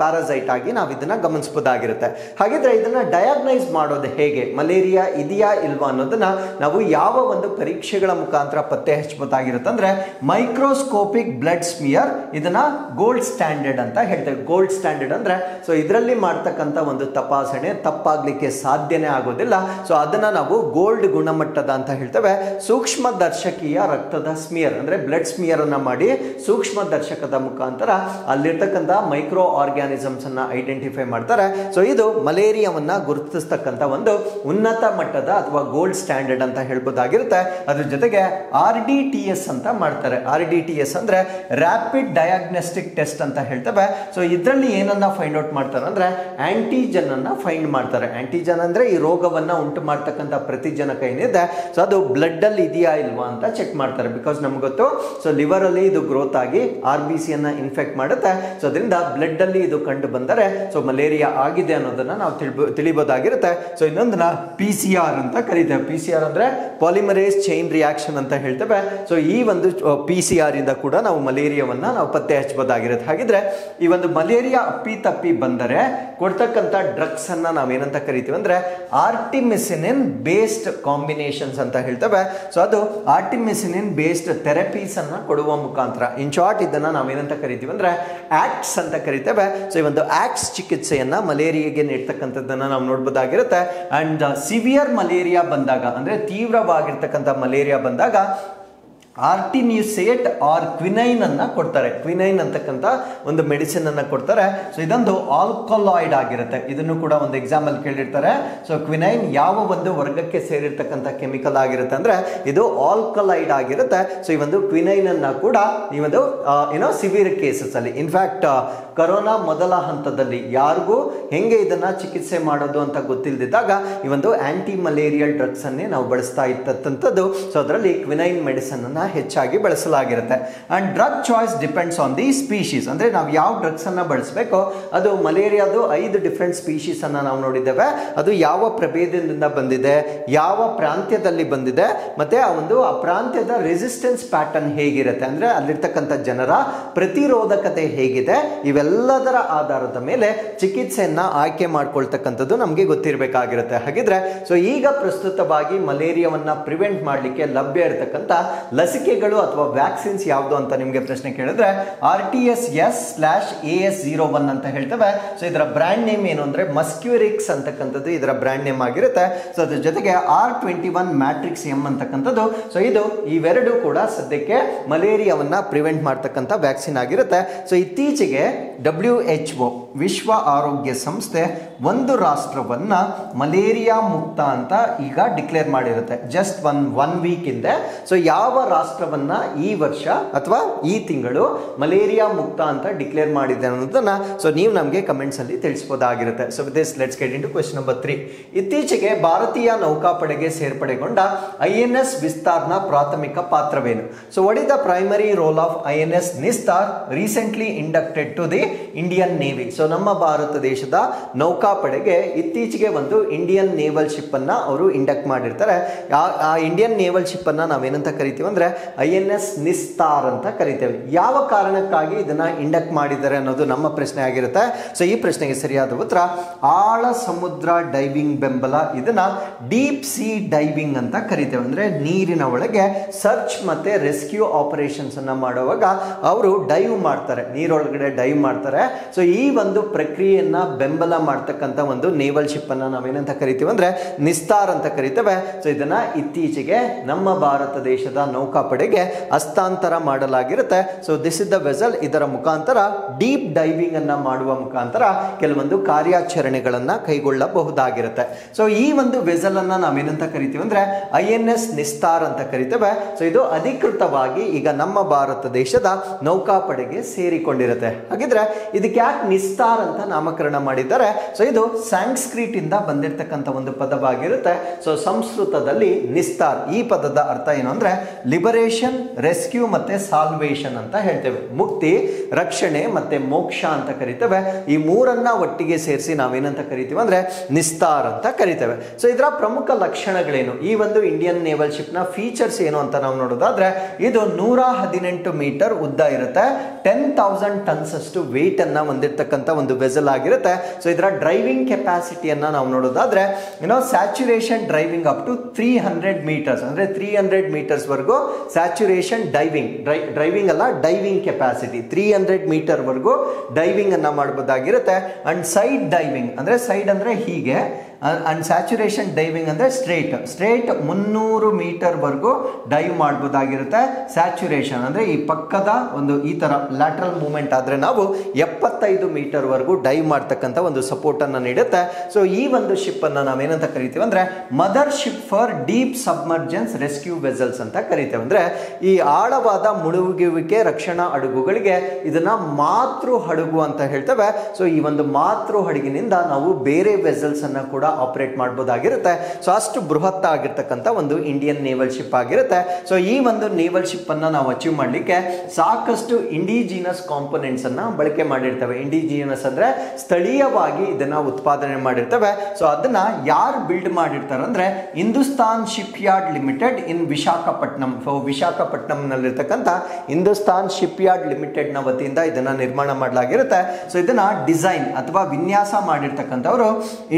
ಪ್ಯಾರಾಸೈಟ್ ಆಗಿ ನಾವು ಇದನ್ನ ಗಮನಿಸಬಹುದಾಗಿರುತ್ತೆ. ಹಾಗಿದ್ರೆ ಇದನ್ನ ಡಯಾಗ್ನೈಸ್ ಮಾಡೋದು ಹೇಗೆ, ಮಲೇರಿಯಾ ಇದೆಯಾ ಇಲ್ವಾ ಅನ್ನೋದನ್ನ ನಾವು ಯಾವ ಒಂದು ಪರೀಕ್ಷೆಗಳ ಮುಖಾಂತರ ಪತ್ತೆ ಹಚ್ಚಬಹುದಾಗಿರುತ್ತೆ ಅಂದ್ರೆ ಮೈಕ್ರೋಸ್ಕೋಪಿಕ್ ಬ್ಲಡ್ ಸ್ಮಿಯರ್. ಇದನ್ನ ಗೋಲ್ಡ್ ಸ್ಟ್ಯಾಂಡರ್ಡ್ ಅಂತ ಹೇಳ್ತೇವೆ. ಗೋಲ್ಡ್ ಸ್ಟ್ಯಾಂಡರ್ಡ್ ಅಂದ್ರೆ ಸೊ ಇದರಲ್ಲಿ ಮಾಡ್ತಕ್ಕಂಥ ಒಂದು ತಪಾಸಣೆ ತಪ್ಪಾಗ್ಲಿಕ್ಕೆ ಸಾಧ್ಯನೇ ಆಗೋದಿಲ್ಲ. ಸೊ ಅದನ್ನ ನಾವು ಗೋಲ್ಡ್ ಗುಣಮಟ್ಟದ ಅಂತ ಹೇಳ್ತೇವೆ. ಸೂಕ್ಷ್ಮ ದರ್ಶಕೀಯ ರಕ್ತದ ಸ್ಮಿಯರ್ ಅಂದ್ರೆ ಬ್ಲಡ್ ಸ್ಮಿಯರ್ ಅನ್ನ ಮಾಡಿ ಸೂಕ್ಷ್ಮ ದರ್ಶಕದ ಮುಖಾಂತರ ಅಲ್ಲಿರ್ತಕ್ಕಂಥ ಮೈಕ್ರೋ ಆರ್ಗ್ಯಾನಿಸಮ್ಸ್ ಅನ್ನ ಐಡೆಂಟಿಫೈ ಮಾಡ್ತಾರೆ. ಸೊ ಇದು ಮಲೇರಿಯಾವನ್ನ ಗುರುತಿಸ್ತಕ್ಕಂಥ ಒಂದು ಉನ್ನತ ಮಟ್ಟದ ಅಥವಾ ಗೋಲ್ಡ್ ಸ್ಟ್ಯಾಂಡರ್ಡ್ ಅಂತ ಹೇಳ್ಬೋದಾಗಿರುತ್ತೆ. ಅದ್ರ ಜೊತೆಗೆ RDTS ಅಂತ ಮಾಡ್ತಾರೆ. RDTS ಅಂದ್ರೆ ರ್ಯಾಪಿಡ್ ಡಯಾಗ್ನೋಸ್ಟಿಕ್ ಟೆಸ್ಟ್ ಅಂತ ಹೇಳ್ತೇವೆ. ಸೊ ಇದರಲ್ಲಿ ಏನನ್ನ ಫೈಂಡ್ ಔಟ್ ಮಾಡ್ತಾರೆ ಅಂದ್ರೆ ಆಂಟಿಜನ್ ಅನ್ನ ಫೈಂಡ್ ಮಾಡ್ತಾರೆ. ಆಂಟಿಜನ್ ಅಂದ್ರೆ ಈ ರೋಗವನ್ನ ಉಂಟು ಮಾಡ್ತಕ್ಕಂಥ ಪ್ರತಿಜನಕ ಏನಿದೆ ಸೊ ಅದು ಬ್ಲಡ್ ಅಲ್ಲಿ ಇದೆಯಾ ಇಲ್ವಾ ಅಂತ ಚೆಕ್ ಮಾಡ್ತಾರೆ. ಬಿಕಾಸ್ ನಮ್ಗೆ ಗೊತ್ತು ಸೊ ಲಿವರ್ ಅಲ್ಲಿ ಇದು ಗ್ರೋತ್ ಆಗಿ RBC ಅನ್ನ ಇನ್ಫೆಕ್ಟ್ ಮಾಡುತ್ತೆ. ಸೊ ಅದರಿಂದ ಬ್ಲಡ್ ಅಲ್ಲಿ ಇದು ಕಂಡು ಬಂದರೆ ಸೊ ಮಲೇರಿಯಾ ಆಗಿದೆ ಅನ್ನೋದನ್ನ ನಾವು ತಿಳಿಬಹುದಾಗಿರುತ್ತೆ. ಸೊ ಇನ್ನೊಂದನ್ನ PCR ಅಂತ ಕರೀತೇವೆ. PCR ಅಂದ್ರೆ ಪಾಲಿಮರೇಸ್ ಚೈನ್ ರಿಯಾಕ್ಷನ್ ಅಂತ ಹೇಳ್ತೇವೆ. ಸೊ ಈ ಒಂದು PCR ಇಂದ ಕೂಡ ನಾವು ಮಲೇರಿಯಾವನ್ನ ನಾವು ಪತ್ತೆ ಹಚ್ಚಬಹುದಾಗಿರುತ್ತೆ. ಹಾಗಿದ್ರೆ ಈ ಒಂದು ಮಲೇರಿಯಾ ಅಪ್ಪಿತಪ್ಪಿ ಬಂದರೆ ಕೊಡ್ತಕ್ಕಂಥ ಡ್ರಗ್ಸ್ ಅನ್ನ ನಾವೇನಂತ ಕರಿತೀವಿ ಅಂದ್ರೆ ಆರ್ಟಿಮಿಸಿನಿನ್ ಬೇಸ್ಡ್ ಕಾಂಬಿನೇಷನ್ಸ್ ಅಂತ ಹೇಳ್ತೇವೆ. ಸೊ ಅದು ಆರ್ಟಿಮಿಸಿನಿನ್ ಬೇಸ್ಡ್ ಥೆರಪೀಸ್ ಅನ್ನ ಕೊಡುವ ಮುಖಾಂತರ, ಇನ್ ಶಾರ್ಟ್ ಇದನ್ನ ನಾವೇನಂತ ಕರಿತೀವಿ ಅಂದ್ರೆ ಆಕ್ಟ್ಸ್ ಅಂತ ಕರಿತೇವೆ. ಸೊ ಈ ಒಂದು ಆಕ್ಟ್ಸ್ ಚಿಕಿತ್ಸೆಯನ್ನ ಮಲೇರಿಯಾಗೆ ನೀಡ್ತಕ್ಕಂಥದ್ದನ್ನ ನಾವು ನೋಡಬಹುದಾಗಿರುತ್ತೆ. ಅಂಡ್ ಸಿವಿಯರ್ ಮಲೇರಿಯಾ ಬಂದಾಗ ಅಂದ್ರೆ ತೀವ್ರವಾಗಿರ್ತಕ್ಕಂಥ ಮಲೇರಿಯಾ ಬಂದಾಗ ಆರ್ಟಿಮ್ಯೂಸೇಟ್ ಆರ್ ಕ್ವಿನೈನ್ ಅನ್ನ ಕೊಡ್ತಾರೆ. ಕ್ವಿನೈನ್ ಅಂತಕ್ಕಂಥ ಒಂದು ಮೆಡಿಸಿನ್ ಅನ್ನ ಕೊಡ್ತಾರೆ. ಸೊ ಇದೊಂದು ಆಲ್ಕಲಾಯ್ಡ್ ಆಗಿರುತ್ತೆ. ಇದನ್ನು ಕೂಡ ಒಂದು ಎಕ್ಸಾಂಪಲ್ ಕೇಳಿರ್ತಾರೆ. ಸೊ ಕ್ವಿನೈನ್ ಯಾವ ಒಂದು ವರ್ಗಕ್ಕೆ ಸೇರಿರ್ತಕ್ಕಂಥ ಕೆಮಿಕಲ್ ಆಗಿರುತ್ತೆ ಅಂದ್ರೆ ಇದು ಆಲ್ಕಲಾಯ್ಡ್ ಆಗಿರುತ್ತೆ. ಸೊ ಈ ಒಂದು ಕ್ವಿನೈನ್ ಅನ್ನ ಕೂಡ ಈ ಒಂದು ಸಿವಿಯರ್ ಕೇಸಸ್ ಅಲ್ಲಿ, ಇನ್ಫ್ಯಾಕ್ಟ್ ಕೊರೋನಾ ಮೊದಲ ಹಂತದಲ್ಲಿ ಯಾರಿಗೂ ಹೆಂಗೆ ಇದನ್ನ ಚಿಕಿತ್ಸೆ ಮಾಡೋದು ಅಂತ ಗೊತ್ತಿಲ್ಲದಿದ್ದಾಗ ಈ ಒಂದು ಆಂಟಿ ಮಲೇರಿಯಲ್ ಡ್ರಗ್ಸ್ ಅನ್ನೇ ನಾವು ಬಳಸ್ತಾ ಇತ್ತಂಥದ್ದು. ಸೊ ಅದರಲ್ಲಿ ಕ್ವಿನೈನ್ ಮೆಡಿಸಿನ್ ಅನ್ನ ಹೆಚ್ಚಾಗಿ ಬಳಸಲಾಗಿರುತ್ತೆ. And drug choice depends on the species. ಅಂದ್ರೆ ನಾವು ಯಾವ ಡ್ರಗ್ಸ್ ಅನ್ನ ಬಳಸಬೇಕು, ಅದು ಮಲೇರಿಯಾದು 5 ಡಿಫ್ರೆಂಟ್ ಸ್ಪೀಶೀಸ್ ಅನ್ನ ನಾವು ನೋಡಿದ್ದೇವೆ. ಅದು ಯಾವ ಪ್ರಭೇದದಿಂದ ಬಂದಿದೆ, ಯಾವ ಪ್ರಾಂತ್ಯದಲ್ಲಿ ಬಂದಿದೆ, ಮತ್ತೆ ಆ ಪ್ರಾಂತ್ಯದ ರೆಸಿಸ್ಟೆನ್ಸ್ ಪ್ಯಾಟರ್ನ್ ಹೇಗಿರುತ್ತೆ, ಅಂದ್ರೆ ಅಲ್ಲಿರ್ತಕ್ಕಂಥ ಜನರ ಪ್ರತಿರೋಧಕತೆ ಹೇಗಿದೆ, ಇವೆಲ್ಲದರ ಆಧಾರದ ಮೇಲೆ ಚಿಕಿತ್ಸೆಯನ್ನ ಆಯ್ಕೆ ಮಾಡ್ಕೊಳ್ತಕ್ಕಂಥದ್ದು ನಮಗೆ ಗೊತ್ತಿರಬೇಕಾಗಿರುತ್ತೆ. ಹಾಗಿದ್ರೆ ಸೊ ಈಗ ಪ್ರಸ್ತುತವಾಗಿ ಮಲೇರಿಯಾವನ್ನ ಪ್ರಿವೆಂಟ್ ಮಾಡಲಿಕ್ಕೆ ಲಭ್ಯ ಇರತಕ್ಕಂಥ ಲಸಿಕೆಗಳು ಅಥವಾ ವ್ಯಾಕ್ಸಿನ್ಸ್ ಯಾವುದು ಅಂತ ನಿಮಗೆ ಪ್ರಶ್ನೆ ಕೇಳಿದ್ರೆ RTS-AS01 ಅಂತ ಹೇಳ್ತೇವೆ. ಸೊ ಇದರ ಬ್ರ್ಯಾಂಡ್ ನೇಮ್ ಏನು ಅಂದ್ರೆ ಮಸ್ಕ್ಯೂರಿಕ್ಸ್ ಅಂತಕ್ಕಂಥದ್ದು ಇದರ ಬ್ರ್ಯಾಂಡ್ ನೇಮ್ ಆಗಿರುತ್ತೆ. ಸೊ ಅದ್ರ ಜೊತೆಗೆ R21 ಮ್ಯಾಟ್ರಿಕ್ಸ್ M ಅಂತಕ್ಕಂಥದ್ದು. ಸೊ ಇದು ಇವೆರಡು ಕೂಡ ಸದ್ಯಕ್ಕೆ ಮಲೇರಿಯಾವನ್ನ ಪ್ರಿವೆಂಟ್ ಮಾಡ್ತಕ್ಕಂಥ ವ್ಯಾಕ್ಸಿನ್ ಆಗಿರುತ್ತೆ. ಸೊ ಇತ್ತೀಚೆಗೆ WHO ವಿಶ್ವ ಆರೋಗ್ಯ ಸಂಸ್ಥೆ ಒಂದು ರಾಷ್ಟ್ರವನ್ನ ಮಲೇರಿಯಾ ಮುಕ್ತ ಅಂತ ಈಗ ಡಿಕ್ಲೇರ್ ಮಾಡಿರುತ್ತೆ. ಜಸ್ಟ್ ಒನ್ ವೀಕ್ ಹಿಂದೆ. ಸೊ ಯಾವ ರಾಷ್ಟ್ರವನ್ನ ಈ ವರ್ಷ ಅಥವಾ ಈ ತಿಂಗಳು ಮಲೇರಿಯಾ ಮುಕ್ತ ಅಂತ ಡಿಕ್ಲೇರ್ ಮಾಡಿದೆ ಅನ್ನೋದನ್ನ ಸೊ ನೀವು ನಮಗೆ ಕಮೆಂಟ್ಸ್ ಅಲ್ಲಿ ತಿಳಿಸಬಹುದಾಗಿರುತ್ತೆ. So with this let's get into question number 3. ಇತ್ತೀಚೆಗೆ ಭಾರತೀಯ ನೌಕಾಪಡೆಗೆ ಸೇರ್ಪಡೆಗೊಂಡ INS ವಿಸ್ತಾರ್ನ ಪ್ರಾಥಮಿಕ ಪಾತ್ರವೇನು? So what is the primary role of INS Nistar recently inducted to the Indian Navy? So ನಮ್ಮ ಭಾರತ ದೇಶದ ನೌಕಾಪಡೆಗೆ ಇತ್ತೀಚೆಗೆ ಒಂದು ಇಂಡಿಯನ್ ನೇವಲ್ ಶಿಪ್ ಅನ್ನ ಅವರು ಇಂಡಕ್ಟ್ ಮಾಡಿರ್ತಾರೆ. ಆ ಇಂಡಿಯನ್ ನೇವಲ್ ಶಿಪ್ ಅನ್ನ ನಾವೇನಂತ ಕರಿತೀವಿ ಅಂದ್ರೆ INS ನಿಸ್ತಾರ್ ಅಂತ ಕರಿತೇವೆ. ಯಾವ ಕಾರಣಕ್ಕಾಗಿ ಇದನ್ನ ಇಂಡಕ್ಟ್ ಮಾಡಿದ್ದಾರೆ ಅನ್ನೋದು ನಮ್ಮ ಪ್ರಶ್ನೆ ಆಗಿರುತ್ತೆ. ಸೊ ಈ ಪ್ರಶ್ನೆಗೆ ಸರಿಯಾದ ಉತ್ತರ ಆಳ ಸಮುದ್ರ ಡೈವಿಂಗ್ ಬೆಂಬಲ. ಇದನ್ನ ಡೀಪ್ ಸಿ ಡೈವಿಂಗ್ ಅಂತ ಕರಿತೇವೆ. ಅಂದ್ರೆ ನೀರಿನ ಒಳಗೆ ಸರ್ಚ್ ಮತ್ತೆ ರೆಸ್ಕ್ಯೂ ಆಪರೇಷನ್ಸ್ ಅನ್ನ ಮಾಡುವಾಗ ಅವರು ಡೈವ್ ಮಾಡ್ತಾರೆ, ನೀರೊಳಗಡೆ ಡೈವ್ ಮಾಡ್ತಾರೆ. ಸೊ ಈ ಒಂದು ಪ್ರಕ್ರಿಯೆಯನ್ನ ಬೆಂಬಲ ಮಾಡ್ತಕ್ಕಂಥ ಒಂದು ನೇವಲ್ ಶಿಪ್ ಅನ್ನ ನಾವೇನಂತ ಕರಿತೀವಿ ಅಂದ್ರೆ ನಿಸ್ತಾರ್ ಅಂತ ಕರಿತೇವೆ. ಸೊ ಇದನ್ನ ಇತ್ತೀಚೆಗೆ ನಮ್ಮ ಭಾರತ ದೇಶದ ನೌಕಾಪಡೆಗೆ ಹಸ್ತಾಂತರ ಮಾಡಲಾಗಿರುತ್ತೆ. So this is the vessel. ಇದರ ಮುಖಾಂತರ ಡೀಪ್ ಡೈವಿಂಗ್ ಅನ್ನ ಮಾಡುವ ಮುಖಾಂತರ ಕೆಲವೊಂದು ಕಾರ್ಯಾಚರಣೆಗಳನ್ನ ಕೈಗೊಳ್ಳಬಹುದಾಗಿರುತ್ತೆ. ಸೊ ಈ ಒಂದು ವೆಸಲ್ ಅನ್ನ ನಾವೇನಂತ ಕರಿತೀವಿ ಅಂದ್ರೆ INS ನಿಸ್ತಾರ್ ಅಂತ ಕರಿತೇವೆ. ಸೊ ಇದು ಅಧಿಕೃತವಾಗಿ ಈಗ ನಮ್ಮ ಭಾರತ ದೇಶದ ನೌಕಾಪಡೆಗೆ ಸೇರಿಕೊಂಡಿರುತ್ತೆ. ಹಾಗಿದ್ರೆ ಇದಕ್ಕೆ ಯಾಕೆ ನಿಸ್ತಾರ್ ಅಂತ ನಾಮಕರಣ ಮಾಡಿದ್ದಾರೆ? ಸೊ ಇದು ಸ್ಯಾನ್ಸ್ಕ್ರಿಟ್ ಇಂದ ಬಂದಿರತಕ್ಕಂಥ ಒಂದು ಪದವಾಗಿರುತ್ತೆ. ಸೊ ಸಂಸ್ಕೃತದಲ್ಲಿ ನಿಸ್ತಾರ್ ಈ ಪದದ ಅರ್ಥ ಏನು ಅಂದ್ರೆ ಲಿಬರೇಷನ್, ರೆಸ್ಕ್ಯೂ ಮತ್ತೆ ಸಾಲ್ವೇಷನ್ ಅಂತ ಹೇಳ್ತೇವೆ. ಮುಕ್ತಿ, ರಕ್ಷಣೆ ಮತ್ತೆ ಮೋಕ್ಷ ಅಂತ ಕರಿತೇವೆ. ಈ ಮೂರನ್ನ ಒಟ್ಟಿಗೆ ಸೇರಿಸಿ ನಾವೇನಂತ ಕರಿತೀವಿ ಅಂದ್ರೆ ನಿಸ್ತಾರ್ ಅಂತ ಕರಿತೇವೆ. ಸೊ ಇದರ ಪ್ರಮುಖ ಲಕ್ಷಣಗಳೇನು, ಈ ಒಂದು ಇಂಡಿಯನ್ ನೇವಲ್ ಶಿಪ್ ನ ಫೀಚರ್ಸ್ ಏನು ಅಂತ ನಾವು ನೋಡೋದಾದ್ರೆ ಇದು 118 ಮೀಟರ್ ಉದ್ದ ಇರುತ್ತೆ. 10,000 ಟನ್ಸ್ ಅಷ್ಟು ವೇಟ್ ಅನ್ನ ಹೊಂದಿರತಕ್ಕಂಥ ಒಂದು ವೆಸಲ್ ಆಗಿರುತ್ತೆ. ಸೊ ಇದರ ಡ್ರೈವಿಂಗ್ ಕೆಪಾಸಿಟಿಯನ್ನ ನಾವು ನೋಡೋದಾದ್ರೆ saturation driving up to 300 metres ಅಂದ್ರೆ 300 ಮೀಟರ್ಸ್ ವರೆಗೂ ಸ್ಯಾಚುರೇಷನ್ ಡ್ರೈವಿಂಗ್ ಅಲ್ಲ ಡೈವಿಂಗ್ ಕೆಪಾಸಿಟಿ 300 ಮೀಟರ್ ವರೆಗೂ ಡೈವಿಂಗ್ ಅನ್ನ ಮಾಡಬಹುದಾಗಿರುತ್ತೆ. ಅಂಡ್ ಸೈಡ್ ಡೈವಿಂಗ್ ಅಂದ್ರೆ ಸೈಡ್ ಅಂದ್ರೆ ಹೀಗೆ ಅಂಡ್ ಸ್ಯಾಚುರೇಷನ್ ಡೈವಿಂಗ್ ಅಂದರೆ ಸ್ಟ್ರೇಟ್ 300 ಮೀಟರ್ವರೆಗೂ ಡೈವ್ ಮಾಡ್ಬೋದಾಗಿರುತ್ತೆ. ಸ್ಯಾಚುರೇಷನ್ ಅಂದರೆ ಈ ಪಕ್ಕದ ಒಂದು ಈ ಥರ ಲ್ಯಾಟ್ರಲ್ ಮೂವ್ಮೆಂಟ್ ಆದರೆ ನಾವು 75 ಮೀಟರ್ವರೆಗೂ ಡೈವ್ ಮಾಡ್ತಕ್ಕಂಥ ಒಂದು ಸಪೋರ್ಟನ್ನು ನೀಡುತ್ತೆ. ಸೊ ಈ ಒಂದು ಶಿಪ್ಪನ್ನು ನಾವೇನಂತ ಕರಿತೀವಿ ಅಂದರೆ mother ship for deep submergence rescue vessels ಅಂತ ಕರಿತೇವೆ. ಅಂದರೆ ಈ ಆಳವಾದ ಮುಳುಗುವಿಕೆ ರಕ್ಷಣಾ ಹಡಗುಗಳಿಗೆ ಇದನ್ನ ಮಾತೃ ಹಡಗು ಅಂತ ಹೇಳ್ತೇವೆ. ಸೊ ಈ ಒಂದು ಮಾತೃ ಹಡಗಿನಿಂದ ನಾವು ಬೇರೆ ವೆಸಲ್ಸ್ ಅನ್ನ ಕೂಡ ಆಪರೇಟ್ ಮಾಡಬಹುದಾಗಿರುತ್ತೆ. ಸೊ ಅಷ್ಟು ಬೃಹತ್ ಆಗಿರ್ತಕ್ಕಂಥ ಒಂದು ಇಂಡಿಯನ್ ನೇವಲ್ ಶಿಪ್ ಆಗಿರುತ್ತೆ. ಸೊ ಈ ಒಂದು ನೇವಲ್ ಶಿಪ್ ಅನ್ನ ನಾವು ಅಚೀವ್ ಮಾಡಲಿಕ್ಕೆ ಸಾಕಷ್ಟು ಇಂಡಿಜಿನಸ್ ಕಾಂಪೊನೆಂಟ್ಸ್ ಅನ್ನ ಬಳಕೆ ಮಾಡಿರ್ತೇವೆ. ಇಂಡಿಜಿನಸ್ ಅಂದ್ರೆ ಸ್ಥಳೀಯವಾಗಿ ಇದನ್ನ ಉತ್ಪಾದನೆ ಮಾಡಿರ್ತೇವೆ. ಸೊ ಅದನ್ನ ಯಾರು ಬಿಲ್ಡ್ ಮಾಡಿರ್ತಾರೆ ಅಂದ್ರೆ Hindustan ship yard limited in Visakhapatnam. So ವಿಶಾಖಪಟ್ಟಣಂನಲ್ಲಿರ್ತಕ್ಕಂಥ ಹಿಂದೂಸ್ತಾನ್ ಶಿಪ್ ಯಾರ್ಡ್ ಲಿಮಿಟೆಡ್ ನ ವತಿಯಿಂದ ಇದನ್ನ ನಿರ್ಮಾಣ ಮಾಡಲಾಗಿರುತ್ತೆ. ಸೊ ಇದನ್ನ ಡಿಸೈನ್ ಅಥವಾ ವಿನ್ಯಾಸ ಮಾಡಿರ್ತಕ್ಕಂಥವರು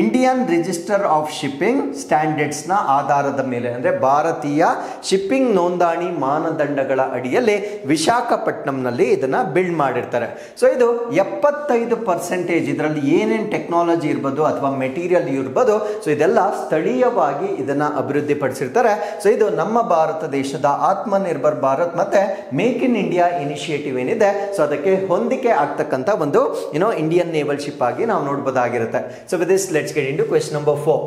Indian register of shipping standards ನ ಆಧಾರದ ಮೇಲೆ ಅಂದ್ರೆ ಭಾರತೀಯ ಶಿಪ್ಪಿಂಗ್ ನೋಂದಣಿ ಮಾನದಂಡಗಳ ಅಡಿಯಲ್ಲಿ ವಿಶಾಖಪಟ್ಟಣಂನಲ್ಲಿ ಇದನ್ನ ಬಿಲ್ಡ್ ಮಾಡಿರ್ತಾರೆ. ಸೊ ಇದು 75% ಇದರಲ್ಲಿ ಏನೇನು ಟೆಕ್ನಾಲಜಿ ಇರ್ಬೋದು ಅಥವಾ ಮೆಟೀರಿಯಲ್ ಇರ್ಬೋದು, ಸೊ ಇದೆಲ್ಲ ಸ್ಥಳೀಯವಾಗಿ ಇದನ್ನ ಅಭಿವೃದ್ಧಿ ಪಡಿಸಿರ್ತಾರೆ. ಸೊ ಇದು ನಮ್ಮ ಭಾರತ ದೇಶದ ಆತ್ಮನಿರ್ಭರ್ ಭಾರತ್ ಮತ್ತೆ ಮೇಕ್ ಇನ್ ಇಂಡಿಯಾ ಇನಿಷಿಯೇಟಿವ್ ಏನಿದೆ, ಸೊ ಅದಕ್ಕೆ ಹೊಂದಿಕೆ ಆಗ್ತಕ್ಕಂಥ ಒಂದು ಇಂಡಿಯನ್ ನೇವಲ್ ಶಿಪ್ ಆಗಿ ನಾವು ನೋಡಬಹುದಾಗಿರುತ್ತೆ. So with this let's get into question number 4.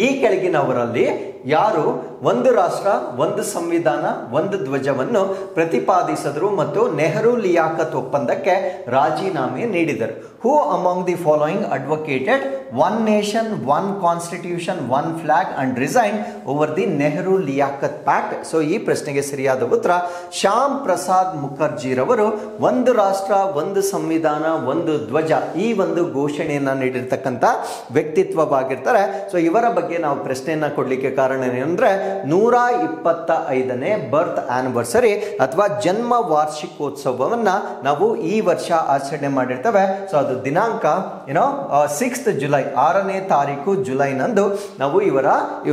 ಈ ಕೆಳಗಿನವರಲ್ಲಿ ಯಾರು ಒಂದು ರಾಷ್ಟ್ರ ಒಂದು ಸಂವಿಧಾನ ಒಂದು ಧ್ವಜವನ್ನು ಪ್ರತಿಪಾದಿಸಿದರು ಮತ್ತು ನೆಹರು ಲಿಯಾಖತ್ ಒಪ್ಪಂದಕ್ಕೆ ರಾಜೀನಾಮೆ ನೀಡಿದರು? Who among the following advocated one nation one constitution one flag and resign over the Nehru Liaquat pact? So ಈ ಪ್ರಶ್ನೆಗೆ ಸರಿಯಾದ ಉತ್ತರ ಶ್ಯಾಮ್ ಪ್ರಸಾದ್ ಮುಖರ್ಜಿರವರು ಒಂದು ರಾಷ್ಟ್ರ ಒಂದು ಸಂವಿಧಾನ ಒಂದು ಧ್ವಜ ಈ ಒಂದು ಘೋಷಣೆಯನ್ನ ನೀಡಿರ್ತಕ್ಕಂಥ ವ್ಯಕ್ತಿತ್ವವಾಗಿರ್ತಾರೆ. ಸೊ ಇವರ ಬಗ್ಗೆ ನಾವು ಪ್ರಶ್ನೆಯನ್ನ ಕೊಡ್ಲಿಕ್ಕೆ ಕಾರಣ ಏನಂದ್ರೆ 125ನೇ ಬರ್ತ್ ಆನಿವರ್ಸರಿ ಅಥವಾ ಜನ್ಮ ವಾರ್ಷಿಕೋತ್ಸವವನ್ನ ನಾವು ಈ ವರ್ಷ ಆಚರಣೆ ಮಾಡಿರ್ತೇವೆ. ಸೊ ಅದು ದಿನಾಂಕ 6th ಜುಲೈ 6ನೇ ತಾರೀಕು ಜುಲೈನಂದು ನಾವು ಈ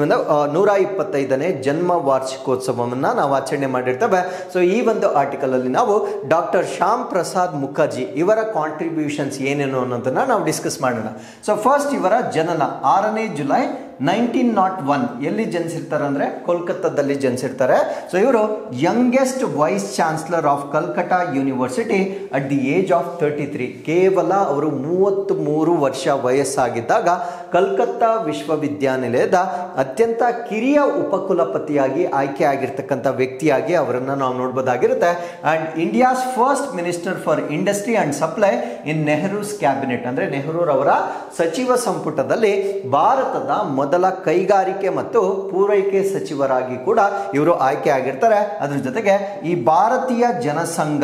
ಒಂದು 125ನೇ ಜನ್ಮ ವಾರ್ಷಿಕೋತ್ಸವವನ್ನ ನಾವು ಆಚರಣೆ ಮಾಡಿರ್ತೇವೆ. ಸೊ ಈ ಒಂದು ಆರ್ಟಿಕಲ್ ಅಲ್ಲಿ ನಾವು ಡಾಕ್ಟರ್ ಶ್ಯಾಮ್ ಪ್ರಸಾದ್ ಮುಖರ್ಜಿ ಇವರ ಕಾಂಟ್ರಿಬ್ಯೂಷನ್ಸ್ ಏನೇನು ಅನ್ನೋದನ್ನ ನಾವು ಡಿಸ್ಕಸ್ ಮಾಡೋಣ. ಸೊ ಫಸ್ಟ್ ಇವರ ಜನನ 6ನೇ ಜುಲೈ 1901 ಎಲ್ಲಿ ಜನಿಸಿರ್ತಾರೆ ಅಂದ್ರೆ ಕೋಲ್ಕತ್ತಾದಲ್ಲಿ ಜನಿಸಿರ್ತಾರೆ. ಸೊ ಇವರು youngest vice chancellor of Calcutta university at the age of 33. ಕೇವಲ ಅವರು 33 ವರ್ಷ ವಯಸ್ಸಾಗಿದ್ದಾಗ ಕಲ್ಕತ್ತಾ ವಿಶ್ವವಿದ್ಯಾನಿಲಯದ ಅತ್ಯಂತ ಕಿರಿಯ ಉಪಕುಲಪತಿಯಾಗಿ ಆಯ್ಕೆ ಆಗಿರ್ತಕ್ಕಂಥ ವ್ಯಕ್ತಿಯಾಗಿ ಅವರನ್ನು ನಾವು ನೋಡಬಹುದಾಗಿರುತ್ತೆ. And India's first minister for industry and supply in Nehru's cabinet ಅಂದ್ರೆ ನೆಹರೂರವರ ಸಚಿವ ಸಂಪುಟದಲ್ಲಿ ಭಾರತದ ಮೊದಲ ಕೈಗಾರಿಕೆ ಮತ್ತು ಪೂರೈಕೆ ಸಚಿವರಾಗಿ ಕೂಡ ಇವರು ಆಯ್ಕೆ ಆಗಿರ್ತಾರೆ. ಅದ್ರ ಜೊತೆಗೆ ಈ ಭಾರತೀಯ ಜನಸಂಘ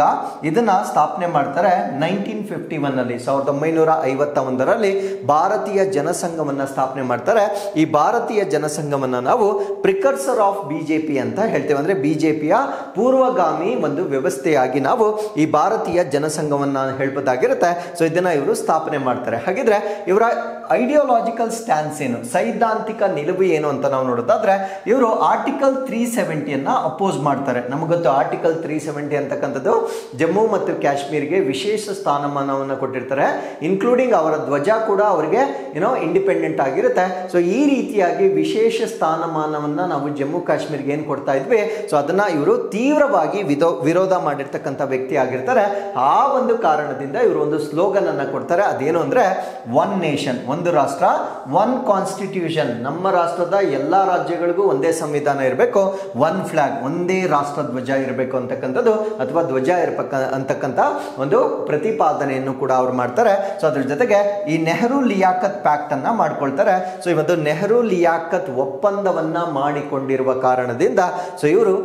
ಇದನ್ನ ಸ್ಥಾಪನೆ ಮಾಡ್ತಾರೆ 1951 ಅಲ್ಲಿ 1951ರಲ್ಲಿ ಭಾರತೀಯ ಜನಸಂಘವನ್ನ ಸ್ಥಾಪನೆ ಮಾಡ್ತಾರೆ. ಈ ಭಾರತೀಯ ಜನಸಂಘವನ್ನ ನಾವು ಪ್ರಿಕರ್ಸರ್ ಆಫ್ ಬಿಜೆಪಿ ಅಂತ ಹೇಳ್ತೇವೆ. ಅಂದ್ರೆ ಬಿಜೆಪಿಯ ಪೂರ್ವಗಾಮಿ ಒಂದು ವ್ಯವಸ್ಥೆಯಾಗಿ ನಾವು ಈ ಭಾರತೀಯ ಜನಸಂಘವನ್ನ ಹೇಳ್ಬೋದಾಗಿರುತ್ತೆ. ಸೊ ಇದನ್ನ ಇವರು ಸ್ಥಾಪನೆ ಮಾಡ್ತಾರೆ. ಹಾಗಿದ್ರೆ ಇವರ ಐಡಿಯಾಲಜಿಕಲ್ ಸ್ಟ್ಯಾನ್ಸ್ ಏನು, ಸೈದ್ಧಾಂತಿಕ ನಿಲುವು ಏನು ಅಂತ ನಾವು ನೋಡೋದಾದ್ರೆ ಇವರು ಆರ್ಟಿಕಲ್ 370 ಅಪೋಸ್ ಮಾಡ್ತಾರೆ. ನಮಗೆ ಗೊತ್ತು ಆರ್ಟಿಕಲ್ 370 ಅಂತಕ್ಕಂಥದ್ದು ಜಮ್ಮು ಮತ್ತು ಕಾಶ್ಮೀರ್ಗೆ ವಿಶೇಷ ಸ್ಥಾನಮಾನವನ್ನು ಕೊಟ್ಟಿರ್ತಾರೆ. ಇನ್ಕ್ಲೂಡಿಂಗ್ ಅವರ ಧ್ವಜ ಕೂಡ ಅವರಿಗೆ ಇಂಡಿಪೆಂಡೆಂಟ್ ಆಗಿರುತ್ತೆ. ಸೊ ಈ ರೀತಿಯಾಗಿ ವಿಶೇಷ ಸ್ಥಾನಮಾನವನ್ನ ನಾವು ಜಮ್ಮು ಕಾಶ್ಮೀರ್ಗೆ ಏನು ಕೊಡ್ತಾ ಇದ್ವಿ, ಸೊ ಅದನ್ನ ಇವರು ತೀವ್ರವಾಗಿ ವಿರೋಧ ಮಾಡಿರ್ತಕ್ಕಂಥ ವ್ಯಕ್ತಿ ಆಗಿರ್ತಾರೆ. ಆ ಒಂದು ಕಾರಣದಿಂದ ಇವರು ಒಂದು ಸ್ಲೋಗನ್ ಅನ್ನ ಕೊಡ್ತಾರೆ. ಅದೇನು ಅಂದ್ರೆ ಒನ್ ನೇಷನ್ ಒಂದು ರಾಷ್ಟ್ರ ಒನ್ ಕಾನ್ಸ್ಟಿಟ್ಯೂಷನ್ ನಮ್ಮ ರಾಷ್ಟ್ರದ ಎಲ್ಲಾ ರಾಜ್ಯಗಳಿಗೂ ಒಂದೇ ಸಂವಿಧಾನ ಇರಬೇಕು, ಒನ್ ಫ್ಲಾಗ್ ಒಂದೇ ರಾಷ್ಟ್ರ ಧ್ವಜ ಇರಬೇಕು ಅಂತಕ್ಕಂಥದ್ದು ಅಥವಾ ಧ್ವಜ ಅಂತಕ್ಕಂಥ ಒಂದು ಪ್ರತಿಪಾದನೆಯನ್ನು ಕೂಡ ಅವ್ರು ಮಾಡ್ತಾರೆ. ಸೊ ಅದ್ರ ಜೊತೆಗೆ ಈ ನೆಹರು ಲಿಯಾಖತ್ ಪ್ಯಾಕ್ಟ್ ಅನ್ನ ಮಾಡ್ಕೊಳ್ತಾರೆ. ಸೊ ಈ ಒಂದು ನೆಹರು ಲಿಯಾಖತ್ ಒಪ್ಪಂದವನ್ನ ಮಾಡಿಕೊಂಡಿರುವ ಕಾರಣದಿಂದ ಸೊ ಇವರು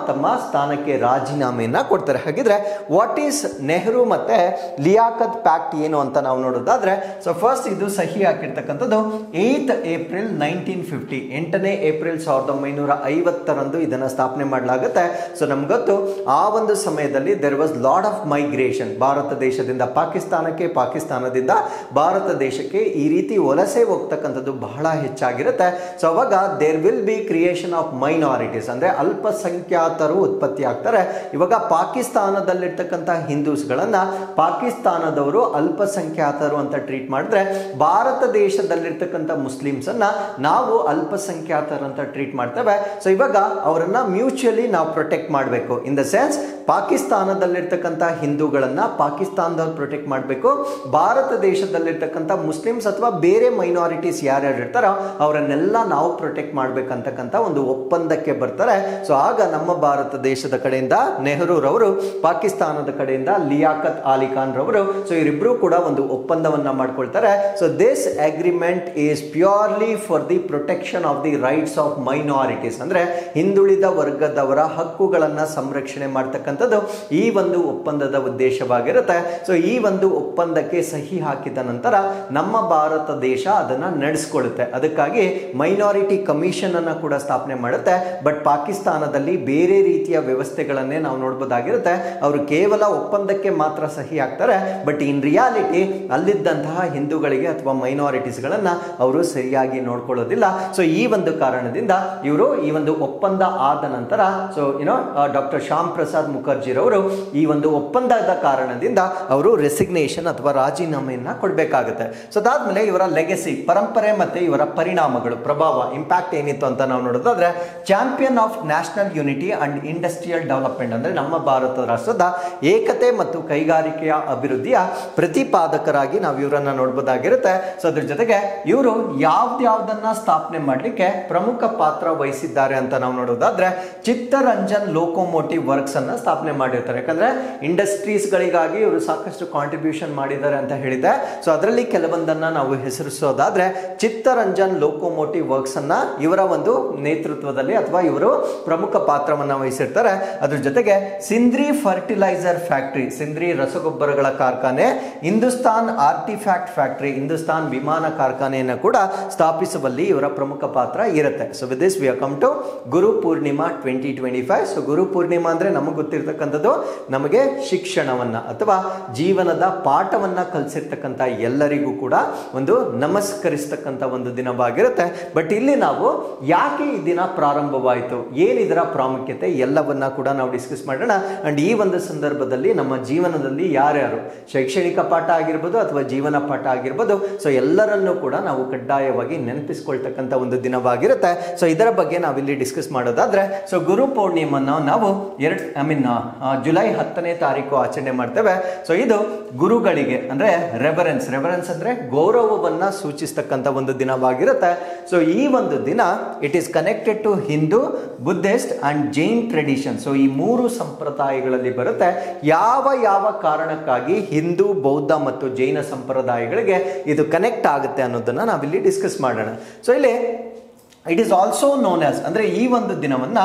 ತಮ್ಮ ಸ್ಥಾನಕ್ಕೆ ರಾಜೀನಾಮೆಯನ್ನ ಕೊಡ್ತಾರೆ. ಹಾಗಿದ್ರೆ ವಾಟ್ ಈಸ್ ನೆಹರು ಮತ್ತೆ ಲಿಯಾಖತ್ ಪ್ಯಾಕ್ಟ್ ಏನು ಅಂತ ನಾವು ನೋಡೋದಾದ್ರೆ ಸೊ ಫಸ್ಟ್ ಇದು ಸಹಿ ಹಾಕಿರ್ತಕ್ಕಂಥದ್ದು 8th ಏಪ್ರಿಲ್ 1950, 8ನೇ ಏಪ್ರಿಲ್ 1950ರಂದು ಇದನ್ನು ಸ್ಥಾಪನೆ ಮಾಡಲಾಗುತ್ತೆ. ಸೊ ನಮ್ಗೆ ಗೊತ್ತು ಆ ಒಂದು ಸಮಯದಲ್ಲಿ there was lot of migration, ಭಾರತ ದೇಶದಿಂದ ಪಾಕಿಸ್ತಾನಕ್ಕೆ, ಪಾಕಿಸ್ತಾನದಿಂದ ಭಾರತ ದೇಶಕ್ಕೆ ಈ ರೀತಿ ವಲಸೆ ಹೋಗ್ತಕ್ಕಂಥದ್ದು ಬಹಳ ಹೆಚ್ಚಾಗಿರುತ್ತೆ. ಸೊ ಅವಾಗ there will be creation of minorities, ಅಂದ್ರೆ ಅಲ್ಪಸಂಖ್ಯಾತರು ಉತ್ಪತ್ತಿ ಆಗ್ತಾರೆ. ಇವಾಗ ಪಾಕಿಸ್ತಾನದಲ್ಲಿರ್ತಕ್ಕಂಥ ಹಿಂದೂಸ್ಗಳನ್ನ ಪಾಕಿಸ್ತಾನದವರು ಅಲ್ಪಸಂಖ್ಯಾತರು ಅಂತ ಟ್ರೀಟ್ ಮಾಡಿದ್ರೆ, ಭಾರತ ದೇಶದಲ್ಲಿರ್ತಕ್ಕಂಥ ಮುಸ್ಲಿಮ್ಸ್ ಅನ್ನ ನಾವು ಅಲ್ಪಸಂಖ್ಯಾತರು ಅಂತ ಟ್ರೀಟ್ ಮಾಡ್ತೇವೆ. ಸೊ ಇವಾಗ ಅವರನ್ನ ಮ್ಯೂಚುಯಲಿ ನಾವು ಪ್ರೊಟೆಕ್ಟ್ ಮಾಡಬೇಕು. ಇನ್ ದ ಸೆನ್ಸ್ ಪಾಕಿಸ್ತಾನದಲ್ಲಿರ್ತಕ್ಕಂಥ ಹಿಂದೂಗಳನ್ನ ಪಾಕಿಸ್ತಾನದವ್ರು ಪ್ರೊಟೆಕ್ಟ್ ಮಾಡಬೇಕು, ಭಾರತ ದೇಶದಲ್ಲಿರ್ತಕ್ಕಂಥ ಮುಸ್ಲಿಮ್ಸ್ ಅಥವಾ ಬೇರೆ ಮೈನಾರಿಟೀಸ್ ಯಾರ್ಯಾರು ಇರ್ತಾರೋ ಅವರನ್ನೆಲ್ಲ ನಾವು ಪ್ರೊಟೆಕ್ಟ್ ಮಾಡ್ಬೇಕಂತಕ್ಕಂಥ ಒಂದು ಒಪ್ಪಂದಕ್ಕೆ ಬರ್ತಾರೆ. ಸೊ ಆಗ ನಮ್ಮ ಭಾರತ ದೇಶದ ಕಡೆಯಿಂದ ನೆಹರೂರವರು, ಪಾಕಿಸ್ತಾನದ ಕಡೆಯಿಂದ ಲಿಯಾಕತ್ ಅಲಿ ಖಾನ್ ರವರು, ಸೊ ಇವರಿಬ್ರು ಕೂಡ ಒಂದು ಒಪ್ಪಂದವನ್ನ ಮಾಡ್ಕೊಳ್ತಾರೆ. So this agreement is purely for the protection of the rights of minorities, ಅಂದ್ರೆ ಹಿಂದುಳಿದ ವರ್ಗದವರ ಹಕ್ಕುಗಳನ್ನ ಸಂರಕ್ಷಣೆ ಮಾಡ್ತಕ್ಕಂಥದ್ದು ಈ ಒಂದು ಒಪ್ಪಂದದ ಉದ್ದೇಶವಾಗಿರುತ್ತೆ. ಸೊ ಈ ಒಂದು ಒಪ್ಪಂದಕ್ಕೆ ಸಹಿ ಹಾಕಿದ ನಂತರ ನಮ್ಮ ಭಾರತ ದೇಶ ಅದನ್ನ ನಡೆಸ್ಕೊಳ್ಳುತ್ತೆ. ಅದಕ್ಕಾಗಿ ಮೈನಾರಿಟಿ ಕಮಿಷನ್ ಅನ್ನ ಕೂಡ ಸ್ಥಾಪನೆ ಮಾಡುತ್ತೆ. ಬಟ್ ಪಾಕಿಸ್ತಾನದಲ್ಲಿ ಬೇರೆ ರೀತಿಯ ವ್ಯವಸ್ಥೆಗಳನ್ನೇ ನಾವು ನೋಡಬಹುದಾಗಿರುತ್ತೆ. ಅವರು ಕೇವಲ ಒಪ್ಪಂದಕ್ಕೆ ಮಾತ್ರ ಸಹಿ ಹಾಕ್ತಾರೆ, ಬಟ್ ಇನ್ ರಿಯಾಲಿಟಿ ಅಲ್ಲಿದ್ದಂತಹ ಹಿಂದೂಗಳಿಗೆ ಅಥವಾ ಮೈನಾರಿಟೀಸ್ಗಳನ್ನ ಅವರು ಸರಿಯಾಗಿ ನೋಡ್ಕೊಳ್ಳೋದಿಲ್ಲ. ಸೊ ಈ ಒಂದು ಕಾರಣದಿಂದ ಇವರು ಈ ಒಂದು ಒಪ್ಪಂದ ಆದ ನಂತರ, ಸೊ ಡಾಕ್ಟರ್ ಶ್ಯಾಮ್ ಪ್ರಸಾದ್ ಮುಖರ್ಜಿ ರವರು ಈ ಒಂದು ಒಪ್ಪಂದದ ಕಾರಣದಿಂದ ಅವರು ರೆಸಿಗ್ನೇಷನ್ ಅಥವಾ ರಾಜೀನಾಮೆಯನ್ನ ಕೊಡಬೇಕಾಗುತ್ತೆ. ಸೊ ಅದಾದ್ಮೇಲೆ ಇವರ ಲೆಗೆಸಿ, ಪರಂಪರೆ ಮತ್ತೆ ಇವರ ಪರಿಣಾಮಗಳು, ಪ್ರಭಾವ, ಇಂಪ್ಯಾಕ್ಟ್ ಏನಿತ್ತು ಅಂತ ನಾವು ನೋಡೋದಾದ್ರೆ, champion of national unity and industrial development, ಅಂದ್ರೆ ನಮ್ಮ ಭಾರತ ರಾಷ್ಟ್ರದ ಏಕತೆ ಮತ್ತು ಕೈಗಾರಿಕೆಯ ಅಭಿವೃದ್ಧಿಯ ಪ್ರತಿಪಾದಕರಾಗಿ ನಾವು ಇವರನ್ನ ನೋಡಬಹುದಾಗಿರುತ್ತೆ. ಸೊ ಅದ್ರ ಜೊತೆಗೆ ಇವರು ಯಾವ್ದನ್ನ ಸ್ಥಾಪನೆ ಮಾಡಲಿಕ್ಕೆ ಪ್ರಮುಖ ಪಾತ್ರ ವಹಿಸಿದ್ದಾರೆ ಅಂತ ನಾವು ನೋಡೋದಾದ್ರೆ, ಚಿತ್ತರಂಜನ್ ಲೋಕೋಮೋಟಿವ್ ವರ್ಕ್ಸ್ ಅನ್ನ ಸ್ಥಾಪನೆ ಮಾಡಿರ್ತಾರೆ. ಯಾಕಂದ್ರೆ ಇಂಡಸ್ಟ್ರೀಸ್ ಗಳಿಗಾಗಿ ಇವರು ಸಾಕಷ್ಟು ಕಾಂಟ್ರಿಬ್ಯೂಷನ್ ಮಾಡಿದ್ದಾರೆ ಅಂತ ಹೇಳಿದೆ. ಸೊ ಅದರಲ್ಲಿ ಕೆಲವೊಂದನ್ನ ನಾವು ಹೆಸರಿಸೋದಾದ್ರೆ, ಚಿತ್ತರಂಜನ್ ಲೋಕೋಮೋಟಿವ್ ವರ್ಕ್ಸ್ ಅನ್ನ ಇವರ ಒಂದು ನೇತೃತ್ವದಲ್ಲಿ ಅಥವಾ ಇವರು ಪ್ರಮುಖ ಪಾತ್ರವನ್ನ ವಹಿಸಿರ್ತಾರೆ. ಅದ್ರ ಜೊತೆಗೆ ಸಿಂದ್ರಿ ಫರ್ಟಿಲೈಸರ್ ಫ್ಯಾಕ್ಟರಿ, ಸಿಂದ್ರಿ ರಸಗೊಬ್ಬರಗಳ ಕಾರ್ಖಾನೆ, ಹಿಂದೂಸ್ತಾನ್ ಆರ್ಟಿಫ್ಯಾಕ್ಟ್ ಫ್ಯಾಕ್ಟರಿ, ಹಿಂದೂಸ್ತಾನ್ ವಿಮಾನ ಕಾರ್ಖಾನೆಯನ್ನು ಕೂಡ ಸ್ಥಾಪಿಸುವಲ್ಲಿ ಇವರ ಪ್ರಮುಖ ಪಾತ್ರ ಇರುತ್ತೆ. So with this we have come to Guru Purnima 2025. So Guru Purnima ಅಂದ್ರೆ ನಮಗೆ ಗೊತ್ತಿರತಕ್ಕಂಥದ್ದು, ನಮಗೆ ಶಿಕ್ಷಣವನ್ನ ಅಥವಾ ಜೀವನದ ಪಾಠವನ್ನ ಕಲಿಸಿರ್ತಕ್ಕಂಥ ಎಲ್ಲರಿಗೂ ಕೂಡ ಒಂದು ನಮಸ್ಕರಿಸ್ತಕ್ಕಂಥ ಒಂದು ದಿನವಾಗಿರುತ್ತೆ. ಬಟ್ ಇಲ್ಲಿ ನಾವು ಯಾಕೆ ಈ ದಿನ ಪ್ರಾರಂಭವಾಯಿತು, ಏನಿದರ ಪ್ರಾಮುಖ್ಯತೆ, ಎಲ್ಲವನ್ನ ಕೂಡ ನಾವು ಡಿಸ್ಕಸ್ ಮಾಡೋಣ. ಅಂಡ್ ಈ ಒಂದು ಸಂದರ್ಭದಲ್ಲಿ ನಮ್ಮ ಜೀವನದಲ್ಲಿ ಯಾರ್ಯಾರು ಶೈಕ್ಷಣಿಕ ಪಾಠ ಆಗಿರ್ಬೋದು ಅಥವಾ ಜೀವನ ಪಾಠ ಆಗಿರ್ಬೋದು, ಸೊ ಎಲ್ಲರನ್ನೂ ಕೂಡ ನಾವು ಕಡ್ಡಾಯವಾಗಿ ನೆನಪಿಸ್ಕೊಳ್ತಕ್ಕಂಥ ಒಂದು ದಿನವಾಗಿರುತ್ತೆ. ಸೊ ಇದರ ಬಗ್ಗೆ ನಾವಿಲ್ಲಿ ಡಿಸ್ಕಸ್ ಮಾಡೋದಾದ್ರೆ, ಸೊ ಗುರು ಪೂರ್ಣಿಮನ್ನ ನಾವು ಜುಲೈ 10ನೇ ತಾರೀಕು ಆಚರಣೆ ಮಾಡ್ತೇವೆ. ಸೊ ಇದು ಗುರುಗಳಿಗೆ ಅಂದ್ರೆ ರೆವರೆನ್ಸ್ ಅಂದ್ರೆ ಗೌರವವನ್ನ ಸೂಚಿಸ್ತಕ್ಕಂಥ ಒಂದು ದಿನವಾಗಿರುತ್ತೆ. ಸೊ ಈ ಒಂದು ದಿನ it is connected to Hindu, Buddhist and Jain tradition. So ಈ ಮೂರು ಸಂಪ್ರದಾಯಗಳಲ್ಲಿ ಬರುತ್ತೆ. ಯಾವ ಕಾರಣಕ್ಕಾಗಿ ಹಿಂದೂ, ಬೌದ್ಧ ಮತ್ತು ಜೈನ ಸಂಪ್ರದಾಯಗಳಿಗೆ ಇದು ಕನೆಕ್ಟ್ ಆಗುತ್ತೆ ಅನ್ನೋದನ್ನ ನಾವಿಲ್ಲಿ ಡಿಸ್ಕಸ್ ಮಾಡೋಣ. ಸೊ ಇಲ್ಲಿ it is also known as, ಅಂದ್ರೆ ಈ ಒಂದು ದಿನವನ್ನ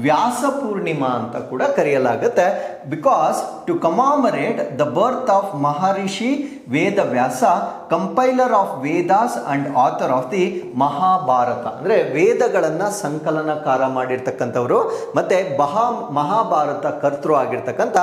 ವ್ಯಾಸ ಪೂರ್ಣಿಮಾ ಅಂತ ಕೂಡ ಕರೆಯಲಾಗುತ್ತೆ. Because to commemorate the birth of Maharshi Veda Vyasa, compiler of Vedas and author of the Mahabharata, ಅಂದ್ರೆ ವೇದಗಳನ್ನ ಸಂಕಲನಕಾರ ಮಾಡಿರ್ತಕ್ಕಂಥವ್ರು ಮತ್ತೆ ಮಹಾಭಾರತ ಕರ್ತೃ ಆಗಿರ್ತಕ್ಕಂಥ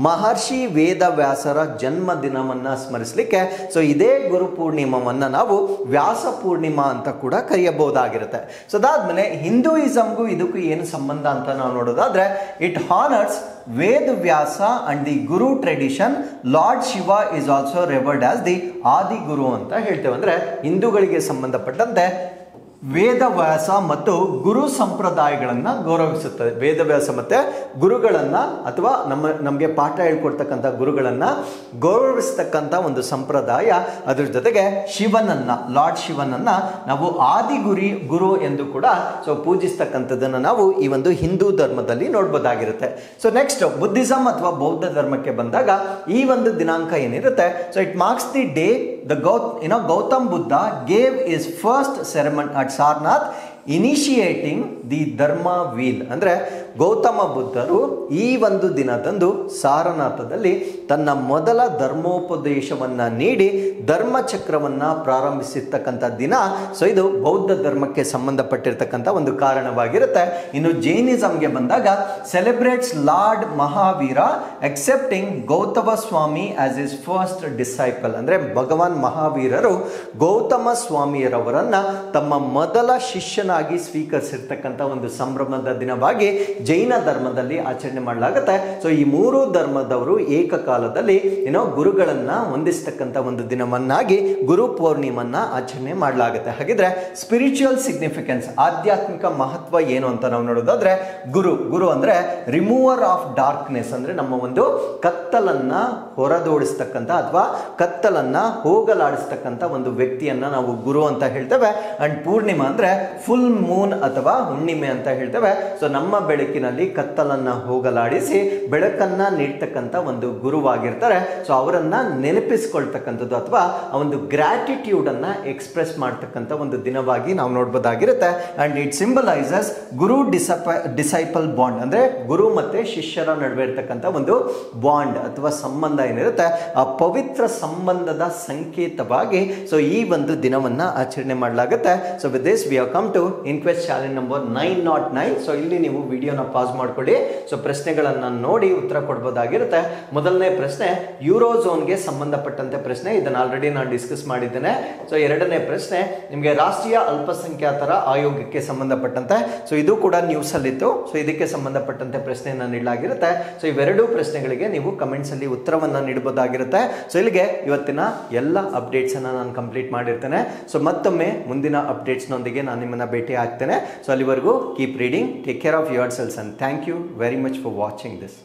ಮಹರ್ಷಿ ವೇದ ವ್ಯಾಸರ ಜನ್ಮ ದಿನವನ್ನ ಸ್ಮರಿಸಲಿಕ್ಕೆ ಸೊ ಇದೇ ಗುರು ಪೂರ್ಣಿಮವನ್ನ ನಾವು ವ್ಯಾಸ ಪೂರ್ಣಿಮಾ ಅಂತ ಕೂಡ ಕರೆಯಬಹುದಾಗಿರುತ್ತೆ. ಸೊ ಅದಾದ್ಮೇಲೆ ಹಿಂದೂಯಿಸಮ್ಗೂ ಇದಕ್ಕೂ ಏನು ಸಂಬಂಧ ಅಂತ ನಾವು ನೋಡೋದಾದ್ರೆ, it honours Veda Vyasa and the guru tradition. Lord Shiva is also revered as the Adi Guru ಅಂತ ಹೇಳ್ತೇವೆ. ಅಂದ್ರೆ ಹಿಂದೂಗಳಿಗೆ ಸಂಬಂಧಪಟ್ಟಂತೆ ವೇದವ್ಯಾಸ ಮತ್ತು ಗುರು ಸಂಪ್ರದಾಯಗಳನ್ನ ಗೌರವಿಸುತ್ತದೆ. ವೇದವ್ಯಾಸ ಮತ್ತೆ ಗುರುಗಳನ್ನ ಅಥವಾ ನಮಗೆ ಪಾಠ ಹೇಳ್ಕೊಡ್ತಕ್ಕಂಥ ಗುರುಗಳನ್ನ ಗೌರವಿಸ್ತಕ್ಕಂಥ ಒಂದು ಸಂಪ್ರದಾಯ. ಅದ್ರ ಜೊತೆಗೆ ಶಿವನನ್ನ, ಲಾರ್ಡ್ ಶಿವನನ್ನ ನಾವು ಗುರು ಎಂದು ಕೂಡ ಸೊ ಪೂಜಿಸ್ತಕ್ಕಂಥದ್ದನ್ನು ನಾವು ಈ ಒಂದು ಹಿಂದೂ ಧರ್ಮದಲ್ಲಿ ನೋಡ್ಬೋದಾಗಿರುತ್ತೆ. ಸೊ ನೆಕ್ಸ್ಟ್ ಬುದ್ಧಿಸಮ್ ಅಥವಾ ಬೌದ್ಧ ಧರ್ಮಕ್ಕೆ ಬಂದಾಗ ಈ ಒಂದು ದಿನಾಂಕ ಏನಿರುತ್ತೆ, so it marks the day the Gautam Buddha gave his first sermon at Sarnath initiating the ಧರ್ಮ ವೀಲ್. ಅಂದರೆ ಗೌತಮ ಬುದ್ಧರು ಈ ಒಂದು ದಿನದಂದು ಸಾರನಾಥದಲ್ಲಿ ತನ್ನ ಮೊದಲ ಧರ್ಮೋಪದೇಶವನ್ನ ನೀಡಿ ಧರ್ಮಚಕ್ರವನ್ನ ಪ್ರಾರಂಭಿಸಿರ್ತಕ್ಕಂಥ ದಿನ. ಸೊ ಇದು ಬೌದ್ಧ ಧರ್ಮಕ್ಕೆ ಸಂಬಂಧಪಟ್ಟಿರ್ತಕ್ಕಂಥ ಒಂದು ಕಾರಣವಾಗಿರುತ್ತೆ. ಇನ್ನು ಜೈನಿಸಂಗೆ ಬಂದಾಗ celebrates lord Mahavira accepting Gautama Swami as his first disciple. ಅಂದ್ರೆ ಭಗವಾನ್ ಮಹಾವೀರರು ಗೌತಮ ಸ್ವಾಮಿಯರವರನ್ನ ತಮ್ಮ ಮೊದಲ ಶಿಷ್ಯನಾಗಿ ಸ್ವೀಕರಿಸಿರ್ತಕ್ಕಂಥ ಒಂದು ಸಂಭ್ರಮದ ದಿನವಾಗಿ ಜೈನ ಧರ್ಮದಲ್ಲಿ ಆಚರಣೆ ಮಾಡಲಾಗುತ್ತೆ. ಸೊ ಈ ಮೂರು ಧರ್ಮದವರು ಏಕಕಾಲದಲ್ಲಿ ಗುರುಗಳನ್ನ ಹೊಂದಿಸ್ತಕ್ಕಂಥ ಒಂದು ದಿನವನ್ನಾಗಿ ಗುರು ಪೌರ್ಣಿಮನ್ನ ಆಚರಣೆ ಮಾಡಲಾಗುತ್ತೆ. ಹಾಗಿದ್ರೆ ಸ್ಪಿರಿಚುವಲ್ ಸಿಗ್ನಿಫಿಕೆನ್ಸ್, ಆಧ್ಯಾತ್ಮಿಕ ಮಹತ್ವ ಏನು ಅಂತ ನಾವು ನೋಡೋದಾದ್ರೆ, ಗುರು ಅಂದ್ರೆ ರಿಮೂವರ್ ಆಫ್ ಡಾರ್ಕ್ನೆಸ್, ಅಂದ್ರೆ ನಮ್ಮ ಒಂದು ಕತ್ತಲನ್ನ ಹೊರದೋಡಿಸ್ತಕ್ಕಂಥ ಅಥವಾ ಕತ್ತಲನ್ನ ಹೋಗಲಾಡಿಸ್ತಕ್ಕಂಥ ಒಂದು ವ್ಯಕ್ತಿಯನ್ನ ನಾವು ಗುರು ಅಂತ ಹೇಳ್ತೇವೆ. ಅಂಡ್ ಪೂರ್ಣಿಮಾ ಅಂದ್ರೆ ಫುಲ್ ಮೂನ್ ಅಥವಾ ಹುಣ್ಣಿಮೆ ಅಂತ ಹೇಳ್ತೇವೆ. ಸೊ ನಮ್ಮ ಬೆಳಕಿನಲ್ಲಿ ಕತ್ತಲನ್ನ ಹೋಗಲಾಡಿಸಿ ಬೆಳಕನ್ನ ನೀಡ್ತಕ್ಕಂಥ ಒಂದು ಗುರುವಾಗಿರ್ತಾರೆ. ಸೊ ಅವರನ್ನ ನೆನಪಿಸ್ಕೊಳ್ತಕ್ಕಂಥದ್ದು ಅಥವಾ ಆ ಒಂದು ಗ್ರಾಟಿಟ್ಯೂಡ್ ಅನ್ನ ಎಕ್ಸ್ಪ್ರೆಸ್ ಮಾಡ್ತಕ್ಕಂಥ ಒಂದು ದಿನವಾಗಿ ನಾವು ನೋಡ್ಬೋದಾಗಿರುತ್ತೆ. And it symbolises guru disciple bond, ಅಂದ್ರೆ ಗುರು ಮತ್ತೆ ಶಿಷ್ಯರ ನಡುವೆ ಇರ್ತಕ್ಕಂಥ ಒಂದು ಬಾಂಡ್ ಅಥವಾ ಸಂಬಂಧ ಏನಿರುತ್ತೆ, ಆ ಪವಿತ್ರ ಸಂಬಂಧದ ಸಂಕೇತವಾಗಿ ಸೊ ಈ ಒಂದು ದಿನವನ್ನ ಆಚರಣೆ ಮಾಡಲಾಗುತ್ತೆ. So with this we have come to inquest challenge number 909. So ಇಲ್ಲಿ ನೀವು ವಿಡಿಯೋನ ಪಾಸ್ ಮಾಡ್ಕೊಳ್ಳಿ. ಸೊ ಪ್ರಶ್ನೆಗಳನ್ನ ನೋಡಿ ಉತ್ತರ ಕೊಡ್ಬೋದಾಗಿರುತ್ತೆ. ಮೊದಲನೇ ಪ್ರಶ್ನೆ ಯೂರೋಝೋನ್ಗೆ ಸಂಬಂಧಪಟ್ಟಂತೆ ಪ್ರಶ್ನೆ, ಇದನ್ನ ಆಲ್ರೆಡಿ ನಾನು ಡಿಸ್ಕಸ್ ಮಾಡಿದ್ದೇನೆ. ಸೊ ಎರಡನೇ ಪ್ರಶ್ನೆ ನಿಮಗೆ ರಾಷ್ಟ್ರೀಯ ಅಲ್ಪಸಂಖ್ಯಾತರ ಆಯೋಗಕ್ಕೆ ಸಂಬಂಧಪಟ್ಟಂತೆ, ಸೊ ಇದು ಕೂಡ ನ್ಯೂಸ್ ಅಲ್ಲಿತ್ತು. ಸೊ ಇದಕ್ಕೆ ಸಂಬಂಧಪಟ್ಟಂತೆ ಪ್ರಶ್ನೆಯನ್ನ ನೀಡಲಾಗಿರುತ್ತೆ. ಸೊ ಇವೆರಡೂ ಪ್ರಶ್ನೆಗಳಿಗೆ ನೀವು ಕಮೆಂಟ್ಸ್ ಅಲ್ಲಿ ಉತ್ತರವನ್ನ ನೀಡಬಹುದಾಗಿರುತ್ತೆ. ಸೊ ಇಲ್ಲಿಗೆ ಇವತ್ತಿನ ಎಲ್ಲ ಅಪ್ಡೇಟ್ಸ್ ಅನ್ನ ನಾನು ಕಂಪ್ಲೀಟ್ ಮಾಡಿರ್ತೇನೆ. ಸೊ ಮತ್ತೊಮ್ಮೆ ಮುಂದಿನ ಅಪ್ಡೇಟ್ಸ್ ನೊಂದಿಗೆ ನಾನು ನಿಮ್ಮನ್ನ ಭೇಟಿ ಆಗ್ತೇನೆ. ಸೊ ಅಲ್ಲಿವರೆಗೂ keep reading, take care of your selves and thank you very much for watching this.